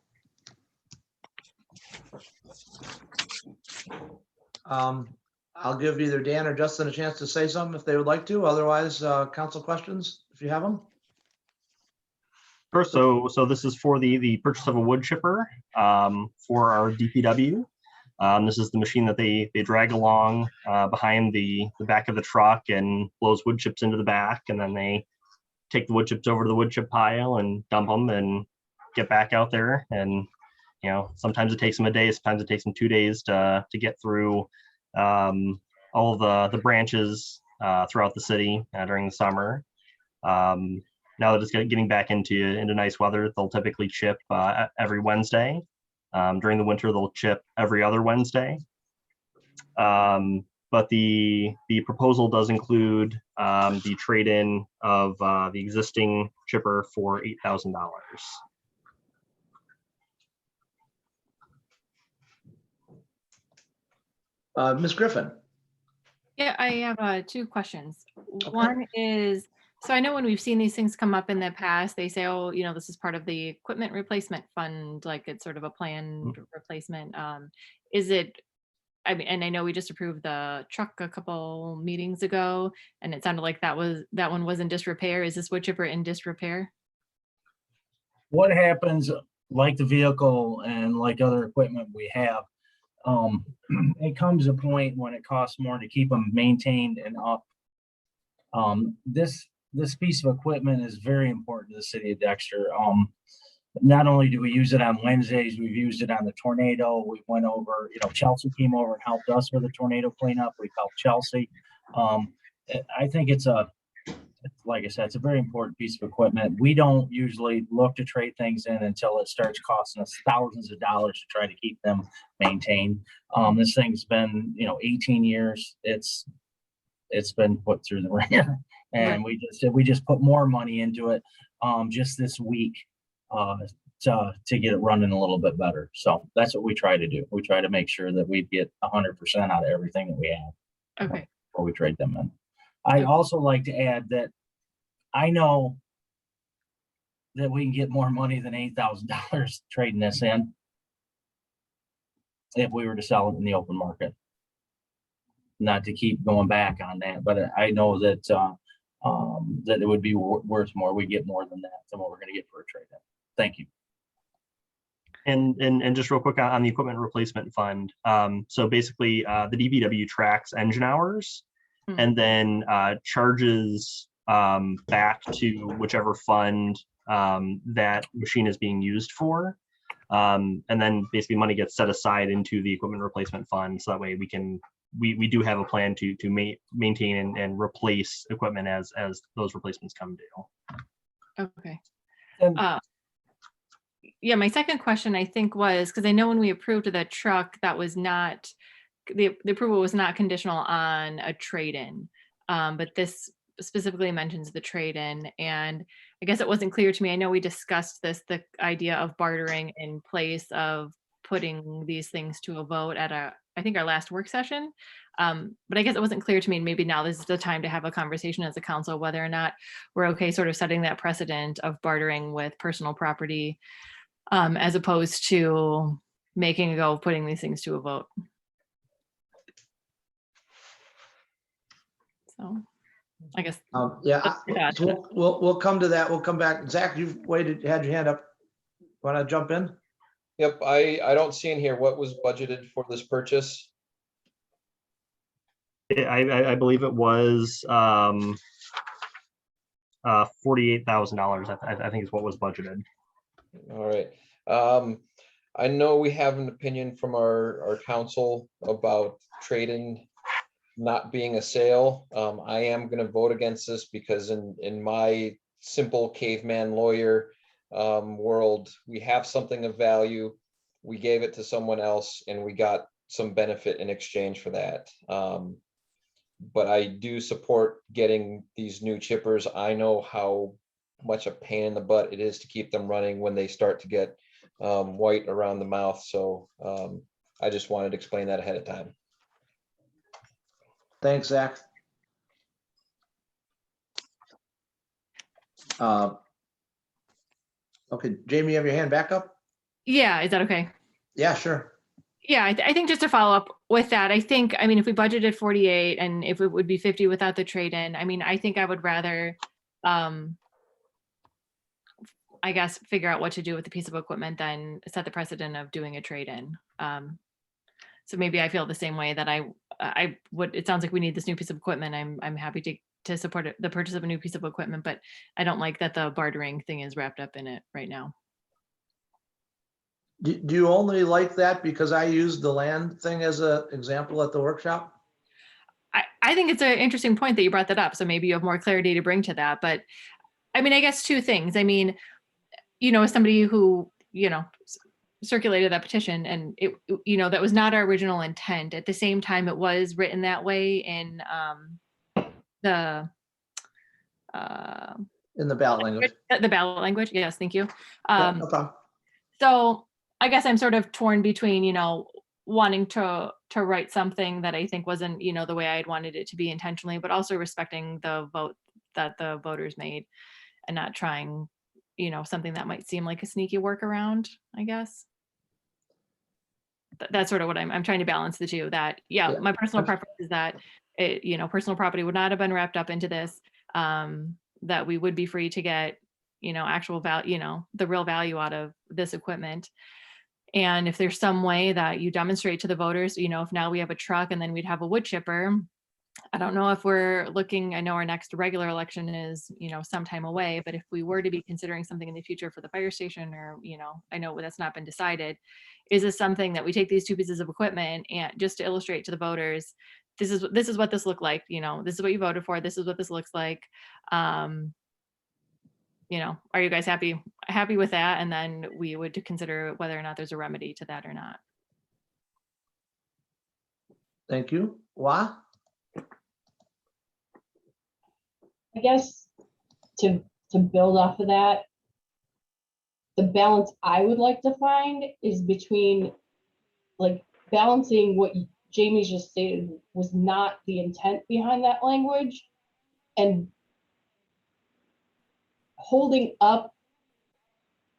I'll give either Dan or Justin a chance to say something if they would like to. Otherwise, council questions, if you have them.
First, so this is for the purchase of a wood chipper for our DPW. This is the machine that they drag along behind the back of the truck and blows wood chips into the back, and then they take the wood chips over to the wood chip pile and dump them and get back out there. And sometimes it takes them a day, sometimes it takes them 2 days to get through all of the branches throughout the city during the summer. Now that it's getting back into nice weather, they'll typically chip every Wednesday. During the winter, they'll chip every other Wednesday. But the proposal does include the trade-in of the existing chipper for $8,000.
Ms. Griffin.
Yeah, I have two questions. One is, so I know when we've seen these things come up in the past, they say, oh, this is part of the equipment replacement fund, like it's sort of a planned replacement. Is it, I mean, and I know we just approved the truck a couple meetings ago, and it sounded like that one was in disrepair. Is this wood chipper in disrepair?
What happens, like the vehicle and like other equipment we have, it comes a point when it costs more to keep them maintained and up. This piece of equipment is very important to the city of Dexter. Not only do we use it on Wednesdays, we've used it on the tornado. We went over, Chelsea came over and helped us with the tornado cleanup. We've helped Chelsea. I think like I said, it's a very important piece of equipment. We don't usually look to trade things in until it starts costing us thousands of dollars to try to keep them maintained. This thing's been, 18 years. It's been put through the ringer, and we just put more money into it just this week to get it running a little bit better. So that's what we try to do. We try to make sure that we get 100% out of everything that we have.
Okay.
Before we trade them in. I also like to add that I know that we can get more money than $8,000 trading this in if we were to sell it in the open market. Not to keep going back on that, but I know that that it would be worth more. We get more than that than what we're going to get for a trade-in. Thank you.
And just real quick on the equipment replacement fund. So basically, the DPW tracks engine hours and then charges back to whichever fund that machine is being used for. And then basically money gets set aside into the equipment replacement fund. So that way we do have a plan to maintain and replace equipment as those replacements come due.
Okay. Yeah, my second question I think was, because I know when we approved the truck, that was not, the approval was not conditional on a trade-in. But this specifically mentions the trade-in, and I guess it wasn't clear to me. I know we discussed this, the idea of bartering in place of putting these things to a vote at I think our last work session. But I guess it wasn't clear to me, and maybe now this is the time to have a conversation as a council, whether or not we're okay sort of setting that precedent of bartering with personal property as opposed to making a go of putting these things to a vote. So I guess.
So we'll come to that. We'll come back. Zach, you've had your hand up. Want to jump in?
Yep, I don't see in here what was budgeted for this purchase.
I believe it was $48,000. I think is what was budgeted.
All right. I know we have an opinion from our council about trade-in not being a sale. I am gonna vote against this because in my simple caveman lawyer world, we have something of value. We gave it to someone else and we got some benefit in exchange for that. But I do support getting these new chippers. I know how much a pain in the butt it is to keep them running when they start to get white around the mouth. So I just wanted to explain that ahead of time.
Thanks, Zach. Okay, Jamie, you have your hand back up?
Yeah, is that okay?
Yeah, sure.
Yeah, I think just to follow up with that, I think, I mean, if we budgeted 48 and if it would be 50 without the trade-in, I mean, I think I would rather, I guess, figure out what to do with the piece of equipment than set the precedent of doing a trade-in. So maybe I feel the same way that I would, it sounds like we need this new piece of equipment. I'm happy to support the purchase of a new piece of equipment, but I don't like that the bartering thing is wrapped up in it right now.
Do you only like that because I used the land thing as an example at the workshop?
I think it's an interesting point that you brought that up. So maybe you have more clarity to bring to that. But I mean, I guess two things. I mean, you know, as somebody who, you know, circulated that petition and it, you know, that was not our original intent. At the same time, it was written that way in the
ballot language.
The ballot language. Yes, thank you.
Yeah, no problem.
So I guess I'm sort of torn between, you know, wanting to write something that I think wasn't, you know, the way I had wanted it to be intentionally, but also respecting the vote that the voters made and not trying, you know, something that might seem like a sneaky workaround, I guess. That's sort of what I'm trying to balance the two. That, yeah, my personal preference is that it, you know, personal property would not have been wrapped up into this, that we would be free to get, you know, actual value, you know, the real value out of this equipment. And if there's some way that you demonstrate to the voters, you know, if now we have a truck and then we'd have a wood chipper, I don't know if we're looking, I know our next regular election is, you know, sometime away, but if we were to be considering something in the future for the fire station or, you know, I know that's not been decided, is this something that we take these two pieces of equipment and just to illustrate to the voters, this is what this looked like, you know, this is what you voted for, this is what this looks like. You know, are you guys happy with that? And then we would consider whether or not there's a remedy to that or not.
Thank you. Wah?
I guess to build off of that, the balance I would like to find is between like balancing what Jamie's just stated was not the intent behind that language and holding up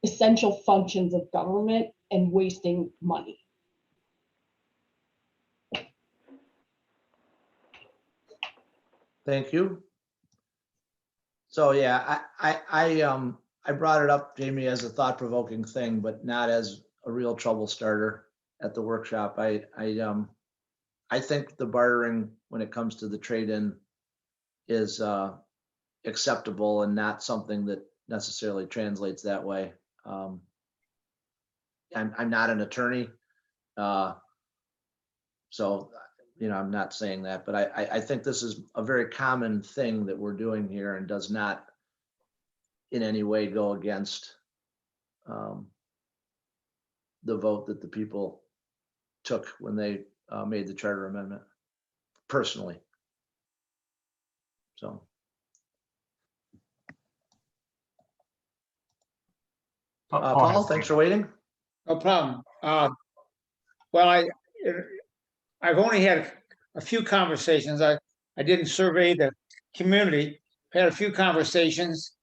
essential functions of government and wasting money.
Thank you. So yeah, I brought it up, Jamie, as a thought-provoking thing, but not as a real trouble starter at the workshop. I think the bartering when it comes to the trade-in is acceptable and not something that necessarily translates that way. I'm not an attorney, so you know, I'm not saying that, but I think this is a very common thing that we're doing here and does not in any way go against the vote that the people took when they made the charter amendment personally. So. Paul, thanks for waiting.
No problem. Well, I've only had a few conversations. I didn't survey the community. Had a few conversations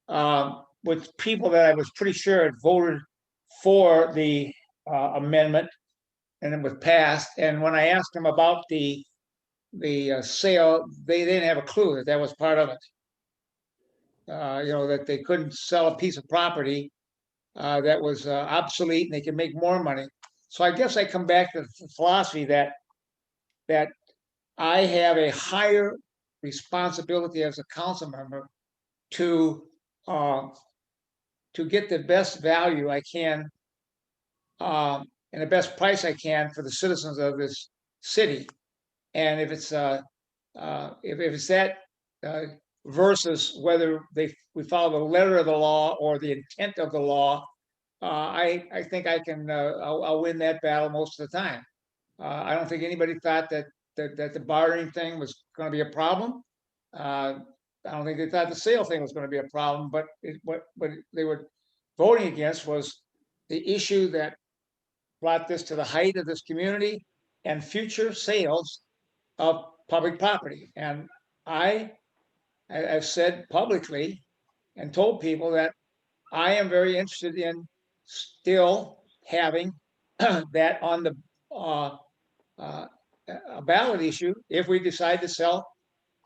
with people that I was pretty sure had voted for the amendment, and it was passed. And when I asked them about the sale, they didn't have a clue that was part of it. You know, that they couldn't sell a piece of property that was obsolete and they could make more money. So I guess I come back to the philosophy that I have a higher responsibility as a council member to get the best value I can and the best price I can for the citizens of this city. And if it's that versus whether we follow the letter of the law or the intent of the law, I think I'll win that battle most of the time. I don't think anybody thought that the bartering thing was going to be a problem. I don't think they thought the sale thing was going to be a problem, but what they were voting against was the issue that brought this to the height of this community and future sales of public property. And I've said publicly and told people that I am very interested in still having that on the a ballot issue if we decide to sell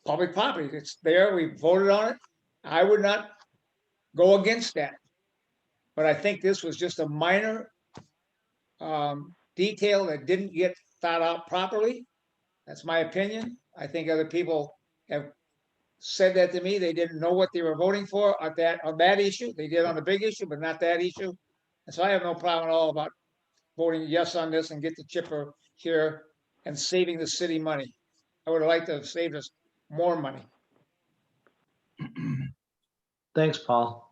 public property. It's there, we voted on it. I would not go against that. But I think this was just a minor detail that didn't get thought out properly. That's my opinion. I think other people have said that to me. They didn't know what they were voting for on that issue. They did on the big issue, but not that issue. And so I have no problem at all about voting yes on this and get the chipper here and saving the city money. I would have liked to have saved us more money.
Thanks, Paul.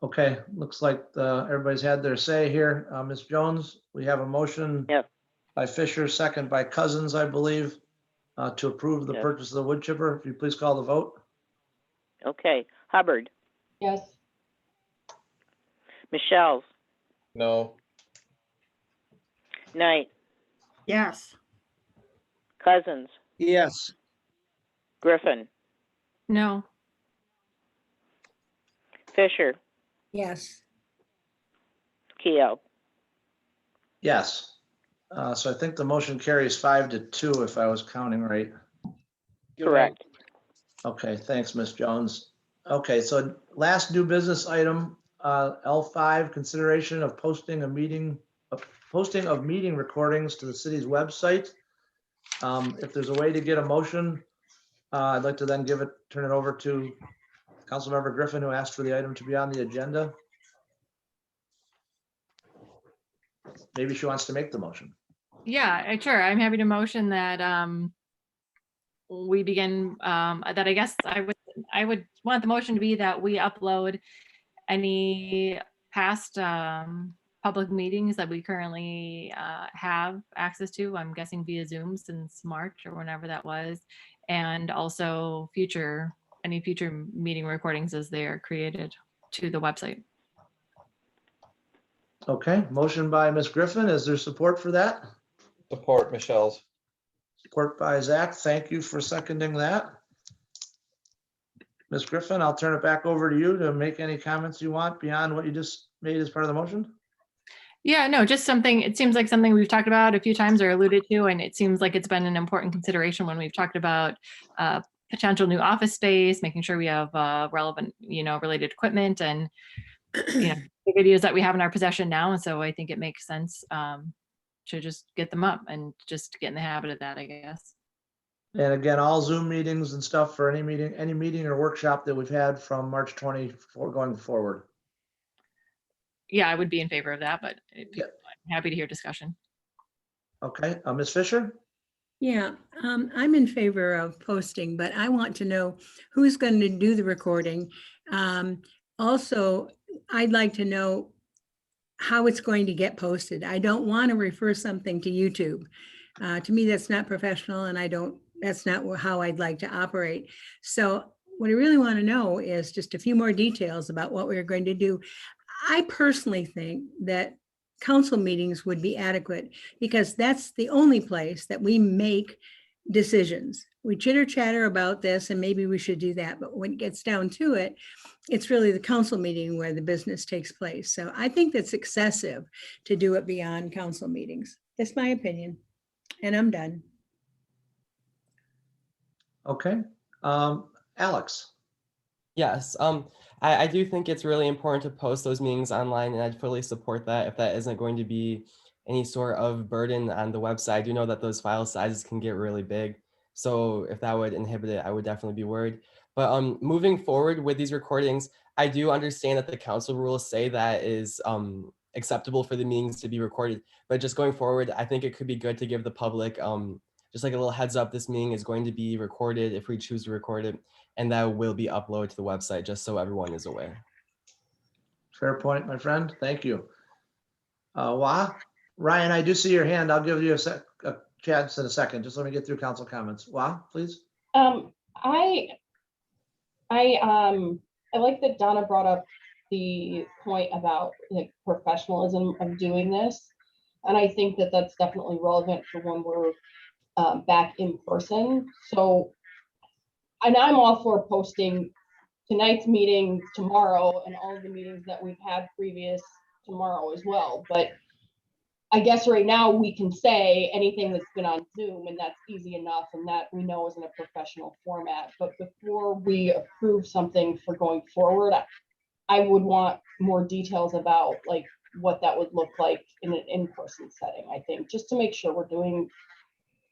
Okay, looks like everybody's had their say here. Ms. Jones, we have a motion by Fisher, second by Cousins, I believe, to approve the purchase of the wood chipper. If you please call the vote.
Okay, Hubbard,
Yes.
Michelle's,
No.
Knight,
Yes.
Cousins,
Yes.
Griffin,
No.
Fisher,
Yes.
Keo.
Yes. So I think the motion carries 5-2 if I was counting right.
Correct.
Okay, thanks, Ms. Jones. Okay, so last new business item, L5, consideration of posting of meeting recordings to the city's website. If there's a way to get a motion, I'd like to then turn it over to Councilmember Griffin, who asked for the item to be on the agenda. Maybe she wants to make the motion.
Yeah, sure. I'm happy to motion that we begin, that I guess I would want the motion to be that we upload any past public meetings that we currently have access to. I'm guessing via Zoom since March or whenever that was. And also any future meeting recordings as they are created to the website.
Okay, motion by Ms. Griffin. Is there support for that?
Support, Michelle's.
Support by Zach. Thank you for seconding that. Ms. Griffin, I'll turn it back over to you to make any comments you want beyond what you just made as part of the motion.
Yeah, no, just something, it seems like something we've talked about a few times or alluded to, and it seems like it's been an important consideration when we've talked about potential new office space, making sure we have relevant, related equipment and, the videos that we have in our possession now. And so I think it makes sense to just get them up and just get in the habit of that, I guess.
And again, all Zoom meetings and stuff for any meeting or workshop that we've had from March 24 going forward.
Yeah, I would be in favor of that, but I'm happy to hear discussion.
Okay, Ms. Fisher?
Yeah, I'm in favor of posting, but I want to know who's going to do the recording. Also, I'd like to know how it's going to get posted. I don't want to refer something to YouTube. To me, that's not professional, and that's not how I'd like to operate. So what I really want to know is just a few more details about what we're going to do. I personally think that council meetings would be adequate because that's the only place that we make decisions. We chitter chatter about this and maybe we should do that. But when it gets down to it, it's really the council meeting where the business takes place. So I think that's excessive to do it beyond council meetings. That's my opinion. And I'm done.
Okay. Alex?
Yes, I do think it's really important to post those meetings online, and I'd fully support that if that isn't going to be any sort of burden on the website. I do know that those file sizes can get really big. So if that would inhibit it, I would definitely be worried. But moving forward with these recordings, I do understand that the council rules say that is acceptable for the meetings to be recorded. But just going forward, I think it could be good to give the public just like a little heads up, this meeting is going to be recorded if we choose to record it, and that will be uploaded to the website, just so everyone is aware.
Fair point, my friend. Thank you. Ryan, I do see your hand. I'll give you a chance in a second. Just let me get through council comments. Please.
I like that Donna brought up the point about like professionalism of doing this. And I think that that's definitely relevant for when we're back in person. So, and I'm all for posting tonight's meeting tomorrow and all of the meetings that we've had previous tomorrow as well. But I guess right now we can say anything that's been on Zoom, and that's easy enough, and that we know is in a professional format. But before we approve something for going forward, I would want more details about like what that would look like in an in-person setting, I think, just to make sure we're doing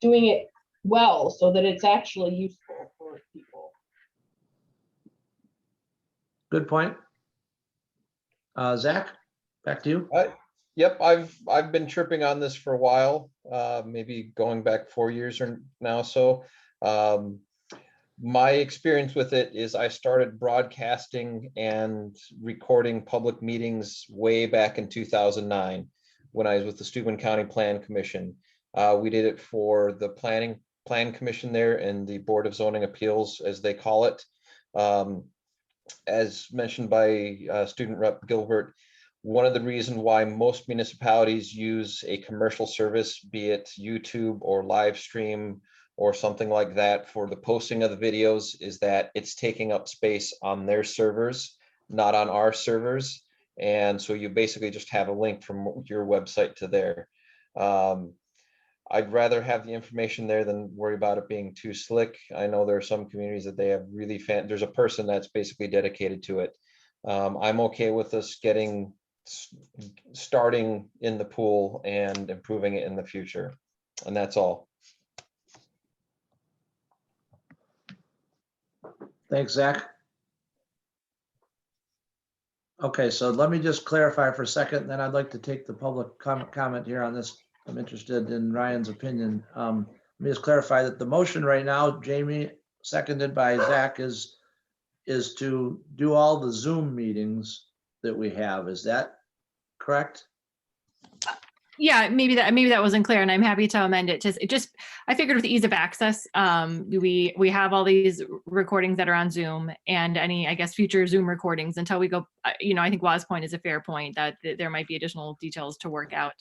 it well so that it's actually useful for people.
Good point. Zach, back to you.
Yep, I've been tripping on this for a while, maybe going back 4 years or now. So my experience with it is I started broadcasting and recording public meetings way back in 2009 when I was with the Steuben County Plan Commission. We did it for the Plan Commission there and the Board of Zoning Appeals, as they call it. As mentioned by Student Rep Gilbert, one of the reasons why most municipalities use a commercial service, be it YouTube or live stream or something like that for the posting of the videos, is that it's taking up space on their servers, not on our servers. And so you basically just have a link from your website to there. I'd rather have the information there than worry about it being too slick. I know there are some communities that they have really there's a person that's basically dedicated to it. I'm okay with us starting in the pool and improving it in the future. And that's all.
Thanks, Zach. Okay, so let me just clarify for a second, then I'd like to take the public comment here on this. I'm interested in Ryan's opinion. Let me just clarify that the motion right now, Jamie, seconded by Zach, is to do all the Zoom meetings that we have. Is that correct?
Yeah, maybe that wasn't clear, and I'm happy to amend it. I figured with ease of access, we have all these recordings that are on Zoom, and any, I guess, future Zoom recordings until we go. I think Waz's point is a fair point that there might be additional details to work out.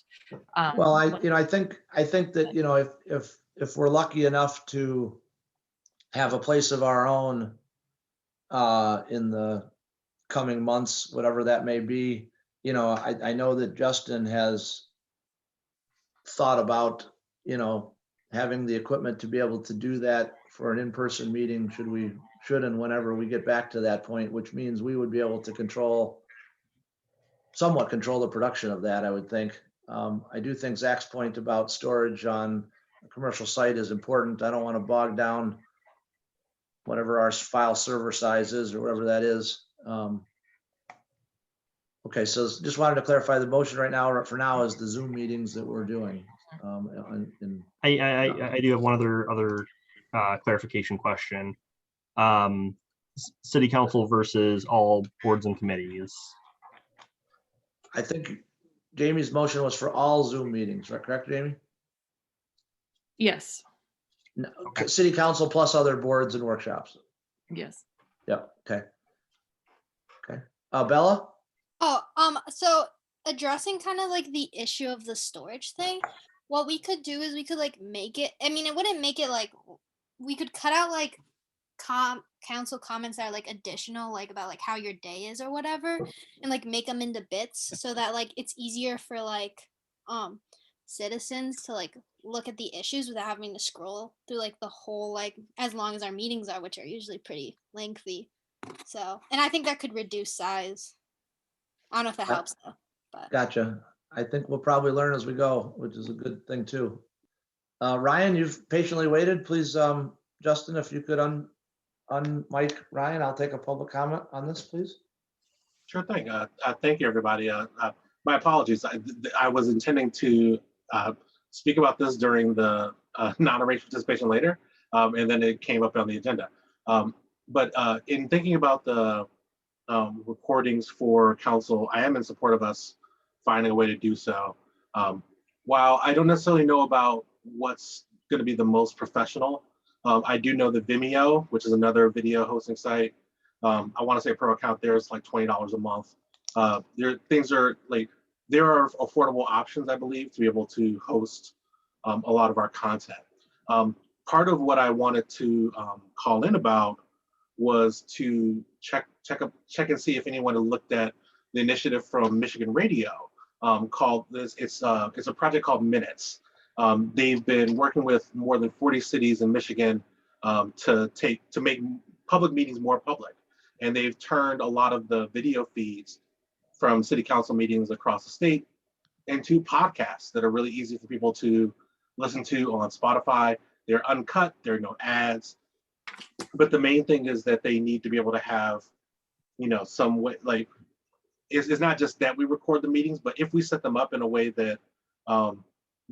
Well, I think that if we're lucky enough to have a place of our own in the coming months, whatever that may be, I know that Justin has thought about, having the equipment to be able to do that for an in-person meeting, should and whenever we get back to that point, which means we would be able to somewhat control the production of that, I would think. I do think Zach's point about storage on a commercial site is important. I don't want to bog down whatever our file server size is or whatever that is. Okay, so just wanted to clarify the motion right now, for now, is the Zoom meetings that we're doing.
I do have one other clarification question. City council versus all boards and committees.
I think Jamie's motion was for all Zoom meetings, right? Correct, Jamie?
Yes.
No, City council plus other boards and workshops.
Yes.
Yep. Okay. Bella?
So addressing kind of like the issue of the storage thing, what we could do is we could like make it, it wouldn't make it like, we could cut out like council comments that are like additional, like about like how your day is or whatever, and like make them into bits so that like it's easier for like citizens to like look at the issues without having to scroll through like the whole, like as long as our meetings are, which are usually pretty lengthy. So, and I think that could reduce size. I don't know if that helps though. But.
Gotcha. I think we'll probably learn as we go, which is a good thing too. Ryan, you've patiently waited. Please, Justin, if you could unmic Ryan, I'll take a public comment on this, please.
Sure thing. Thank you, everybody. My apologies. I was intending to speak about this during the non-arranged participation later, and then it came up on the agenda. But in thinking about the recordings for council, I am in support of us finding a way to do so. While I don't necessarily know about what's going to be the most professional, I do know that Vimeo, which is another video hosting site, I want to say per account there is like $20 a month. There are affordable options, I believe, to be able to host a lot of our content. Part of what I wanted to call in about was to check and see if anyone had looked at the initiative from Michigan Radio called this. It's a project called Minutes. They've been working with more than 40 cities in Michigan to make public meetings more public, and they've turned a lot of the video feeds from city council meetings across the state into podcasts that are really easy for people to listen to on Spotify. They're uncut, there are no ads. But the main thing is that they need to be able to have, some way, like, it's not just that we record the meetings, but if we set them up in a way that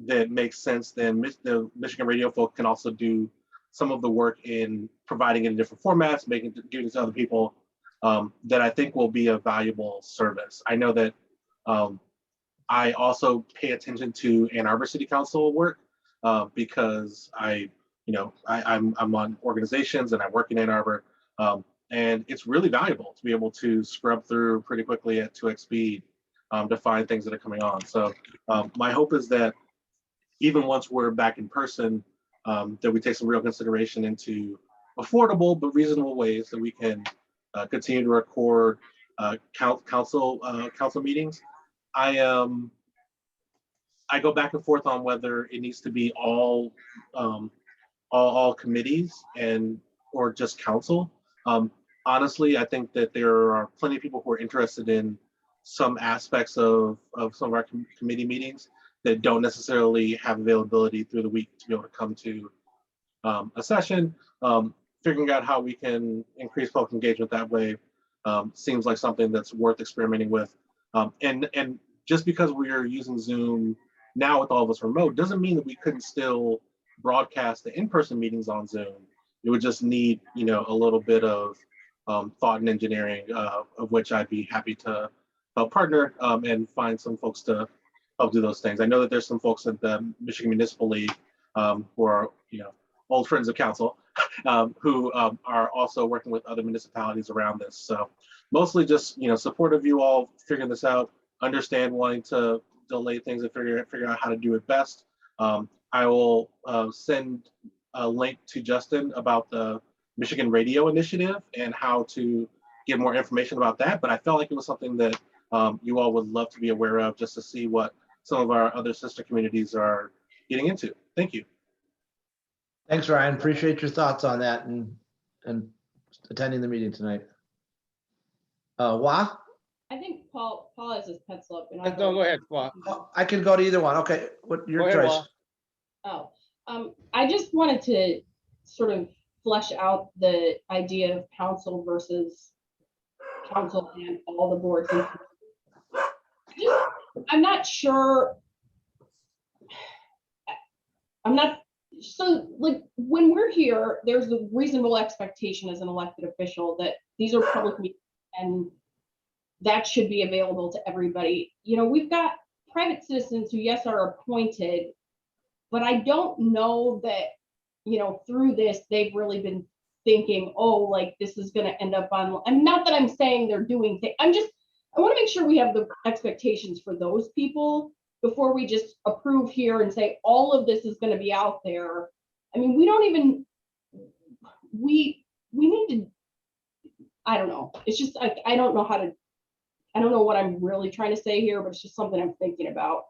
that makes sense, then the Michigan Radio folk can also do some of the work in providing it in different formats, giving it to other people, that I think will be a valuable service. I know that I also pay attention to Ann Arbor City Council work because I'm on organizations and I work in Ann Arbor, and it's really valuable to be able to scrub through pretty quickly at 2x speed to find things that are coming on. So my hope is that even once we're back in person, that we take some real consideration into affordable but reasonable ways that we can continue to record council meetings. I go back and forth on whether it needs to be all committees or just council. Honestly, I think that there are plenty of people who are interested in some aspects of some of our committee meetings that don't necessarily have availability through the week to be able to come to a session. Figuring out how we can increase public engagement that way seems like something that's worth experimenting with. And just because we are using Zoom now with all of us remote doesn't mean that we couldn't still broadcast the in-person meetings on Zoom. It would just need, a little bit of thought and engineering, of which I'd be happy to help partner and find some folks to help do those things. I know that there's some folks at the Michigan Municipal League who are, old friends of council who are also working with other municipalities around this. So mostly just, support of you all figuring this out, understand wanting to delay things and figure out how to do it best. I will send a link to Justin about the Michigan Radio Initiative and how to get more information about that. But I felt like it was something that you all would love to be aware of, just to see what some of our other sister communities are getting into. Thank you.
Thanks, Ryan. Appreciate your thoughts on that and attending the meeting tonight. Wah?
I think Paul has his pencil up. And
No, go ahead, Wah.
I can go to either one. Okay, what your
Go ahead,
choice?
Wah.
I just wanted to sort of flesh out the idea of council versus council and all the boards. I'm not sure. So like when we're here, there's a reasonable expectation as an elected official that these are public meetings and that should be available to everybody. We've got private citizens who, yes, are appointed, but I don't know that, through this, they've really been thinking, oh, like this is going to end up on, and not that I'm saying they're doing things. I want to make sure we have the expectations for those people before we just approve here and say all of this is going to be out there. I mean, we need to, I don't know. It's just, I don't know what I'm really trying to say here, but it's just something I'm thinking about.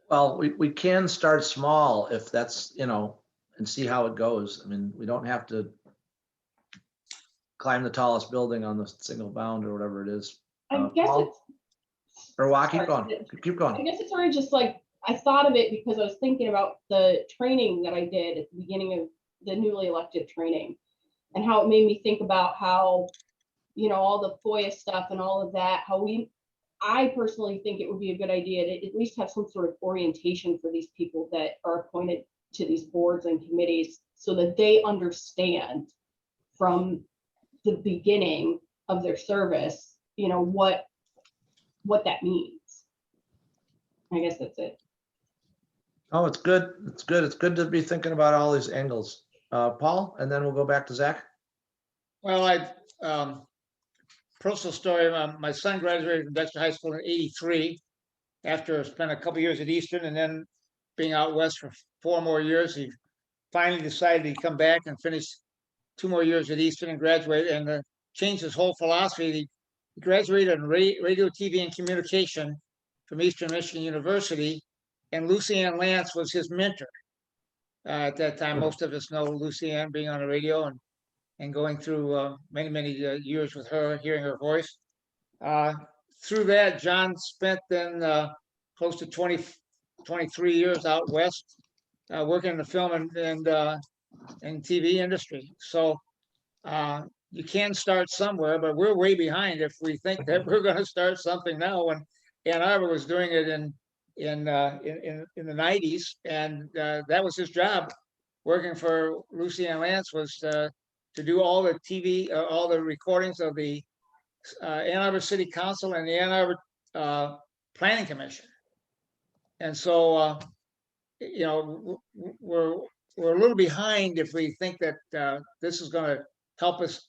Well, we can start small if that's, and see how it goes. I mean, we don't have to climb the tallest building on the single bound or whatever it is.
I guess
Paul?
it's,
Or Wah, keep going. Keep going.
I guess it's sort of just like, I thought of it because I was thinking about the training that I did at the beginning of the newly elected training and how it made me think about how, all the FOIA stuff and all of that, I personally think it would be a good idea to at least have some sort of orientation for these people that are appointed to these boards and committees so that they understand from the beginning of their service, you know, what that means. I guess that's it.
Oh, it's good. It's good. It's good to be thinking about all these angles. Paul, and then we'll go back to Zach.
Well, personal story, my son graduated from Dexter High School in '83 after spent a couple years at Eastern and then being out west for 4 more years. He finally decided he'd come back and finish 2 more years at Eastern and graduate and changed his whole philosophy. He graduated in radio, TV, and communication from Eastern Michigan University, and Lucy Ann Lance was his mentor. At that time, most of us know Lucy Ann being on the radio and going through many years with her, hearing her voice. Through that, John spent then close to 23 years out west, working in the film and TV industry. So you can start somewhere, but we're way behind if we think that we're going to start something now. When Ann Arbor was doing it in the 90s, and that was his job. Working for Lucy Ann Lance was to do all the TV, all the recordings of the Ann Arbor City Council and the Ann Arbor Planning Commission. And so, you know, we're a little behind if we think that this is going to help us.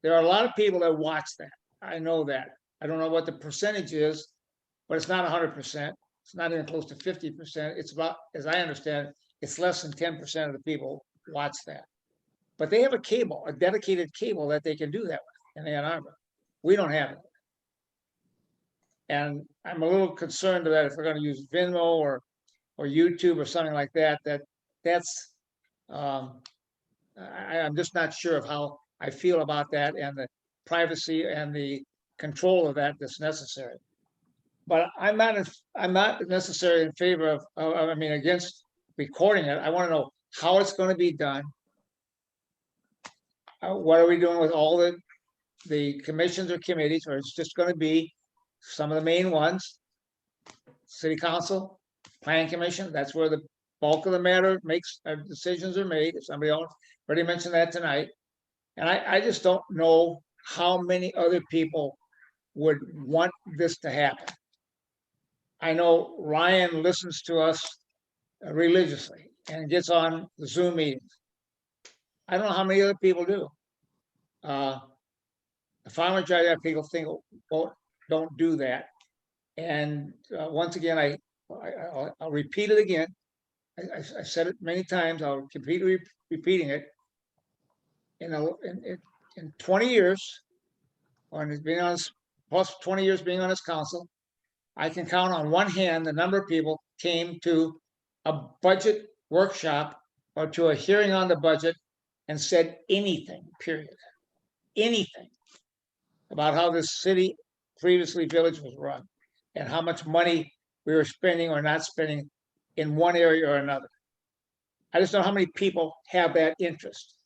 There are a lot of people that watch that. I know that. I don't know what the percentage is, but it's not 100%. It's not even close to 50%. It's about, as I understand, it's less than 10% of the people watch that. But they have a cable, a dedicated cable that they can do that with in Ann Arbor. We don't have it. And I'm a little concerned that if we're going to use Venmo or YouTube or something like that, that's I'm just not sure of how I feel about that and the privacy and the control of that that's necessary. But I'm not necessarily in favor of I mean, against recording it. I want to know how it's going to be done. What are we doing with all the commissions or committees, or it's just going to be some of the main ones? City Council, Planning Commission, that's where the bulk of the matter decisions are made. If somebody else already mentioned that tonight. And I just don't know how many other people would want this to happen. I know Ryan listens to us religiously and gets on the Zoom meetings. I don't know how many other people do. The far majority of people think, well, don't do that. And once again, I'll repeat it again. I said it many times. I'll keep repeating it. In 20 years, or being on plus 20 years being on this council, I can count on one hand the number of people came to a budget workshop or to a hearing on the budget and said anything, period. Anything about how this city, previously village, was run and how much money we were spending or not spending in one area or another. I just don't know how many people have that interest.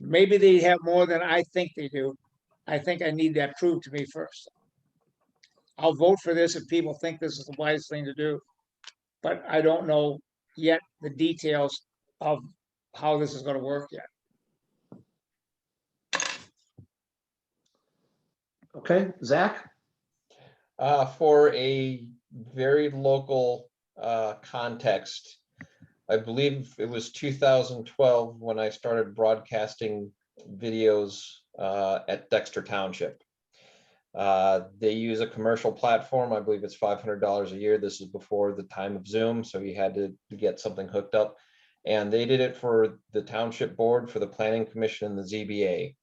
Maybe they have more than I think they do. I think I need that proved to me first. I'll vote for this if people think this is the wise thing to do, but I don't know yet the details of how this is going to work yet.
Okay, Zach?
For a very local context, I believe it was 2012 when I started broadcasting videos at Dexter Township. They use a commercial platform. I believe it's $500 a year. This is before the time of Zoom, so you had to get something hooked up. And they did it for the Township Board, for the Planning Commission, and the ZBA.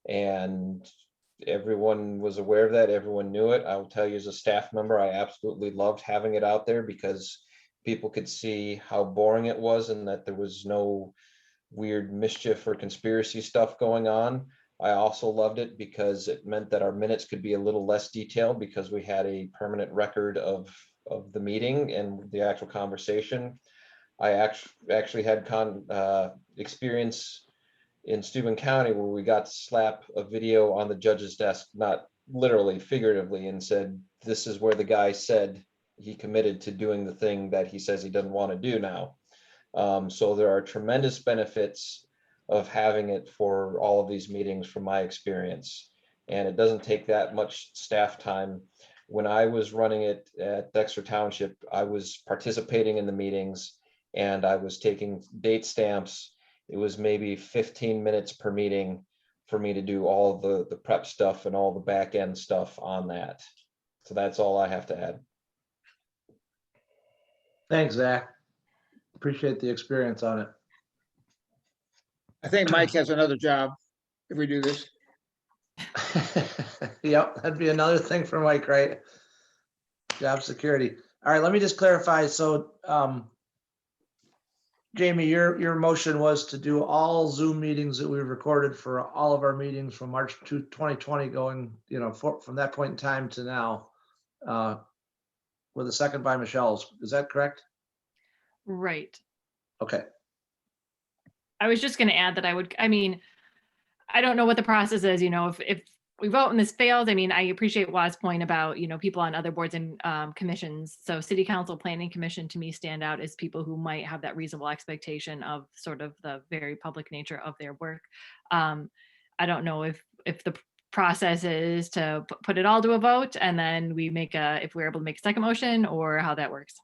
And everyone was aware of that. Everyone knew it. I will tell you, as a staff member, I absolutely loved having it out there because people could see how boring it was and that there was no weird mischief or conspiracy stuff going on. I also loved it because it meant that our minutes could be a little less detailed because we had a permanent record of the meeting and the actual conversation. I actually had experience in Steuben County where we got to slap a video on the judge's desk, not literally, figuratively, and said, this is where the guy said he committed to doing the thing that he says he doesn't want to do now. So there are tremendous benefits of having it for all of these meetings from my experience. And it doesn't take that much staff time. When I was running it at Dexter Township, I was participating in the meetings and I was taking date stamps. It was maybe 15 minutes per meeting for me to do all of the prep stuff and all the back end stuff on that. So that's all I have to add.
Thanks, Zach. Appreciate the experience on it.
I think Mike has another job if we do this.
Yep, that'd be another thing for Mike, right? Job security. All right, let me just clarify. So, Jamie, your motion was to do all Zoom meetings that we recorded for all of our meetings from March 2020 going, from that point in time to now, with a second by Michelle's. Is that correct?
Right.
Okay.
I was just going to add that I don't know what the process is, if we vote and this fails, I appreciate Waz's point about, people on other boards and commissions. So city council, planning commission to me stand out as people who might have that reasonable expectation of sort of the very public nature of their work. I don't know if the process is to put it all to a vote and then we if we're able to make a second motion, or how that works.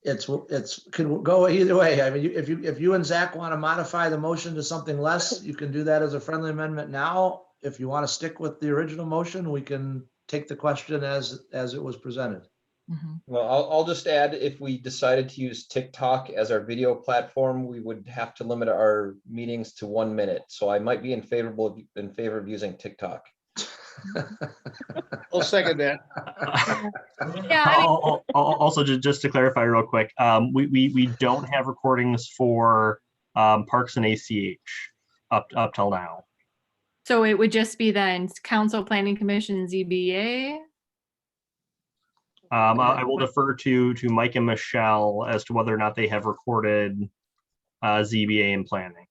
It's can go either way. I mean, if you and Zach want to modify the motion to something less, you can do that as a friendly amendment now. If you want to stick with the original motion, we can take the question as it was presented.
Well, I'll just add, if we decided to use TikTok as our video platform, we would have to limit our meetings to 1 minute. So I might be in favor of using TikTok.
I'll second that.
Also, just to clarify real quick, we don't have recordings for Parks and ACH up till now.
So it would just be then council, planning commission, ZBA.
I will defer to Mike and Michelle as to whether or not they have recorded ZBA and planning.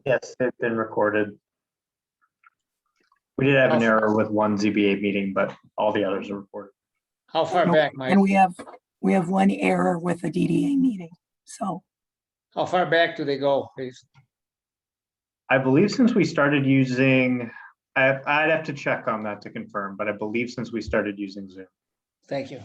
Yes, they've been recorded. We did have an error with one ZBA meeting, but all the others are recorded.
How far back, Mike?
And we have one error with a DDA meeting, so.
How far back do they go, please?
I believe since we started using, I'd have to check on that to confirm, but I believe since we started using Zoom.
Thank you.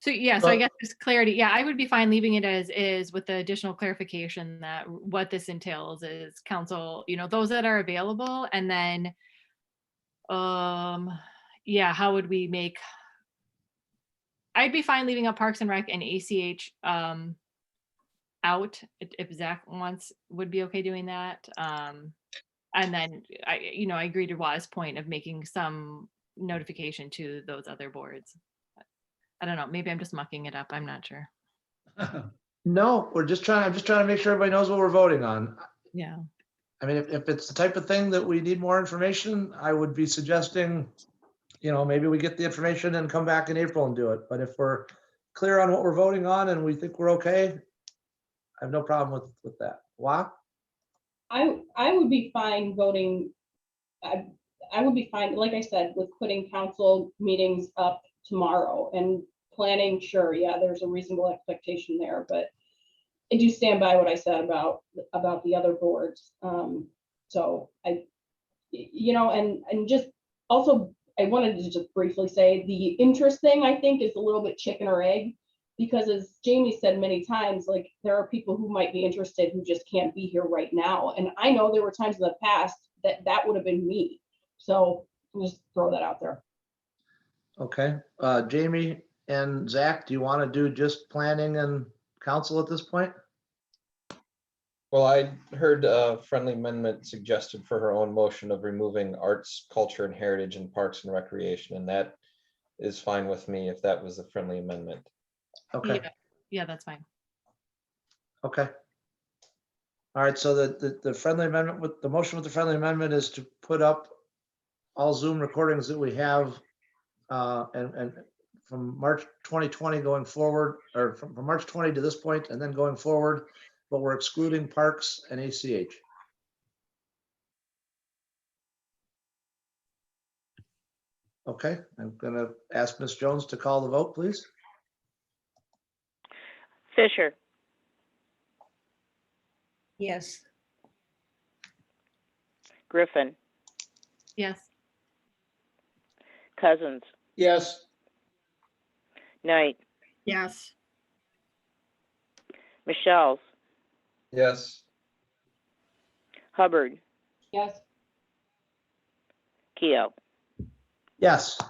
So I guess there's clarity. Yeah, I would be fine leaving it as is with the additional clarification that what this entails is council, those that are available, and then, how would we make? I'd be fine leaving up Parks and Rec and ACH out if Zach would be okay doing that. And then I agree to Waz's point of making some notification to those other boards. I don't know, maybe I'm just mucking it up. I'm not sure.
No, I'm just trying to make sure everybody knows what we're voting on.
Yeah.
I mean, if it's the type of thing that we need more information, I would be suggesting, maybe we get the information and come back in April and do it. But if we're clear on what we're voting on and we think we're okay, I have no problem with that. Why?
I would be fine voting. I would be fine, like I said, with putting council meetings up tomorrow and planning. Sure, yeah, there's a reasonable expectation there, but I do stand by what I said about the other boards. So and just also I wanted to just briefly say the interest thing, I think, is a little bit chicken or egg, because as Jamie said many times, like, there are people who might be interested who just can't be here right now. And I know there were times in the past that would have been me. So I'll just throw that out there.
Okay, Jamie and Zach, do you want to do just planning and council at this point?
Well, I heard a friendly amendment suggested for her own motion of removing arts, culture, and heritage in parks and recreation, and that is fine with me if that was a friendly amendment.
Okay.
Yeah, that's fine.
Okay. All right, so the friendly amendment the motion with the friendly amendment is to put up all Zoom recordings that we have and from March 2020 going forward, or from March 20 to this point and then going forward, but we're excluding Parks and ACH. Okay, I'm gonna ask Ms. Jones to call the vote, please.
Fisher,
Yes.
Griffin,
Yes.
Cousins,
Yes.
Knight,
Yes.
Michelle's,
Yes.
Hubbard,
Yes.
Keo.
Yes.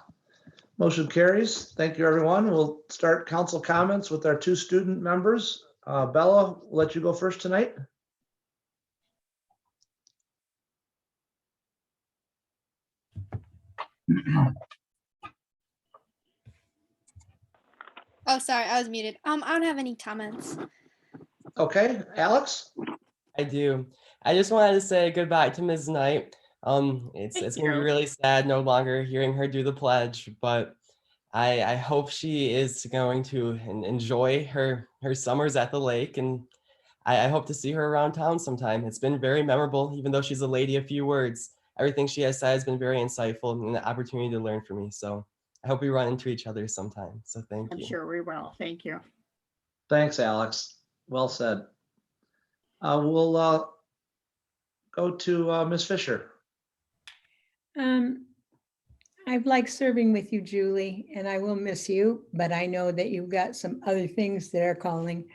Motion carries. Thank you, everyone. We'll start council comments with our two student members. Bella, we'll let you go first tonight.
Oh, sorry, I was muted. I don't have any comments.
Okay, Alex?
I do. I just wanted to say goodbye to Ms. Knight. It's gonna be
you.
really sad no longer hearing her do the pledge, but I hope she is going to enjoy her summers at the lake, and I hope to see her around town sometime. It's been very memorable, even though she's a lady of few words. Everything she has said has been very insightful and an opportunity to learn from me. So I hope we run into each other sometime. So thank
I'm
you.
sure we will. Thank you.
Thanks, Alex. Well said. We'll go to Ms. Fisher.
I've liked serving with you, Julie, and I will miss you, but I know that you've got some other things that are calling.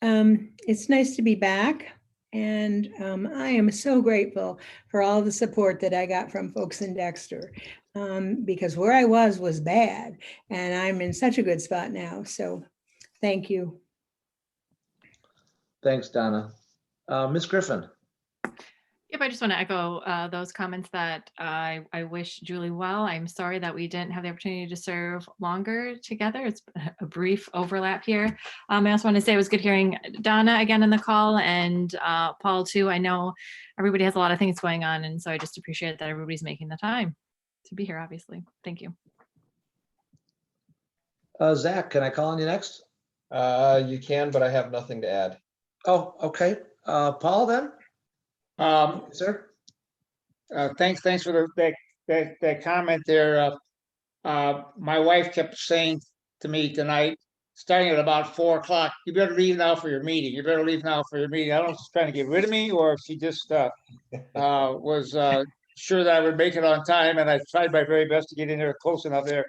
It's nice to be back, and I am so grateful for all the support that I got from folks in Dexter, because where I was bad, and I'm in such a good spot now. So thank you.
Thanks, Donna. Ms. Griffin.
Yep, I just want to echo those comments that I wish Julie well. I'm sorry that we didn't have the opportunity to serve longer together. It's a brief overlap here. I also want to say it was good hearing Donna again in the call, and Paul too. I know everybody has a lot of things going on, and so I just appreciate that everybody's making the time to be here, obviously. Thank you.
Zach, can I call on you next?
You can, but I have nothing to add.
Oh, okay. Paul then? Sir?
Thanks for that comment there. My wife kept saying to me tonight, starting at about 4 o'clock, you better leave now for your meeting. You better leave now for your meeting. I don't know if she's trying to get rid of me or if she just was sure that I would make it on time, and I tried my very best to get in there close enough there.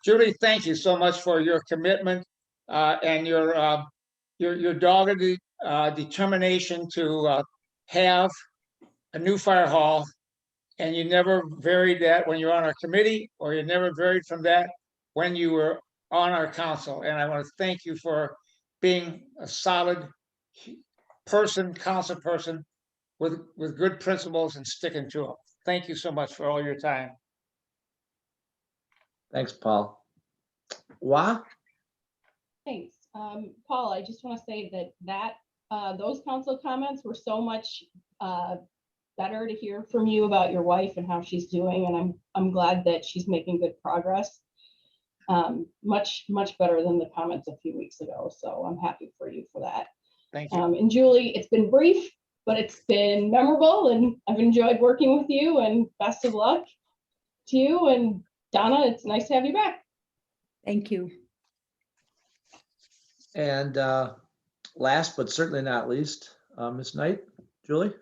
Julie, thank you so much for your commitment and your dogged determination to have a new fire hall, and you never varied that when you're on our committee, or you never varied from that when you were on our council. And I want to thank you for being a solid council person with good principles and sticking to them. Thank you so much for all your time.
Thanks, Paul. Wah?
Thanks. Paul, I just want to say that those council comments were so much better to hear from you about your wife and how she's doing, and I'm glad that she's making good progress. Much better than the comments a few weeks ago. So I'm happy for you for that.
Thank you.
And Julie, it's been brief, but it's been memorable, and I've enjoyed working with you, and best of luck to you. And Donna, it's nice to have you back.
Thank you.
And last but certainly not least, Ms. Knight, Julie?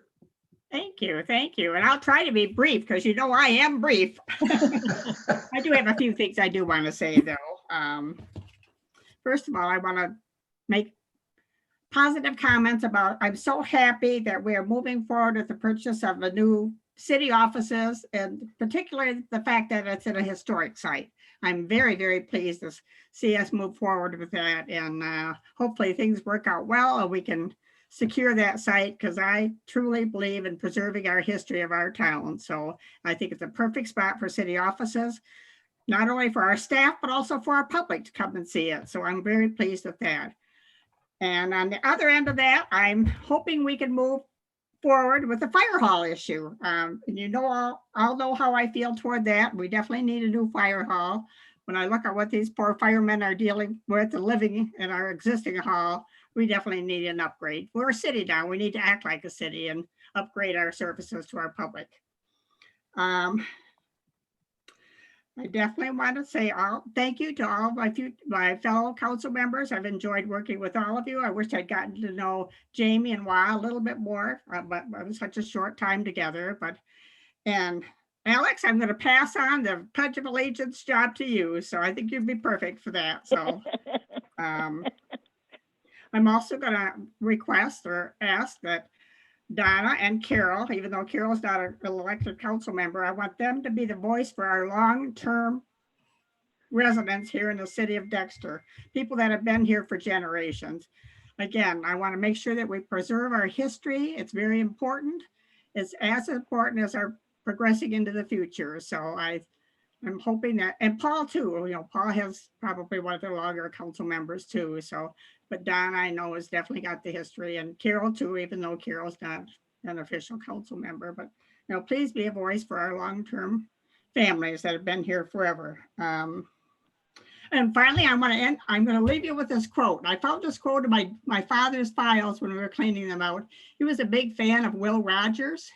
Thank you. Thank you. And I'll try to be brief because you know I am brief. I do have a few things I do want to say, though. First of all, I want to make positive comments about, I'm so happy that we're moving forward with the purchase of the new city offices, and particularly the fact that it's at a historic site. I'm very, very pleased to see us move forward with that, and hopefully things work out well and we can secure that site, because I truly believe in preserving our history of our town. So I think it's a perfect spot for city offices, not only for our staff, but also for our public to come and see it. So I'm very pleased with that. And on the other end of that, I'm hoping we can move forward with the fire hall issue. And you know, I'll know how I feel toward that. We definitely need a new fire hall. When I look at what these poor firemen are dealing with and living in our existing hall, we definitely need an upgrade. We're a city now. We need to act like a city and upgrade our services to our public. I definitely want to say thank you to all my fellow council members. I've enjoyed working with all of you. I wish I'd gotten to know Jamie and Wa a little bit more, but it was such a short time together. And Alex, I'm going to pass on the Pledge of Allegiance job to you. So I think you'd be perfect for that. So I'm also going to request or ask that Donna and Carol, even though Carol's not an elected council member, I want them to be the voice for our long-term residents here in the city of Dexter, people that have been here for generations. Again, I want to make sure that we preserve our history. It's very important. It's as important as our progressing into the future. So I'm hoping that, and Paul too, Paul has probably one of the longer council members too. So, but Don, I know, has definitely got the history, and Carol too, even though Carol's not an official council member, but please be a voice for our long-term families that have been here forever. And finally, I'm going to leave you with this quote. I found this quote in my father's files when we were cleaning them out. He was a big fan of Will Rogers.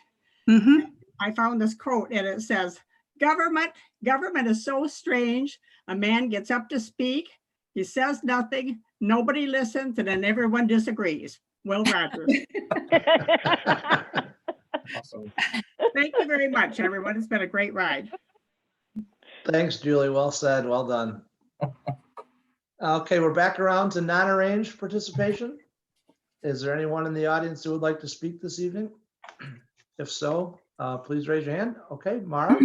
I found this quote and it says, Government is so strange. A man gets up to speak. He says nothing. Nobody listens, and then everyone disagrees. Will Rogers.
Awesome.
Thank you very much, everyone. It's been a great ride.
Thanks, Julie. Well said. Well done. Okay, we're back around to non-arranged participation. Is there anyone in the audience who would like to speak this evening? If so, please raise your hand. Okay, Mara,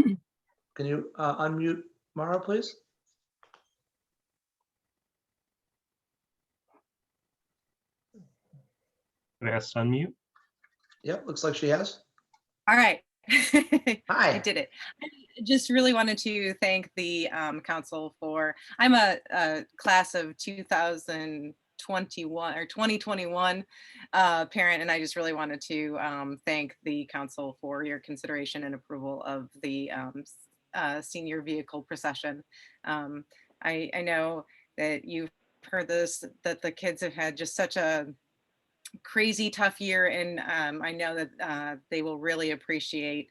can you unmute Mara, please?
Yes, unmute.
Yep, looks like she has.
All right.
Hi.
I did it. I just really wanted to thank the council for, I'm a class of 2021 or 2021 parent, and I just really wanted to thank the council for your consideration and approval of the senior vehicle procession. I know that you've heard this, that the kids have had just such a crazy tough year, and I know that they will really appreciate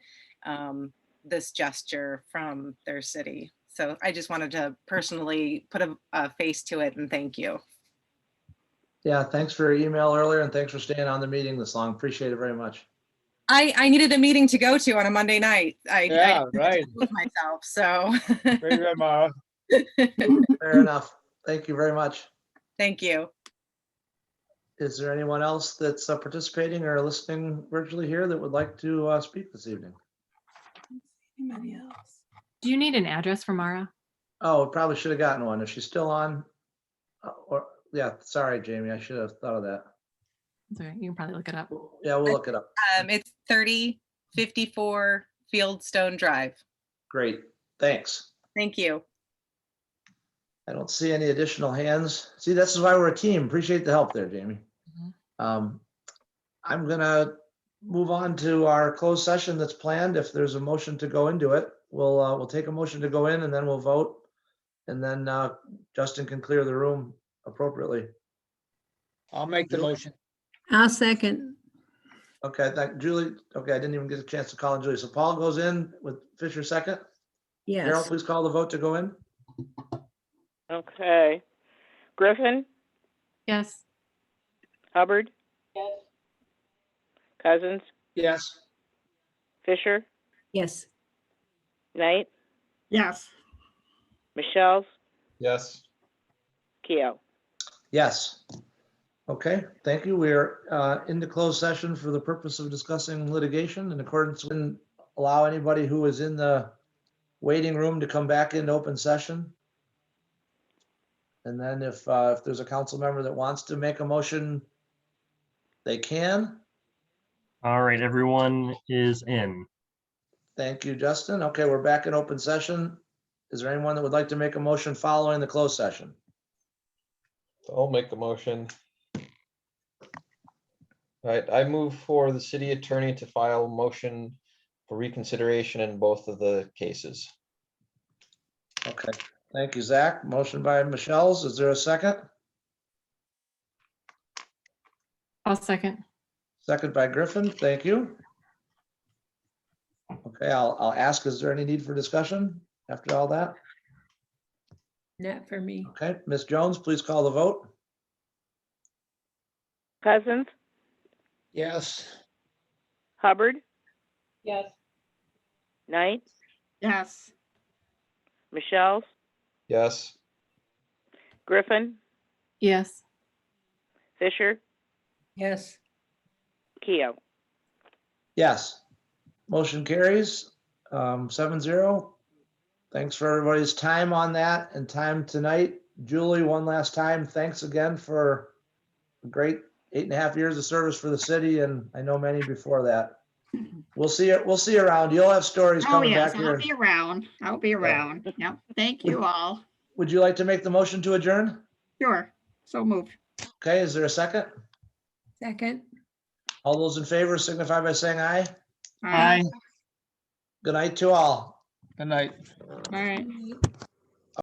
this gesture from their city. So I just wanted to personally put a face to it and thank you.
Yeah, thanks for your email earlier and thanks for staying on the meeting this long. Appreciate it very much.
I needed a meeting to go to on a Monday night.
Yeah, right.
With myself, so.
Very good, Mara.
Fair enough. Thank you very much.
Thank you.
Is there anyone else that's participating or listening virtually here that would like to speak this evening?
Anybody else?
Do you need an address for Mara?
Oh, probably should have gotten one. Is she still on? Yeah, sorry, Jamie. I should have thought of that.
That's all right. You can probably look it up.
Yeah, we'll look it up.
It's 3054 Fieldstone Drive.
Great. Thanks.
Thank you.
I don't see any additional hands. See, this is why we're a team. Appreciate the help there, Jamie. I'm gonna move on to our closed session that's planned. If there's a motion to go into it, we'll take a motion to go in and then we'll vote. And then Justin can clear the room appropriately.
I'll make the motion.
I'll second.
Okay, Julie. Okay, I didn't even get a chance to call on Julie. So Paul goes in with Fisher second.
Yes.
Carol, please call the vote to go in.
Okay. Griffin,
Yes.
Hubbard,
Yes.
Cousins,
Yes.
Fisher,
Yes.
Knight,
Yes.
Michelle's,
Yes.
Keo.
Yes. Okay, thank you. We're into closed session for the purpose of discussing litigation in accordance with allow anybody who is in the waiting room to come back into open session. And then if there's a council member that wants to make a motion, they can.
All right, everyone is in.
Thank you, Justin. Okay, we're back in open session. Is there anyone that would like to make a motion following the closed session?
I'll make the motion. All right, I move for the city attorney to file a motion for reconsideration in both of the cases.
Okay, thank you, Zach. Motion by Michelle's. Is there a second?
I'll second.
Second by Griffin. Thank you. Okay, I'll ask, is there any need for discussion after all that?
Not for me.
Okay, Ms. Jones, please call the vote.
Cousins,
Yes.
Hubbard,
Yes.
Knight,
Yes.
Michelle,
Yes.
Griffin,
Yes.
Fisher,
Yes.
Keo.
Yes. Motion carries 7-0. Thanks for everybody's time on that and time tonight. Julie, one last time, thanks again for a great 8.5 years of service for the city, and I know many before that. We'll see you around. You'll have stories
Oh,
coming
yes,
back
I'll
here.
be around. I'll be around. Yep. Thank you all.
Would you like to make the motion to adjourn?
Sure. So moved.
Okay, is there a second?
Second.
All those in favor signify by saying aye.
Aye.
Good night to all.
Good night.
All right.